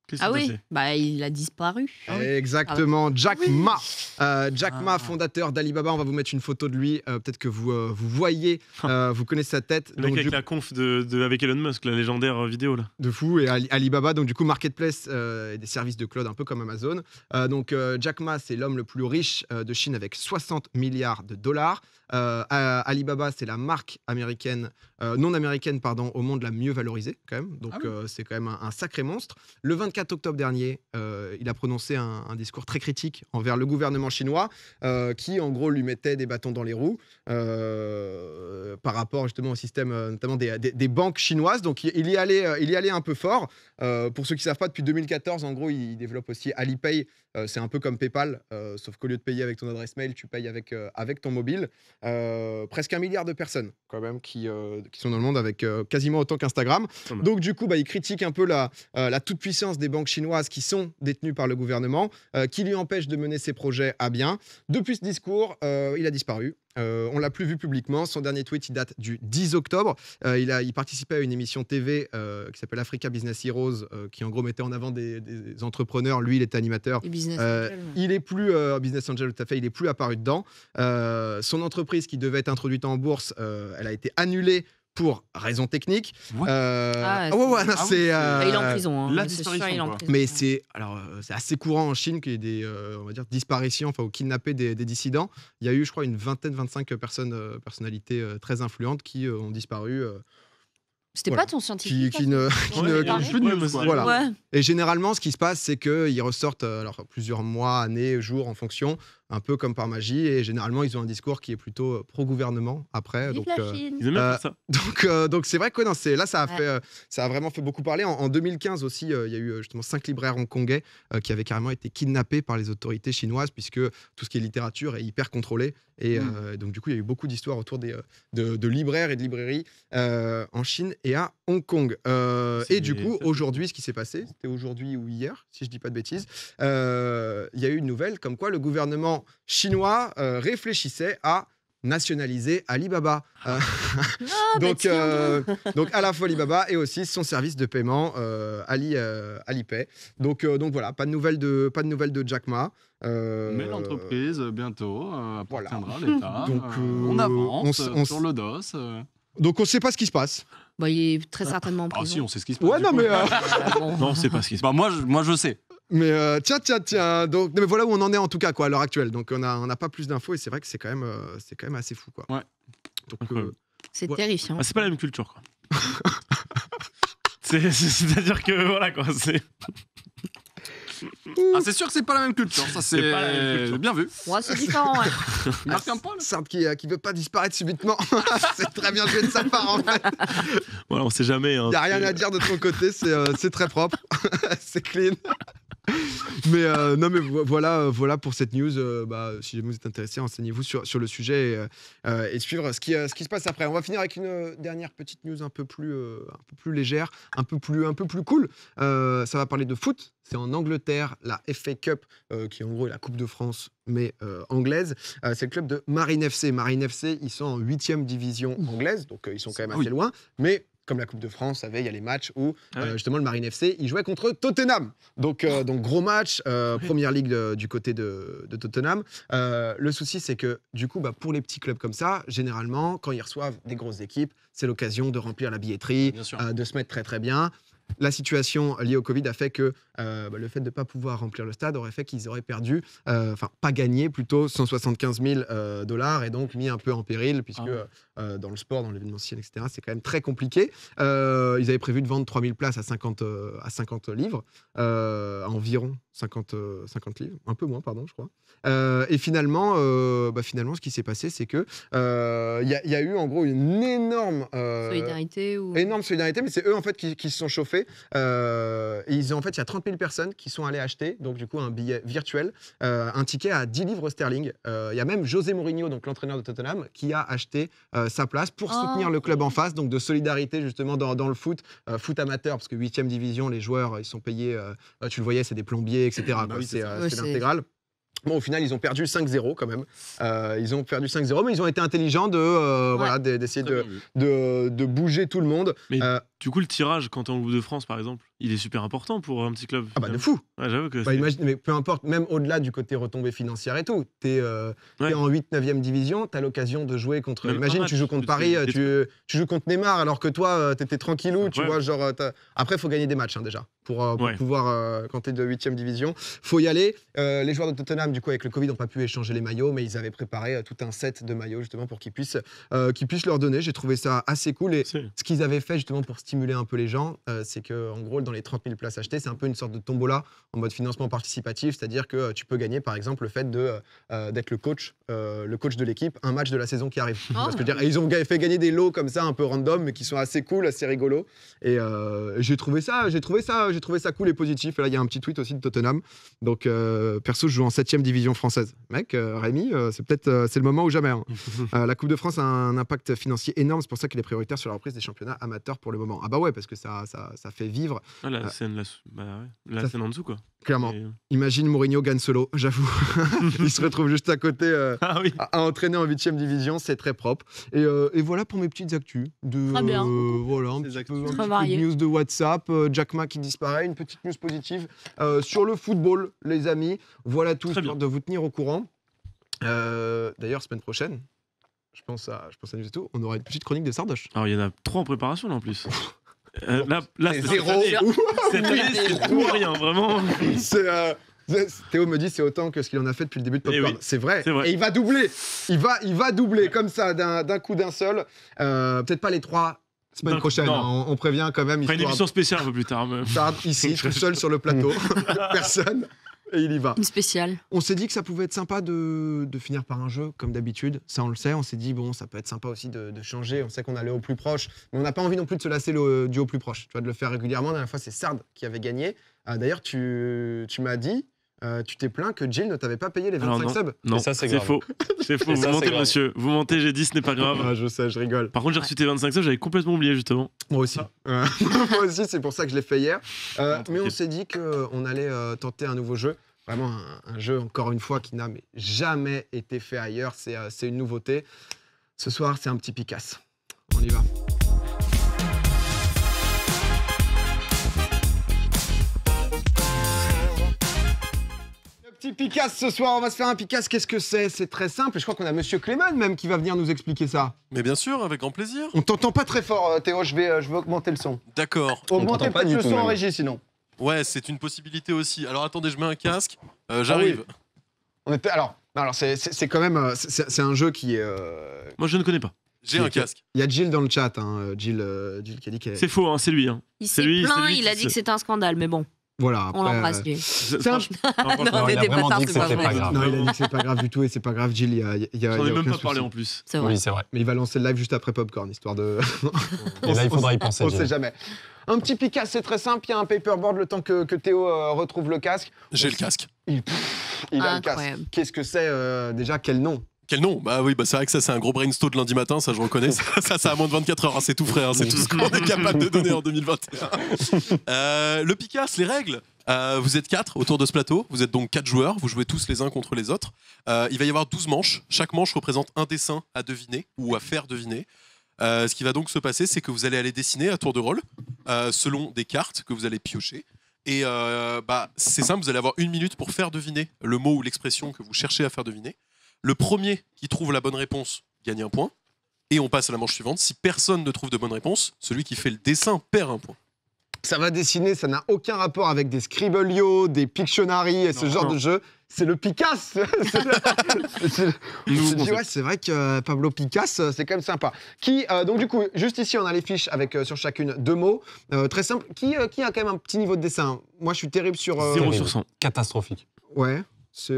Qu'est-ce qui Ah s'est oui, passé bah il a disparu. Exactement, Jack Ma. Jack Ah. Ma, fondateur d'Alibaba, on va vous mettre une photo de lui. Peut-être que vous voyez, vous connaissez sa tête. Le mec Donc, avec la conf avec Elon Musk, la légendaire vidéo là. de fou. Et Alibaba, donc du coup, marketplace et des services de cloud un peu comme Amazon. Donc Jack Ma, c'est l'homme le plus riche de Chine avec 60 milliards de dollars. Alibaba, c'est la marque américaine, non américaine, pardon, au monde la mieux valorisée quand même. Donc c'est quand même un sacré monstre. Le 24 octobre dernier, il a prononcé un discours très critique envers le gouvernement chinois, qui en gros lui mettait des bâtons dans les roues par rapport justement au système, notamment des banques chinoises. Donc il y allait un peu fort. Pour ceux qui ne savent pas, depuis 2014, en gros, il développe aussi Alipay. C'est un peu comme PayPal, sauf qu'au lieu de payer avec ton adresse mail, tu payes avec ton mobile. Presque 1 milliard de personnes quand même qui sont dans le monde, avec quasiment autant qu'Instagram. Donc du coup, il critique un peu la toute-puissance des banques chinoises qui sont détenues par le gouvernement, qui lui empêchent de mener ses projets à bien. Depuis ce discours, il a disparu. On l'a plus vu publiquement. Son dernier tweet, il date du 10 octobre. Il participait à une émission TV qui s'appelle Africa Business Heroes, qui en gros mettait en avant des entrepreneurs. Lui, il était animateur. Il est plus Business Angel, tout à fait. Il est plus apparu dedans. Son entreprise qui devait être introduite en bourse, elle a été annulée pour raisons techniques. Il est en prison. La c'est sûr, disparition. il est en Quoi. prison. Mais c'est assez courant en Chine qu'il y ait des on va dire disparitions, ou kidnapper des dissidents. Il y a eu, je crois, une 25 personnalités très influentes qui ont disparu. C'était pas ton scientifique qui ne plus de news, quoi. Voilà. Ouais. Et généralement, ce qui se passe, c'est qu'ils ressortent plusieurs mois, années, jours en fonction, un peu comme par magie. Et généralement, ils ont un discours qui est plutôt pro-gouvernement après. Vive la Chine. Ils aiment bien faire ça. Donc c'est vrai que ça a vraiment fait beaucoup parler. En 2015 aussi, il y a eu justement 5 libraires hongkongais qui avaient carrément été kidnappés par les autorités chinoises, puisque tout ce qui est littérature est hyper contrôlé. Et donc du coup, il y a eu beaucoup d'histoires autour de libraires et de librairies en Chine et à Hong Kong. Et du coup, aujourd'hui, ce qui s'est passé, c'était aujourd'hui ou hier, si je dis pas de bêtises, il y a eu une nouvelle comme quoi le gouvernement chinois réfléchissait à nationaliser Alibaba. Donc à la fois Alibaba et aussi son service de paiement Alipay. Donc voilà, pas de nouvelles de Jack Ma. Mais l'entreprise bientôt appartiendra à l'État. Donc on avance sur le dos. Donc on ne sait pas ce qui se passe. Il est très certainement en prison. Ah si, on sait ce qui se passe. Ouais, non mais non, on sait pas ce qui se passe. Moi je sais. Mais tiens. Donc mais voilà où on en est en tout cas à l'heure actuelle. Donc on n'a pas plus d'infos et c'est vrai que c'est quand même assez fou quoi. Ouais. Donc c'est terrifiant. Ah, c'est pas la même culture quoi. C'est-à-dire que voilà quoi, c'est. Ah, c'est sûr que c'est pas la même culture, ça c'est bien vu. Ouais, c'est différent. Ouais. Il marque un poil. Sartre qui veut pas disparaître subitement. C'est très bien joué de sa part en fait. Voilà, on sait jamais. Il n'y a rien à dire de ton côté, c'est très propre, c'est clean. Mais non, mais voilà pour cette news. Si vous êtes intéressé, renseignez-vous sur le sujet et suivre ce qui se passe après. On va finir avec une dernière petite news un peu plus légère, un peu plus cool. Ça va parler de foot. C'est en Angleterre, la FA Cup, qui en gros est la Coupe de France, mais anglaise. C'est le club de Marine FC. Marine FC, ils sont en 8e division anglaise, donc ils sont quand même assez loin. Mais comme la Coupe de France, il y a les matchs où justement le Marine FC, il jouait contre Tottenham. Donc gros match, première ligue du côté de Tottenham. Le souci, c'est que du coup, pour les petits clubs comme ça, généralement, quand ils reçoivent des grosses équipes, c'est l'occasion de remplir la billetterie, de se mettre très très bien. La situation liée au Covid a fait que le fait de ne pas pouvoir remplir le stade aurait fait qu'ils auraient perdu, pas gagné plutôt, 175 000 $, et donc mis un peu en péril, puisque dans le sport, dans l'événementiel, etc., c'est quand même très compliqué. Ils avaient prévu de vendre 3000 places à 50 livres, environ 50 livres, un peu moins, pardon, je crois. Et finalement, ce qui s'est passé, c'est que y a eu en gros une énorme solidarité, mais c'est eux en fait qui se sont chauffés. Et il y a 30 000 personnes qui sont allées acheter, donc du coup un billet virtuel, un ticket à 10 livres sterling. Il y a même José Mourinho, donc l'entraîneur de Tottenham, qui a acheté sa place pour soutenir le club en face, donc de solidarité justement dans le foot amateur, parce que 8e division, les joueurs ils sont payés, tu le voyais, c'est des plombiers, etc. C'est l'intégral. Bon, au final, ils ont perdu 5-0 quand même. Ils ont perdu 5-0, mais ils ont été intelligents d'essayer de bouger tout le monde. Mais du coup, le tirage, quand t'es en Coupe de France, par exemple, il est super important pour un petit club. Ah bah de fou. Ouais, j'avoue que imagine, mais peu importe, même au-delà du côté retombées financières et tout, t'es en 8-9e division, t'as l'occasion de jouer contre... Même imagine, tu joues contre Paris, tu joues contre Neymar, alors que toi, t'étais tranquillou, tu vois, genre... Après, il faut gagner des matchs, déjà, pour pouvoir, quand t'es de 8e division. Faut y aller. Les joueurs de Tottenham, du coup, avec le Covid, n'ont pas pu échanger les maillots, mais ils avaient préparé tout un set de maillots, justement, pour qu'ils puissent leur donner. J'ai trouvé ça assez cool. Et ce qu'ils avaient fait, justement, pour stimuler un peu les gens, c'est que, en gros, dans les 30 000 places achetées, c'est un peu une sorte de tombola en mode financement participatif, c'est-à-dire que tu peux gagner, par exemple, le fait d'être le coach de l'équipe, un match de la saison qui arrive. Parce que, ils ont fait gagner des lots comme ça, un peu random, mais qui sont assez cool, assez rigolos. Et j'ai trouvé ça cool et positif. Et là, il y a un petit tweet aussi de Tottenham. Donc, perso, je joue en 7e division française. Mec, Rémi, c'est le moment ou jamais. Hein. La Coupe de France a un impact financier énorme. C'est pour ça qu'il est prioritaire sur la reprise des championnats amateurs pour le moment. Ah bah ouais, parce que ça fait vivre. Ah, la scène en dessous, quoi. Clairement. Imagine Mourinho gagne solo, j'avoue. Il se retrouve juste à côté à entraîner en 8e division, c'est très propre. Et voilà pour mes petites actus. Très bien. Voilà, un petit peu de news de WhatsApp. Jack Ma qui disparaît, une petite news positive sur le football, les amis. Voilà tout, histoire de vous tenir au courant. D'ailleurs, semaine prochaine, je pense à nous et tout, on aura une petite chronique de Sardoche. Alors, il y en a 3 en préparation, là, en plus. Là c'est zéro. Cette année, c'est tout rien, vraiment. Théo me dit c'est autant que ce qu'il en a fait depuis le début de Popcorn. Oui, c'est vrai. Et il va doubler. Il va doubler comme ça d'un coup d'un seul. Peut-être pas les 3 semaines prochaines. On prévient quand même. Une émission spéciale un peu plus tard. Ici, tout seul sur le plateau. Personne. Et il y va. Une spéciale. On s'est dit que ça pouvait être sympa de finir par un jeu, comme d'habitude. Ça, on le sait. On s'est dit, bon, ça peut être sympa aussi de changer. On sait qu'on allait au plus proche. Mais on n'a pas envie non plus de se lasser du au plus proche. Tu vois, de le faire régulièrement. La dernière fois, c'est Sard qui avait gagné. D'ailleurs, tu m'as dit, tu t'es plaint que Jill ne t'avait pas payé les 25 subs. Non, ça, c'est faux. C'est faux. Vous mentez, monsieur. Vous mentez, j'ai dit, ce n'est pas grave. Ah, je sais, je rigole. Par contre, j'ai reçu tes 25 subs, j'avais complètement oublié, justement. Moi aussi. Moi aussi, c'est pour ça que je l'ai fait hier. Mais on s'est dit qu'on allait tenter un nouveau jeu. Vraiment un jeu, encore une fois, qui n'a jamais été fait ailleurs. C'est une nouveauté. Ce soir, c'est un petit Picasse. On y va. Le petit Picasse, ce soir, on va se faire un Picasse. Qu'est-ce que c'est? C'est très simple. Je crois qu'on a Monsieur Clément même qui va venir nous expliquer ça. Mais bien sûr, avec grand plaisir. On t'entend pas très fort, Théo. Je vais augmenter le son. D'accord. Augmenter peut-être le son en régie, sinon. Ouais, c'est une possibilité aussi. Alors attendez, je mets un casque. J'arrive. Alors c'est quand même c'est un jeu qui est. Moi, je ne connais pas. J'ai un casque. Il y a Jill dans le chat, Jill qui a dit qu'elle. C'est faux, hein, c'est lui. Hein. Il s'est plaint, il a dit que c'était un scandale, mais bon. Voilà. On l'embrasse, lui. Il a vraiment dit que c'était pas grave. Non, il a dit que c'est pas grave du tout et c'est pas grave, Jill. J'en ai même pas parlé en plus. C'est vrai. Oui, c'est vrai. Mais il va lancer le live juste après Popcorn, histoire de. Et là, il faudra y penser. On sait jamais. Un petit Picasse, c'est très simple. Il y a un paperboard le temps que Théo retrouve le casque. J'ai le casque. Il a le casque. Qu'est-ce que c'est déjà? Quel nom? Quel nom? Bah oui, c'est vrai que ça, c'est un gros brainstorm de lundi matin, ça je reconnais. Ça a moins de 24 heures, hein, c'est tout frais, hein, c'est tout ce qu'on est capable de donner en 2021. Le Picasse, les règles. Vous êtes 4 autour de ce plateau, vous êtes donc 4 joueurs, vous jouez tous les uns contre les autres. Il va y avoir 12 manches, chaque manche représente un dessin à deviner ou à faire deviner. Ce qui va donc se passer, c'est que vous allez aller dessiner à tour de rôle, selon des cartes que vous allez piocher. Et c'est simple, vous allez avoir 1 minute pour faire deviner le mot ou l'expression que vous cherchez à faire deviner. Le premier qui trouve la bonne réponse gagne un point. Et on passe à la manche suivante. Si personne ne trouve de bonne réponse, celui qui fait le dessin perd un point. Ça va dessiner, ça n'a aucun rapport avec des Scribblio, des Pictionary et ce genre de jeu. C'est le Picasse. C'est vrai que Pablo Picasse, c'est quand même sympa. Donc du coup, juste ici, on a les fiches avec sur chacune 2 mots. Très simple. Qui a quand même un petit niveau de dessin? Moi, je suis terrible sur... 0 sur 100. Catastrophique. Ouais. C'est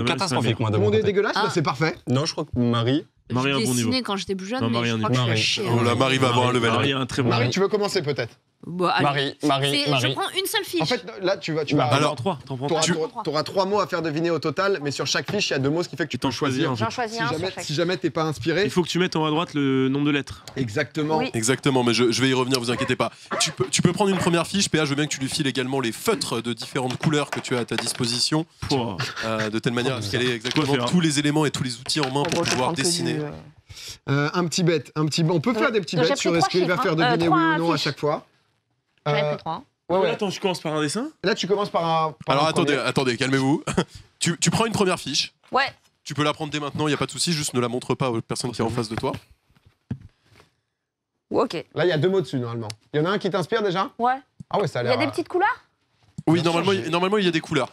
catastrophique, moi, de Tout le monde mon est côté. dégueulasse, c'est parfait. Non, je crois que Marie a un bon niveau. Quand j'étais plus jeune, mais je crois que je suis Marie va avoir un level. Marie a un très bon Marie, tu veux commencer peut-être? Bah, allez. Marie. Je prends une seule fiche. En fait, là, tu vas. Alors, 3. T'en prends 3. T'auras 3 mots à faire deviner au total, mais sur chaque fiche, il y a 2 mots, ce qui fait que tu peux choisir. J'en choisis un sur chaque. Si jamais t'es pas inspiré. Il faut que tu mettes en haut à droite le nombre de lettres. Exactement. Oui. Exactement, mais je vais y revenir, vous inquiétez pas. Tu peux prendre une première fiche, PA, je veux bien que tu lui files également les feutres de différentes couleurs que tu as à ta disposition, de telle manière à ce qu'elle ait exactement tous les éléments et tous les outils en main pour pouvoir dessiner. Un petit bet, on peut faire des petits bets sur est-ce qu'il va faire deviner oui ou non à chaque fois. J'en ai pris 3. Ouais. Attends, je commence par un dessin. Là, tu commences par un. Alors attendez, calmez-vous. tu prends une première fiche. Ouais. Tu peux la prendre dès maintenant, il n'y a pas de souci, juste ne la montre pas aux personnes qui sont en face de toi. Ok. Là, il y a 2 mots dessus normalement. Il y en a un qui t'inspire déjà? Ouais. Ah ouais, ça a Il y l'air. a des petites couleurs? Oui, normalement il y a des couleurs.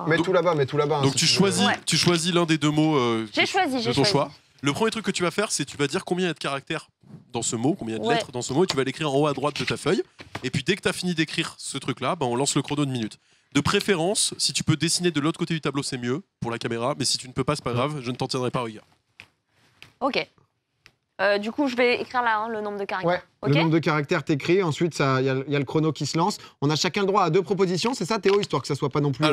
Mets tout là-bas, mets tout là-bas. Donc tu choisis l'un des 2 mots J'ai de ton choix. Le premier truc que tu vas faire, c'est tu vas dire combien il y a de caractères dans ce mot, combien il y a de lettres dans ce mot, et tu vas l'écrire en haut à droite de ta feuille. Et puis dès que tu as fini d'écrire ce truc-là, on lance le chrono de minutes. De préférence, si tu peux dessiner de l'autre côté du tableau, c'est mieux pour la caméra, mais si tu ne peux pas, c'est pas grave, je ne t'en tiendrai pas rigueur. Ok. Du coup, je vais écrire là le nombre de caractères. Ouais, okay. le nombre de caractères t'écris, ensuite il y a le chrono qui se lance. On a chacun le droit à 2 propositions, c'est ça Théo, histoire que ça soit pas non plus...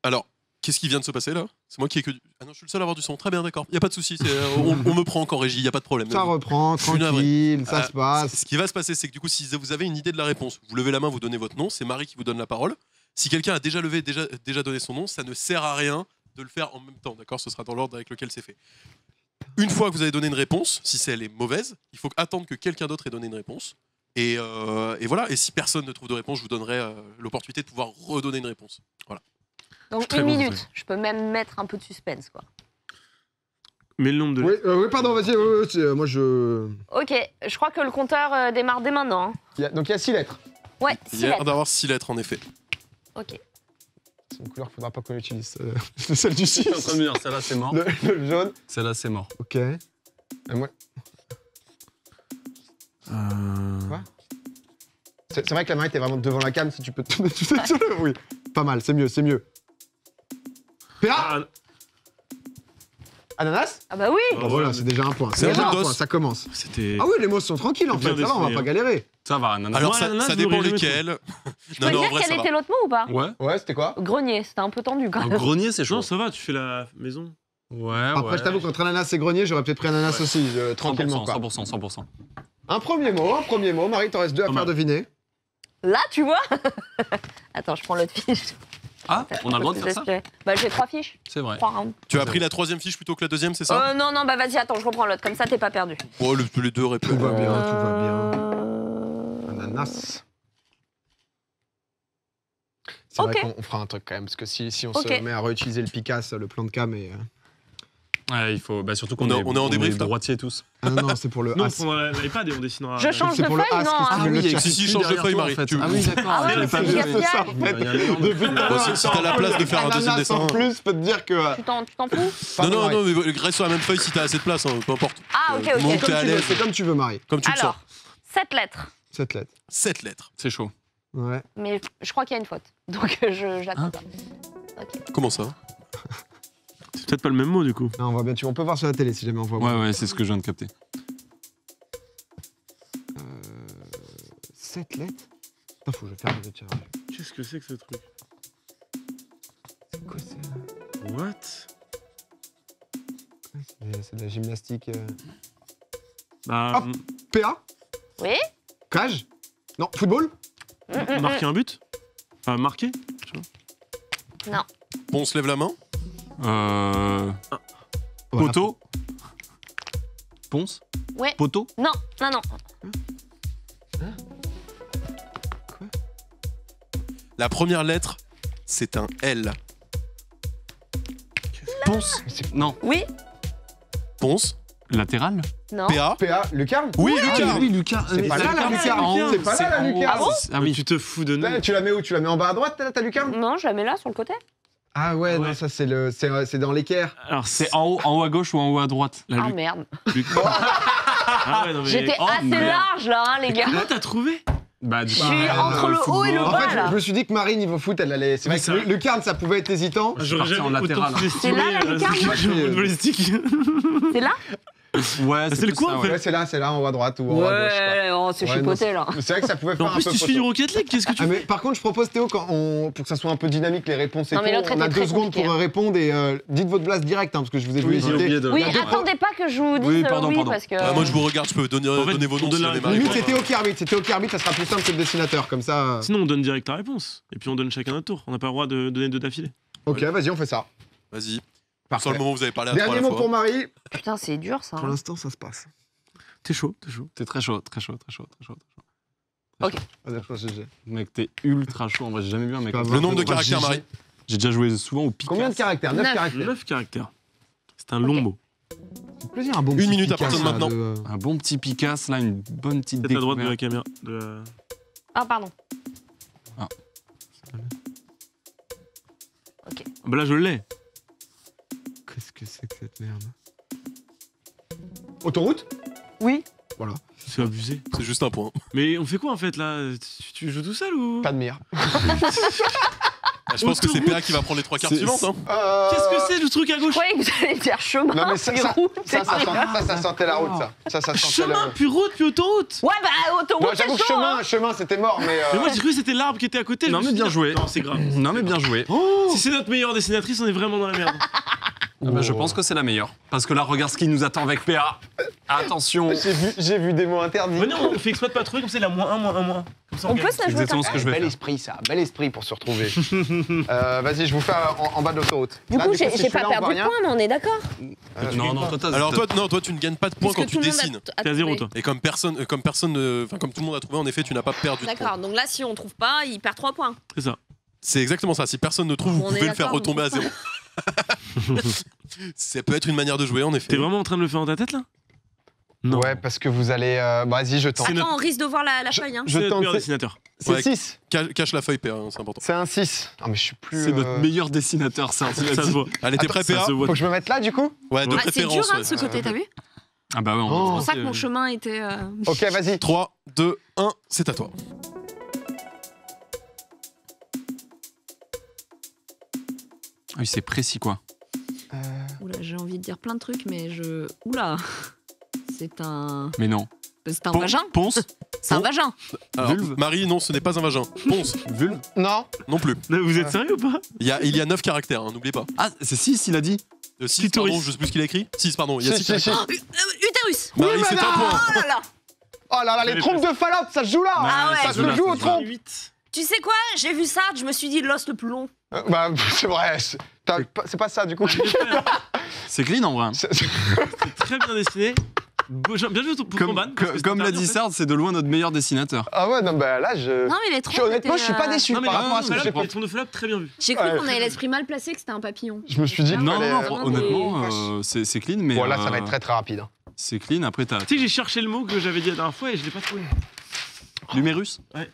Alors, qu'est-ce qui vient de se passer là? C'est moi qui ai que... Ah non, je suis le seul à avoir du son, très bien, d'accord. Il n'y a pas de souci, on me prend encore régie, il n'y a pas de problème. Ça reprend, tranquille, ça se passe. Ce qui va se passer, c'est que du coup, si vous avez une idée de la réponse, vous levez la main, vous donnez votre nom, c'est Marie qui vous donne la parole. Si quelqu'un a déjà donné son nom, ça ne sert à rien de le faire en même temps, d'accord? Ce sera dans l'ordre avec lequel c'est fait. Une fois que vous avez donné une réponse, si elle est mauvaise, il faut attendre que quelqu'un d'autre ait donné une réponse. Et voilà, et si personne ne trouve de réponse, je vous donnerai l'opportunité de pouvoir redonner une réponse. Voilà. Donc 1 minute, je peux même mettre un peu de suspense, quoi. Mais le nombre de... Oui, pardon, vas-y, moi je... Ok, je crois que le compteur démarre dès maintenant. Donc il y a 6 lettres. Ouais, 6 Il y a lettres. l'air d'avoir 6 lettres, en effet. Ok. C'est une couleur qu'il faudra pas qu'on utilise. C'est celle du 6. Je suis en train de me dire, celle-là c'est mort. Le jaune. Celle-là c'est mort. Ok. Et moi... Quoi? C'est vrai que la Marie était vraiment devant la cam, si tu peux te mettre sur le... Oui, pas mal, c'est mieux, c'est mieux. PA Ananas? Ah bah oui. Bon, voilà, c'est déjà un point. C'est déjà un un dos. point, ça commence. C'était... Ah oui, les mots sont tranquilles en fait, ça va, on va pas galérer. Ça va, ananas. Alors Moi, ça je dépend l'aurais jamais lesquels. Je peux dire quel était l'autre mot ou pas? Ouais, c'était quoi? Grenier, c'était un peu tendu quand même. Grenier c'est chaud. Non, ça va, tu fais la maison. Ouais, Après, je t'avoue qu'entre ananas et grenier, j'aurais peut-être pris ananas aussi, tranquillement. 100%. Un premier mot. Marie, t'en restes 2 à faire deviner. Là, tu vois. Attends, je prends l'autre fiche. Ah, on a le droit de faire ça? Bah, j'ai 3 fiches. C'est vrai. 3 rounds. Tu as pris la 3e fiche plutôt que la 2e, c'est ça? Non, bah vas-y, attends, je reprends l'autre. Comme ça, t'es pas perdu. Oh, les 2 répètent. Tout va bien. Ananas. C'est vrai qu'on fera un truc quand même, parce que si on se met à réutiliser le Picasso, le plan de cam et... Ouais, il faut... Bah, surtout qu'on on est en débrief, là. droitier tous. Ah non, c'est pour le Non, As. pour l'iPad et on dessinera... Je change de feuille, non? Ah oui, si, change de feuille, Marie. Ah oui, d'accord. Ah ouais, c'est gaspillage. Si t'as la place de faire un deuxième dessin. En plus, je peux te dire que... Tu t'en fous? Non, mais reste sur la même feuille si t'as assez de place, peu importe. Ah, ok. Monte, t'es à l'aise. C'est comme tu veux, Marie. Comme tu le sens. Alors, 7 lettres. 7 lettres. 7 lettres. C'est chaud. Ouais. Mais je crois qu'il y a une faute. Donc, je l'attends pas. Comment ça? C'est peut-être pas le même mot, du coup. Non, on voit bien. On peut voir sur la télé si jamais on voit. Ouais, c'est ce que je viens de capter. 7 lettres? Putain, faut que je ferme le tirage. Qu'est-ce que c'est que ce truc? C'est quoi ça? What? C'est de la gymnastique. Bah... Hop, PA? Oui? Cage? Non, football? Marquer un but? Enfin, marquer? Non. Bon, on se lève la main. Poteau. Ponce. Ouais. Poteau. Non. La première lettre, c'est un L. Ponce. Non. Oui. Ponce. Latéral. Non. PA. Lucarne? Oui, lucarne. Oui, lucarne. C'est pas là la lucarne. C'est pas là la lucarne. Ah bon? Ah oui. Tu te fous de nous. Tu la mets où? Tu la mets en bas à droite, ta lucarne? Non, je la mets là, sur le côté. Ah ouais, non, ça c'est dans l'équerre. Alors, C'est en haut à gauche ou en haut à droite? Ah merde. Ah ouais, non, mais... J'étais assez large là, hein, les gars. Comment t'as trouvé? Bah, Je suis entre le haut et le En bas fait, là. je me suis dit que Marie, niveau foot, elle allait. C'est vrai que lucarne, ça pouvait être hésitant. J'aurais jamais en latéral. autant sous-estimé C'est là, la lucarne footballistique. C'est là? Ouais, c'est le coin en fait. Ouais, c'est là, en haut à droite ou en haut à gauche. Ouais, on s'est chipoté là. C'est vrai que ça pouvait faire En plus, un peu tu suis du photo. Rocket League, qu'est-ce que tu Ah, fais mais par contre, je propose Théo, pour que ça soit un peu dynamique les réponses et Non, tout, mais l'autre on a était 2 très secondes compliqué, pour hein. répondre et dites votre blast direct parce que je vous ai vu hésiter. Oui, attendez pas que je vous dise oui parce que. Moi, je vous regarde, je peux donner vos noms. Limite, c'est Théo qui arbitre. C'est Théo qui arbitre, ça sera plus simple que le dessinateur, comme ça. Sinon, on donne direct la réponse. Et puis on donne chacun notre tour. On n'a pas le droit de donner 2 d'affilée. Ok, vas-y, on fait ça. Vas-y. Parfait. Sur le moment où vous avez parlé à 3 à Dernier la mot fois. pour Marie. Putain, c'est dur ça. Pour l'instant, ça se passe. T'es chaud. T'es très chaud, très chaud, très chaud, très chaud. Ok. Mec, t'es ultra chaud. En vrai, j'ai jamais vu un mec. Le nombre de caractères, Marie. J'ai déjà joué souvent au Picasso. Combien de caractères 9 caractères. 9 caractères. C'est un long mot. C'est plaisir, un bon 1 petit minute à Picasso, partir de là, maintenant. Un bon petit Picasso, là, une bonne petite Peut-être à droite de la découverte. caméra. Ah, pardon. Bah là, je l'ai. Qu'est-ce que c'est que cette merde? Autoroute? Oui. Voilà. C'est abusé. C'est juste un point. Mais on fait quoi en fait là? Tu joues tout seul ou? Pas de mire. Je pense que c'est PA qui va prendre les 3 cartes suivantes. Hein. Qu'est-ce que c'est le truc à gauche? Je croyais que vous allez dire chemin. Non, mais ça sentait la route, ça. Ça sentait la Chemin, route. puis route, puis autoroute. Ouais, bah, autoroute. Non, j'avoue que c'est chaud, hein. chemin, c'était mort, mais. Mais moi j'ai cru que c'était l'arbre qui était à côté. Non, mais bien joué. Non, c'est grave. Non, mais bien joué. Si c'est notre meilleure dessinatrice, on est vraiment dans la merde. Ah bah, je pense que c'est la meilleure. Parce que là, regarde ce qui nous attend avec PA. Attention. J'ai vu des mots interdits. Mais non, on fait exprès de pas trouver, comme c'est la -1, -1. Comme ça, On gagne. peut se la jouer exactement comme ce que je vais Bel faire. esprit, ça. Bel esprit pour se retrouver. Vas-y, je vous fais en bas de l'autoroute. Du Là, coup, si j'ai je suis pas là, on perdu voit de rien. points, mais on est d'accord. Non, non, toi, Alors toi, tu ne gagnes pas de points Puisque quand tu tout le monde dessines. a T'es à 0 toi. Et comme tout le monde a trouvé, en effet, tu n'as pas perdu de points. D'accord, donc là, si on trouve pas, il perd 3 points. C'est ça. C'est exactement ça. Si personne ne trouve, vous On est pouvez le faire d'accord, retomber à 0. Ça peut être une manière de jouer, en effet. T'es vraiment en train de le faire dans ta tête là? Non. Ouais, parce que vous allez. Vas-y, je tente. Attends, on risque de voir la feuille. Hein. Je C'est notre tente. meilleur dessinateur. C'est Ouais. 6. Cache la feuille, PA, hein, c'est important. C'est un 6. Non, mais je suis plus. C'est notre meilleur dessinateur, ça. Ça se voit. Allez, t'es prêt, Ça PA? se voit. Faut que je me mette là, du coup? Ouais, de Ah, c'est dur préférence. hein, de ce côté, t'as vu? Ah bah ouais, Oh. C'est pour ça que mon chemin était. Ok, vas-y. 3, 2, 1, c'est à toi. Ah oui, c'est précis, quoi. Oula, j'ai envie de dire plein de trucs, mais je. Oula! C'est un. Mais non. C'est un vagin? Ponce. C'est un vagin! Alors, Vulve. Marie, non, ce n'est pas un vagin. Ponce, Vulve. Non. non plus. Vous êtes sérieux ou pas? Il y a 9 caractères, hein, n'oubliez pas. Ah, c'est 6, il a dit. 6, Clitoris. pardon, je sais plus ce qu'il a écrit. 6, pardon, il y a Si, 6 si, si. caractères. Utérus! Marie, c'est un point. Oh là là! Oh là là, les trompes de Fallout, ça se joue là! Ah ouais. Ça se joue aux trompes! Tu sais quoi? J'ai vu ça, je me suis dit l'os le plus long. Bah, c'est vrai. C'est pas ça, du coup. C'est clean en vrai. C'est très bien dessiné. Bien joué pour ton ban. Comme l'a dit Sard, c'est de loin notre meilleur dessinateur. Ah ouais, non, bah là, Non, mais les trompes. honnêtement, je suis pas déçu Non, mais par rapport à ce que j'ai les fait. trompes de Fallout, très bien vu. J'ai cru Ouais. qu'on avait l'esprit mal placé, que c'était un papillon. Je me suis dit que Non, fallait, non, non, honnêtement, c'est clean, mais. Bon, là, ça va être très très rapide. hein. C'est clean, après t'as. Tu sais que j'ai cherché le mot que j'avais dit la dernière fois et je l'ai pas trouvé. L'humérus. Ouais.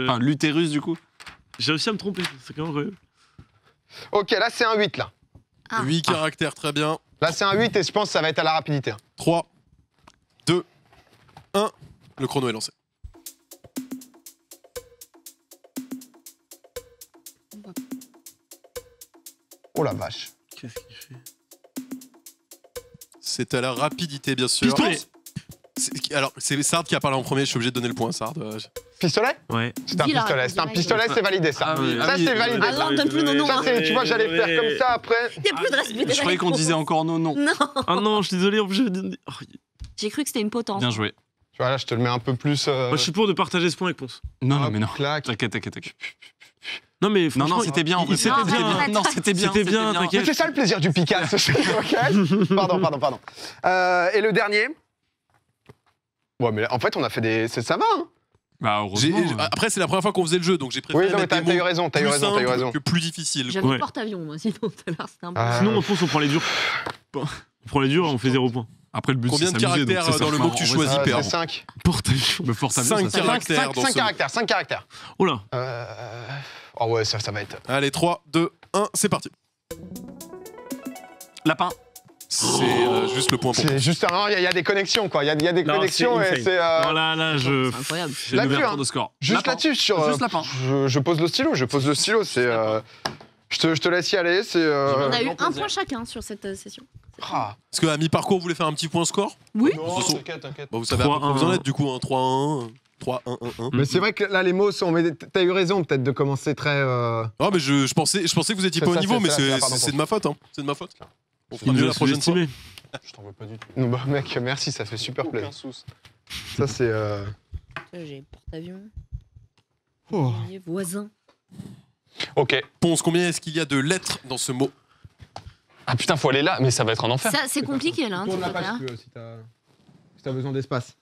Enfin, l'utérus, du coup. J'ai réussi à me tromper, c'est quand même vrai. Ok, là, c'est un 8, là. 8 caractères, très bien. Là, c'est un 8 et je pense que ça va être à la rapidité. hein. 3, 2, 1. Le chrono est lancé. Oh la vache. Qu'est-ce qu'il fait? C'est à la rapidité, bien sûr. Pistolet. Alors, c'est Sard qui a parlé en premier, je suis obligé de donner le point à Sard. Pistolet? Ouais. C'est un Dis la pistolet. réponse C'est un directe. pistolet, c'est validé, ça. Ah oui, Ça, ah oui, c'est validé. Ah non, donne plus nos noms. Ça, hein. c'est, tu vois, j'allais faire comme ça après. Il n'y a plus de respect. Je croyais qu'on disait encore non, non. Non. Ah non, je suis désolé, en plus j'avais dit. Oh, J'ai cru que c'était une potence. Bien joué. Tu vois, là, je te le mets un peu plus. Moi je suis pour de partager ce point avec Ponce. Non, non, Hop, mais non. clac. T'inquiète, t'inquiète. Non mais Non, franchement, non, c'était bien. en vrai. c'était Non, bien. arrête. Non, c'était bien. C'était bien, Mais t'inquiète. c'est ça le plaisir du Picasso. Ok. Pardon. Et le dernier. Ouais, mais là, en fait, on a fait des. Ça va, hein. Bah, heureusement. Après, c'est la première fois qu'on faisait le jeu, donc j'ai préféré Oui, non, mais mettre des t'as eu mots raison, t'as eu plus raison, t'as eu simples raison. que plus difficiles. J'avais Ouais. porte-avions, moi, sinon tout à l'heure, c'était un peu. Sinon Ponce on prend les durs. On prend les durs et on fait 0 points. Après, le but, Combien c'est de s'amuser, donc caractères c'est dans le ça. mot que tu En vrai, choisis, ça- PA? C'est 5. Porte-avions. Mais fort, t'as vu, 5 ça, ça- caractères dans 5 ce mot. caractères, 5 caractères. Oh là. Oh ouais, ça va être. Allez, 3, 2, 1, c'est parti. Lapin. C'est juste le point pour C'est juste un. Il y a des connexions, quoi. Il y a des Non, connexions c'est et insane. c'est. Non, là, je. C'est incroyable. J'ai une Là-dessus, ouverture hein. de score. Juste Lapin. là-dessus, sur. Juste lapin. Je pose le stylo, c'est. Je te laisse y aller, c'est... On a eu un point chacun sur cette session. Est-ce qu'à mi-parcours, vous voulez faire un petit point score? Oui. Non, t'inquiète. Bon, vous savez à peu près où vous en êtes, du coup, 3-1-1. 3-1-1-1. Mais c'est vrai que là, les mots sont. Mais t'as eu raison, peut-être, de commencer très. Non, mais je pensais que vous étiez pas au niveau, mais c'est de ma faute. Hein. C'est de ma faute. On fera mieux la prochaine fois. Je t'en veux pas du tout. Non, bah, mec, merci, ça fait super plaisir. Ça, c'est. J'ai porte-avions. Oh. Voisin. Ok. Ponce, combien est-ce qu'il y a de lettres dans ce mot? Ah putain, faut aller là, mais ça va être un enfer. Ça, c'est compliqué là. Tourne la page si t'as besoin d'espace.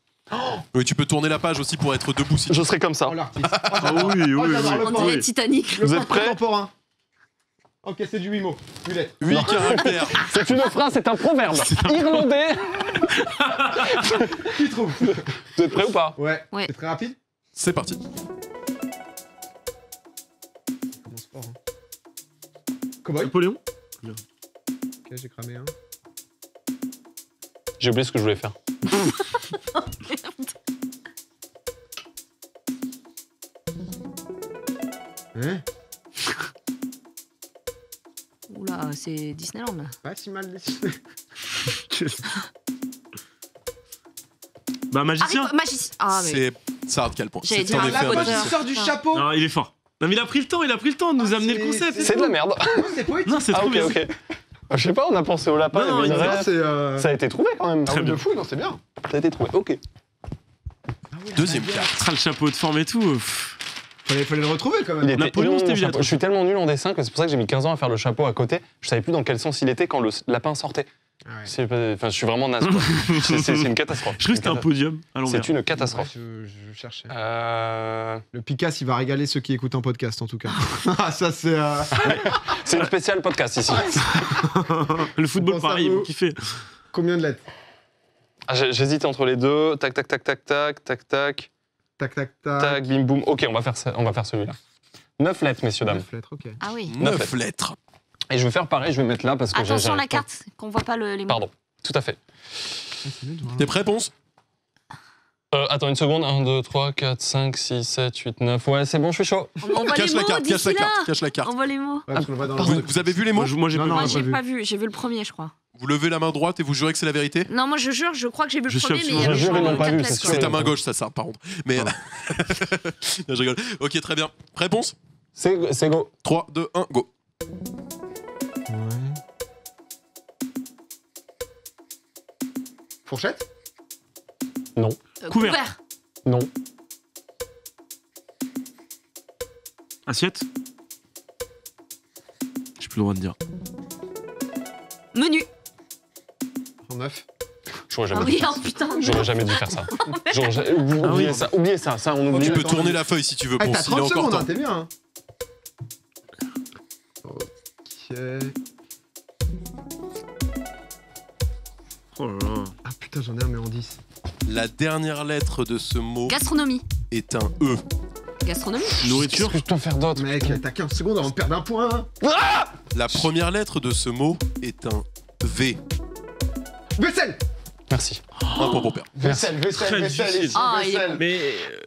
Oui, tu peux tourner la page aussi pour être debout si tu Je serai comme ça. Oh, l'artiste. oui. On dirait Titanic. Vous êtes prêts? Contemporain. Ok, c'est du 8 mots. 8 lettres. 8 caractères. C'est une phrase, c'est un proverbe. Irlandais. Qui trouve? Vous êtes prêts ou pas? Ouais. Ouais. C'est très rapide. C'est parti. Commence fort. Cowboy. Napoléon. Ok, j'ai cramé un. J'ai oublié ce que je voulais faire. Hein? Oula, c'est Disneyland là. Pas si mal dessiné. Bah, magicien. Magicien. Ah, mais. C'est hard quel point. J'allais C'est en dire effet Harry un Potter. magicien. Il sort du chapeau. Non, il est fort. Non, mais il a pris le temps de nous amener le concept. C'est de la merde. C'est poétique. Non, c'est Ah trop ok, bien. ok. Je sais pas, on a pensé au lapin, Non, il y avait une non, raie. c'est. Ça a été trouvé quand même. Très bien. De fou, non, c'est bien. Ça a été trouvé, ok. Deuxième carte. Ah, le chapeau de forme et tout. Fallait le retrouver quand Il même. était Napoléon, énorme, c'était mon évident. chapeau. Je suis tellement nul en dessin que c'est pour ça que j'ai mis 15 ans à faire le chapeau à côté. Je savais plus dans quel sens il était quand le lapin sortait. Ah ouais. Enfin, je suis vraiment naze. quoi. C'est une catastrophe. Je crois que c'était un podium à l'envers. C'est une catastrophe. Ouais, je cherchais. Euh, Le Picasso, il va régaler ceux qui écoutent un podcast en tout cas. Ah, ça c'est. C'est une spéciale podcast ici. Le football, Pense à pareil, vous. vous kiffez. Combien de lettres? Ah, j'hésitais entre les deux. Tac, tac, tac, tac, tac, tac, tac, Tac, tac, tac. tac, bim, boum. Ok, on va faire celui-là. 9 lettres, messieurs, dames. 9 lettres, ok. Ah oui. 9 lettres. Et je vais faire pareil, je vais mettre là parce que Attention j'arrive la pas. carte, qu'on voit pas les mots. Pardon, tout à fait. T'es prêt, Ponce? Attends une seconde. 1, 2, 3, 4, 5, 6, 7, 8, 9. Ouais, c'est bon, je suis chaud. On voit Cache les la mots carte, d'ici là. cache la carte. On voit les mots. Ouais, parce qu'on le voit dans Vous avez vu les mots? Moi, j'ai Non, pas non, vu. Moi, on j'ai pas pas vu. J'ai vu le premier, je crois. Vous levez la main droite et vous jurez que c'est la vérité? Non, moi, je jure, je crois que j'ai vu Je le suis premier, mais il y absolument- avait Je jure, ils genre l'ont pas 4 vu, lettres, c'est sûr. quoi. C'est ta main gauche, ça, par contre. Mais. Non, je rigole. Ok, très bien. Réponse? C'est go. 3, 2, 1, go. Fourchette? Non. Couvert. Non. Assiette. J'ai plus le droit de dire. Menu. 9. J'aurais Ah jamais dû oui, faire oh putain. ça. J'aurais jamais dû faire ça. Ah Oubliez oui. ça, oubliez ça. Ça, on oublie. Tu peux tourner la feuille si tu veux, Ah, Ponce. t'as Il est 30 encore secondes, hein, temps. t'es bien. Hein. Ok. Oh là là. Ah putain, j'en ai un, mais en 10. La dernière lettre de ce mot Gastronomie. est un E. Gastronomie. Nourriture. Qu'est-ce que je peux faire d'autre? Mec, t'as 15 secondes avant de perdre un point. La première lettre de ce mot est un V. Vaisselle. Merci. Un point pour perdre. Vaisselle, Très vaisselle, difficile. ici, Ah, vaisselle. Mais.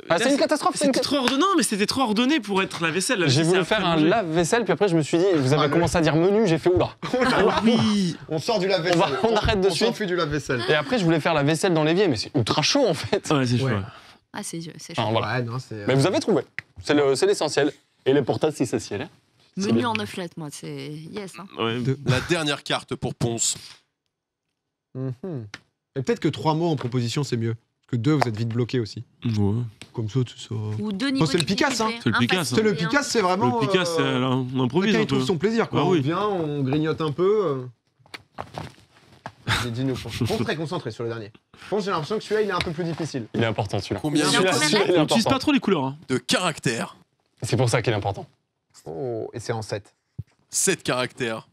Ah, c'est une catastrophe, c'est une C'était trop ordonné. Non, mais c'était trop ordonné pour être la vaisselle. La J'ai vaisselle, voulu c'est faire après un manger. lave-vaisselle, puis après je me suis dit, vous avez Ah, commencé à dire menu, j'ai fait oula. Ah oui. On sort du lave-vaisselle. On arrête de On suite. s'enfuit du lave-vaisselle. Et après je voulais faire la vaisselle dans l'évier, mais c'est ultra chaud en fait. Ouais, c'est chaud. Ouais. Ah, c'est chaud. Enfin, voilà. Ouais, non, c'est. Mais vous avez trouvé. C'est l'essentiel. Et les portables, c'est essentiel. Hein. C'est Menu bien. en 9 lettres, moi, c'est yes. Hein. Ouais. La dernière carte pour Ponce. Mhm. Et peut-être que 3 mots en proposition, c'est mieux. Parce que 2, vous êtes vite bloqué aussi. Ouais. Comme ça, tout ça. Ou deux niveaux. c'est le Picasso, hein. C'est le Picasso. C'est le Picasso, c'est vraiment. Le Picasso, on improvise Chacun, un il trouve peu. son plaisir, quoi. Ah On oui. vient, on grignote un peu. Dis-nous, Ponce très concentré sur le dernier. Ponce, j'ai l'impression que celui-là, il est un peu plus difficile. Il est important celui-là. Combien Celui-là, combien de celui-là, il est On n'utilise pas important. trop les couleurs. Hein. de caractères? C'est pour ça qu'il est important. Oh, et c'est en 7. 7 caractères.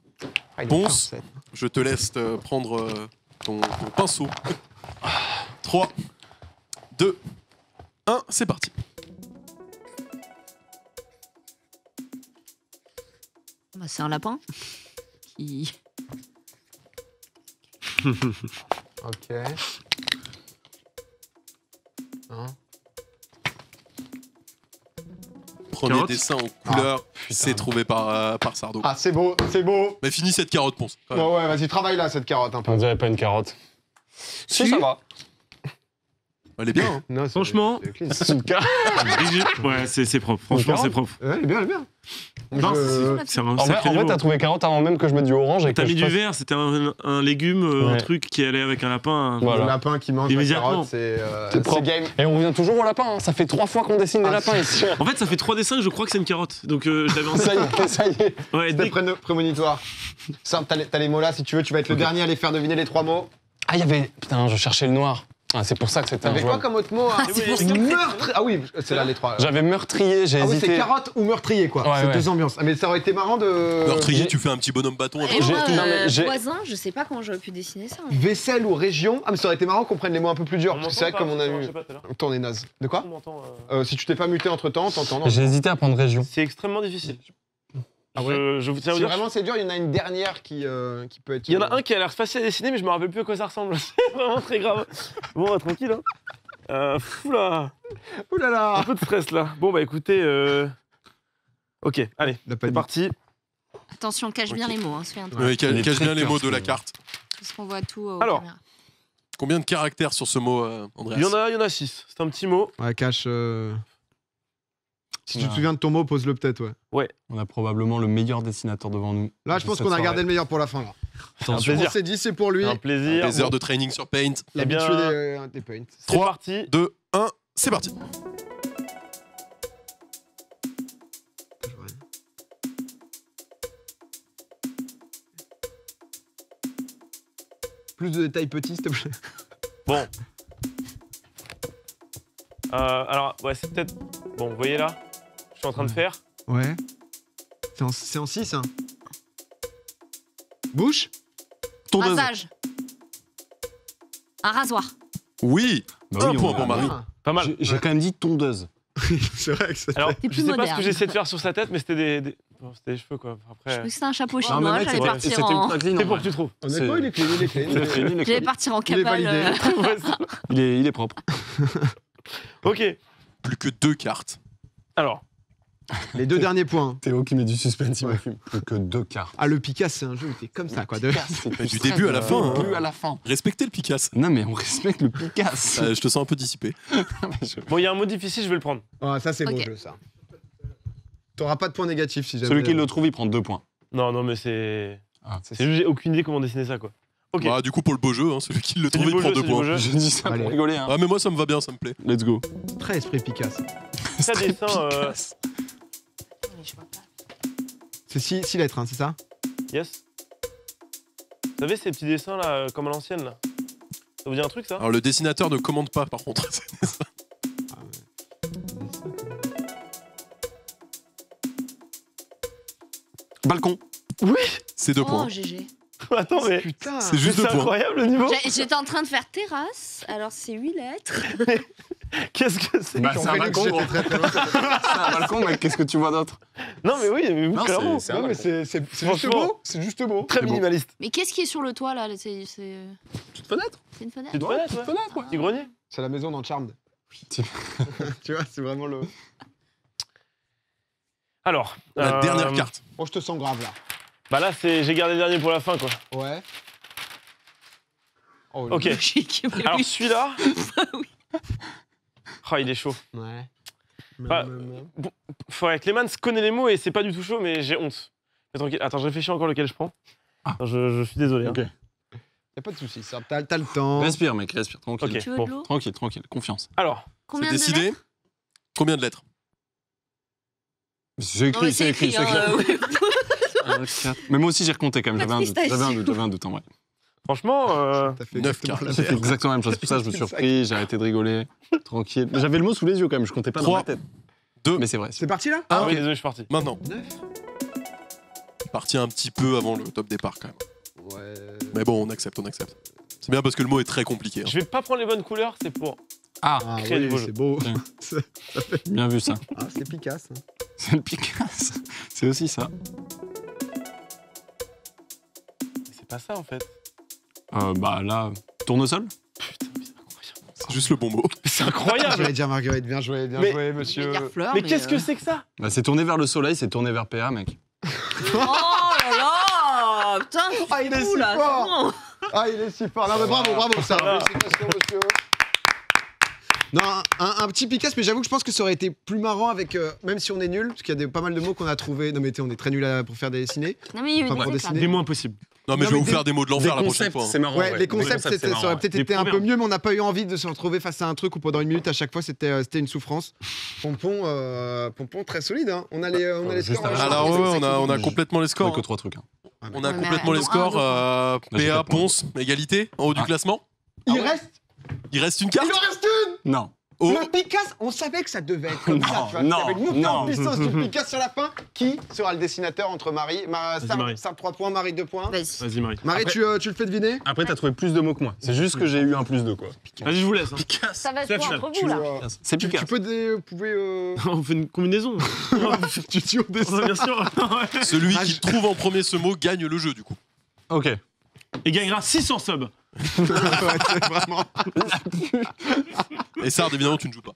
Ah, il est Ponce. pas en 7. Je te laisse prendre ton pinceau. 3, 2, 1, c'est parti. Bah, c'est un lapin. Qui. Ok. Hein. Premier Carotte. dessin en couleur. C'est trouvé par Sardo. Ah, c'est beau, c'est beau. Mais finis cette carotte, Ponce. Bon, ouais, vas-y, travaille là, cette carotte un peu. On dirait pas une carotte. Si, ça va. Elle est bien. Hein. Non, Franchement, c'est une carotte. Ouais, c'est propre. Franchement, c'est propre. Ouais, elle est bien, elle est bien. Non, c'est un En sacré vrai, niveau. t'as trouvé carotte avant même que je mette du orange. T'as mis du vert, c'était un légume, un Ouais. truc qui allait avec un lapin. Voilà. Le lapin qui mange la Immédiatement. carotte, c'est propre. game. Et on revient toujours au lapin. Hein. Ça fait 3 fois qu'on dessine des lapins ici. En fait, ça fait 3 dessins que je crois que c'est une carotte. Donc, je l'avais en tête. Ça y est. Ouais, C'était prémonitoire. Ça, t'as les mots là, si tu veux, tu vas être le dernier à les faire deviner les 3 mots. Ah, il y avait. Putain, je cherchais le noir. Ah, c'est pour ça que c'était T'avais quoi injouable. comme autre mot hein c'est pour ça. Meurtre. Ah oui, c'est là les 3. J'avais meurtrier, j'ai Ah oui, hésité. c'est carotte ou meurtrier quoi. Ouais, c'est ouais. 2 ambiances. Ah, mais ça aurait été marrant de. Meurtrier, tu fais un petit bonhomme bâton. Et J'ai- moi, non, mais j'ai- voisin, je sais pas comment j'aurais pu dessiner ça. Vaisselle ou région. Ah, mais ça aurait été marrant qu'on prenne les mots un peu plus durs. On Parce que c'est vrai que comme on a m'entend pas, eu. je sais pas, tout à l'heure. Ton est naze. De quoi On m'entend, Si tu t'es pas muté entre temps, t'entends. non. J'ai hésité à prendre région. C'est extrêmement difficile. Ah ouais Je vous tiens à vous Si dire. vraiment c'est dur, il y en a une dernière qui peut être. Il y en a un qui a l'air facile à dessiner, mais je me rappelle plus à quoi ça ressemble. C'est vraiment très grave. Bon, tranquille. Hein. Oula. Oulala. Un peu de stress là. Bon, bah écoutez. Ok, allez, c'est parti. Attention, cache bien les mots, hein, souviens-toi. Oui, cache bien les mots de la carte. Parce qu'on voit tout aux Alors. caméras. Combien de caractères sur ce mot, Andreas? Il y en a 6. C'est un petit mot. Ouais, cache. Si tu te souviens de ton mot, pose-le peut-être, ouais. Ouais. On a probablement le meilleur dessinateur devant nous. Là, je pense qu'on a gardé le meilleur pour la fin. Là. Attention. On s'est dit, c'est pour lui. Un plaisir. Des heures de training sur Paint. L'habitué des Paint. C'est 3, parti. 2, 1, c'est parti. Plus de détails petits, s'il te plaît. Bon. Alors, ouais, c'est peut-être. Bon, vous voyez là, je suis en train de faire. Ouais. C'est en 6, hein. Bouche. Tondeuse. Rasage. Un rasoir. Oui. Bah oui, un point on a- pour Marie. Pas mal. J'ai quand même dit tondeuse. C'est vrai que c'est. Alors, T'es je plus sais pas ce moderne. que j'essaie de faire sur sa tête, mais c'était bon, c'était des cheveux quoi. Je Après. crois que c'était un chapeau Non, mais chinois, mec, j'allais c'est- partir c'était en... ultra clean, C'est en pour vrai. que tu trouves. Honnêtement, il est clean, il est clean. Il est clean, il est J'allais clean. partir en Il est cabale. validé. Il est propre. Ok. Plus que 2 cartes. Alors, Les 2 derniers points. Théo qui met du suspense, il me fume. Plus que 2 cartes. Ah, le Picasso, c'est un jeu où t'es comme ça, quoi. Du début à la fin. hein. Début à la fin. Respectez le Picasso. Non, mais on respecte le Picasso. Je te sens un peu dissipé. bon, il y a un mot difficile, je vais le prendre. Ah, ça, c'est beau Ok. jeu, ça. T'auras pas de points négatifs si jamais. Celui qui le trouve, il prend 2 points. Non, mais c'est. Ah, C'est juste, j'ai aucune idée comment dessiner ça quoi. Ok. Bah, du coup, pour le beau jeu, hein, celui qui le C'est trouve, du il beau prend jeu, 2 c'est du beau points. jeu. Je dis ça Allez. pour rigoler. Hein. Ah, mais moi, ça me va bien, ça me plaît. Let's go. Très esprit Picasso. Ça dessin. C'est 6 lettres, hein, c'est ça? Yes. Vous savez ces petits dessins là, comme à l'ancienne là. Ça vous dit un truc ça? Alors, le dessinateur ne commande pas, par contre. Balcon. Oui. C'est 2 Oh, points. GG. Attends, mais. Putain. C'est juste 2 C'est points. incroyable le niveau. J'étais en train de faire terrasse, alors c'est 8 lettres. Qu'est-ce que c'est? Bah, c'est un balcon, gros. J'étais très loin. C'est un balcon, mec. Qu'est-ce que tu vois d'autre? Non, mais oui, mais Non, clairement. c'est- Non, mais c'est juste Franchement. beau. C'est juste beau. Très C'est beau. minimaliste. Mais qu'est-ce qui est sur le toit là? C'est Petite fenêtre. une fenêtre? Petite fenêtre, ouais. Petit grenier. C'est la maison dans Charmed. Tu vois, c'est vraiment le. Alors. La dernière carte. Oh, je te sens grave là. Bah là, j'ai gardé le dernier pour la fin quoi. Ouais. Oh, Ok. Logique, mais Alors oui. celui-là. Oh, il est chaud. Ouais. Bah, Faudrait que Clémence connaît les mots et c'est pas du tout chaud, mais j'ai honte. Mais tranquille. Attends, je réfléchis encore lequel je prends. Attends, je suis désolé. Ok. Hein. Y'a pas de soucis, ça. T'as le temps. Respire, mec, respire. Tranquille. Ok. Tu veux Bon. de l'eau? Tranquille, tranquille. Confiance. Alors, Combien C'est de décidé. lettres? Combien de lettres? C'est Non, mais écrit, c'est écrit. C'est hein, écrit. oui. 1, 4. Mais moi aussi, j'ai recompté quand même. J'avais un doute. Pistachio. J'avais un doute en vrai. franchement, T'as fait 9 exactement cartes. la J'ai fait même. exactement la même chose. Pour ça, je me suis surpris. J'ai arrêté de rigoler. Tranquille. Mais j'avais le mot sous les yeux quand même. Je comptais pas dans 3, ma tête. 2. Mais c'est vrai. C'est parti là? ah oui, désolé, je suis parti. Maintenant. 9. Parti un petit peu avant le top départ, quand même. Ouais. Mais bon, on accepte, on accepte. C'est bien parce que le mot est très compliqué. hein. Je vais pas prendre les bonnes couleurs, c'est pour. Ah, Ah Créer du oui, beau jeu. c'est beau. Tiens. C'est- bien vu ça. Ah, c'est Picasso. hein. C'est le Picasso. C'est aussi ça. C'est pas ça en fait. Bah là, tournesol. Putain, mais c'est incroyable. C'est juste le bon mot. C'est incroyable. J'allais dire Marguerite, bien joué, monsieur. Mais qu'est-ce que c'est que ça? Bah, c'est tourné vers le soleil, c'est tourné vers PA, mec. Oh là là putain, Ah, il est si là, fort. c'est bon. Ah, il est si fort. Non, mais bravo, ça. Félicitations, monsieur. Non, un petit Picasse, mais j'avoue que je pense que ça aurait été plus marrant avec, même si on est nul, parce qu'il y a pas mal de mots qu'on a trouvés. Non, mais on est très nul pour faire des ciné. Non, mais il y a eu Enfin, pour dessiner. Des mots impossibles. Non, mais je vais vous faire des mots de l'enfer la prochaine fois. C'est marrant. Ouais, les concepts, ça aurait peut-être été un peu mieux, mais on n'a pas eu envie de se retrouver face à un truc où pendant une minute, à chaque fois, c'était une souffrance. Pompon, très solide. Hein. On a les scores. Alors, ouais, on a complètement les scores. Que 3 trucs. On a complètement les scores. PA, Ponce, égalité, en haut du classement. Il reste une carte. Il en reste une. Non. Le Picasse, on savait que ça devait être comme ça. Tu vois, avec une montée en puissance du Picasse sur la fin. Qui sera le dessinateur entre Marie, Sam 3 points, Marie 2 points. Vas-y, Marie. Marie, Après- tu le fais deviner. Après, t'as trouvé plus de mots que moi. C'est juste que j'ai eu un plus de quoi. Vas-y, je vous laisse. Picasse. Ça va se jouer entre vous là. C'est Tu Picasse. pouvez. On fait une combinaison. Tu on dessin. Bien sûr. Celui qui trouve en premier ce mot gagne le jeu, du coup. Ok. Et gagnera 600 subs. Ouais, c'est vraiment. Et ça, évidemment, tu ne joues pas.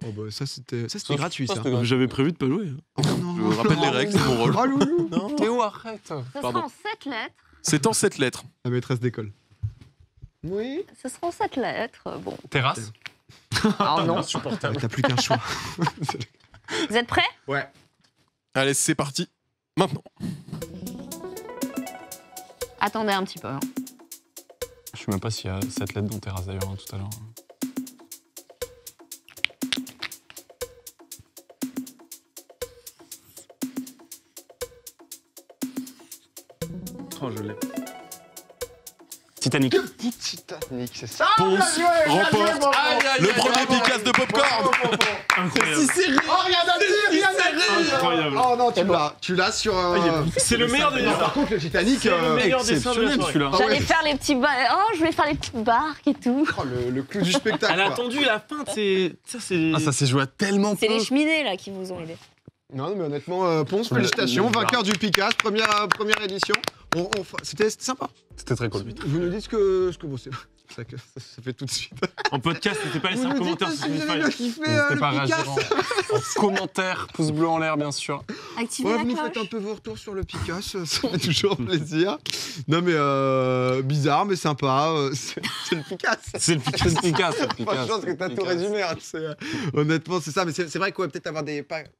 Oh bah ça c'était gratuit ça. J'avais prévu de pas jouer. Je rappelle les règles, c'est mon rôle. Oh loulou. Théo, arrête. Ça Pardon. sera en 7 lettres. C'est en 7 lettres. La maîtresse d'école. Oui. Ce sera en 7 lettres. Bon. Terrasse. Ah non. Insupportable. T'as plus qu'un choix. Vous êtes prêts? Ouais. Allez, c'est parti. Maintenant. Attendez un petit peu. Hein. Je sais même pas s'il y a cette lettre dans Terrasse d'ailleurs tout à l'heure. Oh, je l'ai. Titanic. Titanic, c'est ça. Ponce remporte le premier Picasse de Popcorn. Incroyable. Oh, rien à dire. Incroyable. Oh non, tu l'as sur. C'est le meilleur des Par contre, le Titanic. C'est le meilleur dessin de la soirée. celui-là. J'allais faire les petits je vais faire les petites barques et tout. Oh, le clou du spectacle. Elle a quoi. attendu la fin, c'est. Ça, c'est. Ah, ça s'est joué à tellement peu. C'est les cheminées là qui vous ont aidé. Non, mais honnêtement, Ponce, félicitations, vainqueur du Picasse, première édition. C'était sympa. C'était très cool. Vous nous dites ce que bon, c'est ça que ça fait tout de suite. En podcast, n'hésitez pas à laisser Vous un nous commentaire dites sur si vous avez Spotify. bien kiffé N'hésitez pas à le réagir Picasse. en commentaire, pouce bleu en l'air bien sûr. Activez Ouais, la vous nous cloche. faites un peu vos retours sur le Picasse, ça fait toujours plaisir. Non mais bizarre mais sympa, c'est le Picasse. C'est le Picasse. C'est Picasse. Pas de chance que t'as tout résumé. Hein, honnêtement, c'est ça. Mais c'est vrai que ouais, peut-être avoir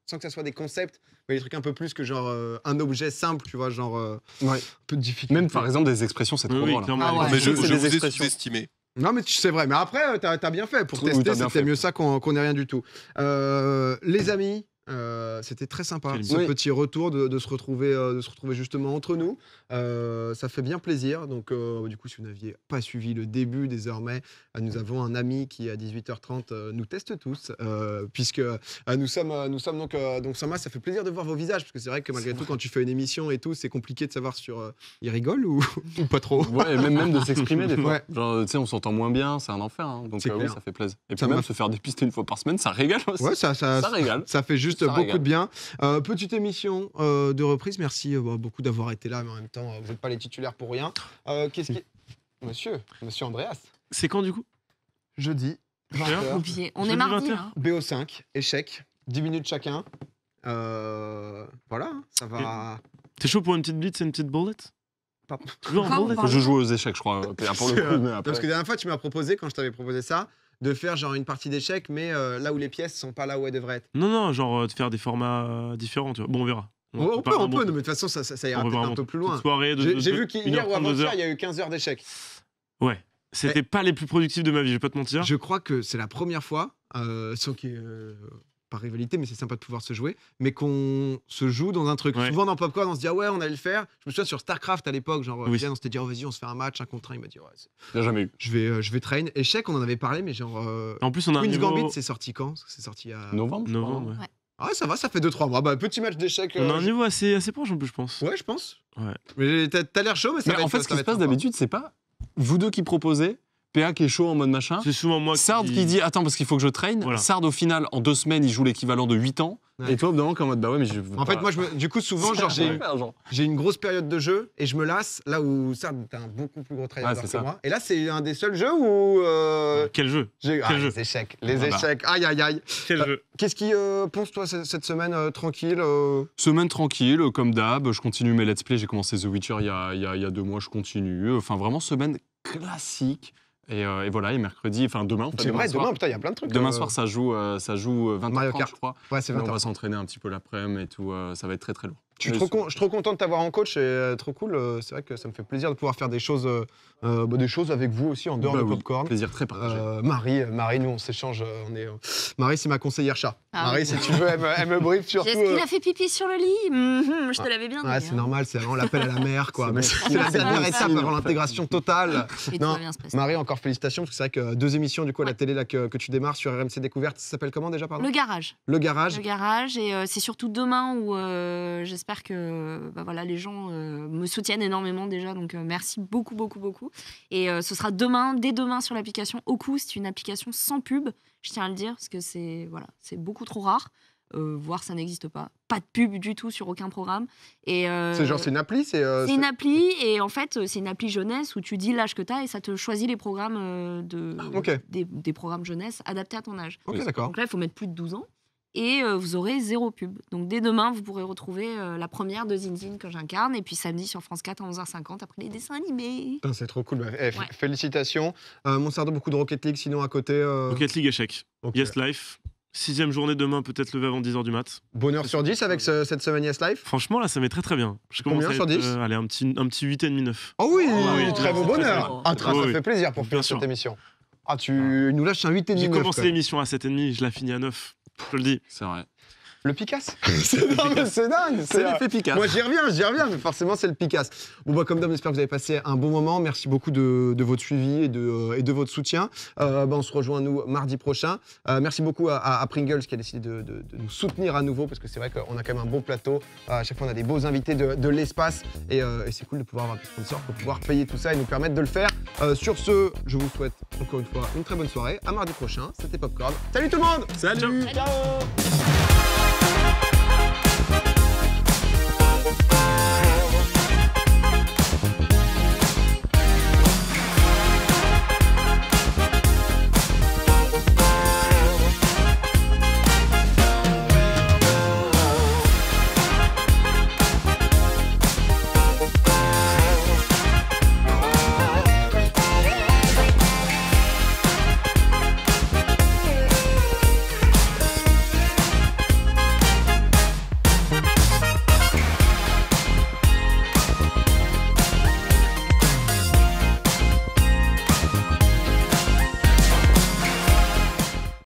sans que ça soit des concepts, mais des trucs un peu plus que genre un objet simple, tu vois, genre Ouais. un peu de difficulté. Même par exemple des expressions, c'est trop Oui, drôle. clairement. Ah ouais. Mais je C'est vous des ai expressions. sous-estimé. Non mais c'est vrai. Mais après, t'as bien fait pour Oui, tester. t'as bien C'était fait. mieux ça qu'on ait rien du tout. Les amis. C'était très sympa Quel ce oui. petit retour de se retrouver justement entre nous. Ça fait bien plaisir. Donc du coup, si vous n'aviez pas suivi le début, désormais, nous avons un ami qui à 18h30 nous teste tous, puisque nous sommes donc Soma. Ça fait plaisir de voir vos visages, parce que c'est vrai que malgré tout, quand tu fais une émission et tout, c'est compliqué de savoir sur il rigole ou pas trop. Ouais, et même de s'exprimer des fois. Ouais. Genre, tu sais, on s'entend moins bien, c'est un enfer. Hein. Donc C'est oui, clair. ça fait plaisir. Et Ça puis même m'a- se faire dépister une fois par semaine, ça régale aussi. Ouais, ça régale. Ça fait juste Ça beaucoup régale. de bien. Petite émission de reprise. Merci beaucoup d'avoir été là, mais en même temps, vous n'êtes pas les titulaires pour rien. Qu'est-ce qui... Monsieur Andreas. C'est quand du coup? Jeudi, 20h, Oublié. On Jeudi est mardi 20h. là. BO5, échec, 10 minutes chacun. Voilà, ça va... T'es chaud pour une petite blitz et une petite bullet? Pardon. Toujours en bullet? Je joue aux échecs, je crois. Pour le coup, mais après. Parce que la dernière fois, tu m'as proposé, quand je t'avais proposé ça, de faire genre une partie d'échecs, mais là où les pièces sont pas là où elles devraient être. Non, genre de faire des formats différents, tu vois. Bon, on verra. On peut, mais de toute façon, ça ira peut-être un peu plus loin. J'ai vu qu'hier ou avant-hier, il y a eu 15 heures d'échecs. Ouais. C'était pas les plus productifs de ma vie, je vais pas te mentir. Je crois que c'est la première fois, sans qu'il y ait par rivalité, mais c'est sympa de pouvoir se jouer, mais qu'on se joue dans un truc. Ouais. Souvent dans Popcorn, on se dit ah ouais, on allait le faire. Je me souviens sur Starcraft à l'époque, genre Oui. Yann, on s'était dit oh, vas-y, on se fait un match, un contre un. Il m'a dit ouais, Il n'y a jamais eu. je vais train. Échec, on en avait parlé, mais genre. En plus, on a un Queen's niveau... Gambit, c'est sorti quand? C'est sorti à Novembre. Novembre, ouais. Ah ouais, ça va, ça fait 2-3 mois. Bah, petit match d'échecs. On a un niveau assez proche en plus, je pense. Ouais, je pense. Ouais. Mais t'as l'air chaud, mais ça Mais va en être fait, ce qui ça va se être passe sympa. d'habitude, c'est pas vous deux qui proposez, PA qui est chaud en mode machin. C'est souvent moi Sard qui dit attends parce qu'il faut que je traîne. Voilà. Sard au final en 2 semaines il joue l'équivalent de 8 ans. Ouais. Et toi au bout d'un moment en mode bah ouais mais je veux En pas. fait, moi, du coup, souvent, genre, j'ai une grosse période de jeu et je me lasse là où Sard, t'es un beaucoup plus gros tryharder que moi. Et là, c'est un des seuls jeux où. Quel jeu Les échecs. Les échecs. Aïe, aïe, aïe. Quel jeu Qu'est-ce qui ponce, toi, cette semaine tranquille Semaine tranquille, comme d'hab, je continue mes let's play, j'ai commencé The Witcher il y a 2 mois, je continue. Enfin, vraiment, semaine classique. Et voilà, et mercredi, enfin demain. En fait, C'est vrai, demain, putain, il y a plein de trucs. Demain soir, ça joue 20h30, Mario Kart. je crois. Ouais, c'est 20h. On va s'entraîner un petit peu l'après-midi et tout, ça va être très très lourd. Je suis trop content de t'avoir en coach, et trop cool. C'est vrai que ça me fait plaisir de pouvoir faire des choses avec vous aussi en dehors de Popcorn. Plaisir très partagé. Marie, nous on s'échange. Marie, c'est ma conseillère chat. Ah Marie, oui. si tu veux, elle me briefe surtout. Est-ce qu'il a fait pipi sur le lit Je te l'avais bien dit. Ouais, c'est normal, c'est vraiment l'appel à la mer, quoi. C'est C'est la dernière bon étape signe, avant l'intégration totale. Et tout va bien se passer. Marie, encore félicitations, parce que c'est vrai que 2 émissions du coup à la télé là, que tu démarres sur RMC Découverte, ça s'appelle comment déjà, pardon ? Le garage. Le garage. Le garage, et c'est surtout demain où j'espère que les gens me soutiennent énormément déjà, donc merci beaucoup. Et ce sera dès demain sur l'application Oku, c'est une application sans pub, je tiens à le dire, parce que c'est beaucoup trop rare, voire ça n'existe pas. Pas de pub du tout sur aucun programme. C'est genre, c'est une appli C'est une appli, et en fait, c'est une appli jeunesse où tu dis l'âge que tu as et ça te choisit les programmes des programmes jeunesse adaptés à ton âge. Ok, d'accord. Donc là, il faut mettre plus de 12 ans. Et vous aurez 0 pub. Donc dès demain, vous pourrez retrouver la première de Zinzin que j'incarne. Et puis samedi sur France 4 à 11h50 après les dessins animés. Putain, c'est trop cool. Félicitations. Monsardo, beaucoup de Rocket League sinon à côté. Rocket League échec. Okay. Yes Life. 6ème journée demain, peut-être levé avant 10h du mat. Bonheur sur 10 avec cette semaine Yes Life. Franchement, là, ça met très très bien. Je commence Combien à sur 10 allez, un petit 8,5-9. Oh oui, oui, très beau bonheur. Ça oui. fait plaisir pour finir cette émission. Tu nous lâches un 8,5. J'ai commencé l'émission à 7,5, je la finis à 9. Je le dis. C'est vrai. Le Picasse. C'est dingue. C'est l'effet Picasse. Moi, j'y reviens, mais forcément, c'est le Picasse. Bon, comme d'hab, j'espère que vous avez passé un bon moment. Merci beaucoup de votre suivi et de votre soutien. On se rejoint, nous, mardi prochain. Merci beaucoup à Pringles qui a décidé de nous soutenir à nouveau, parce que c'est vrai qu'on a quand même un bon plateau. À chaque fois, on a des beaux invités de l'espace. Et c'est cool de pouvoir avoir des sponsors pour pouvoir payer tout ça et nous permettre de le faire. Sur ce, je vous souhaite encore une fois une très bonne soirée. À mardi prochain. C'était Popcorn. Salut tout le monde. Salut. Ciao.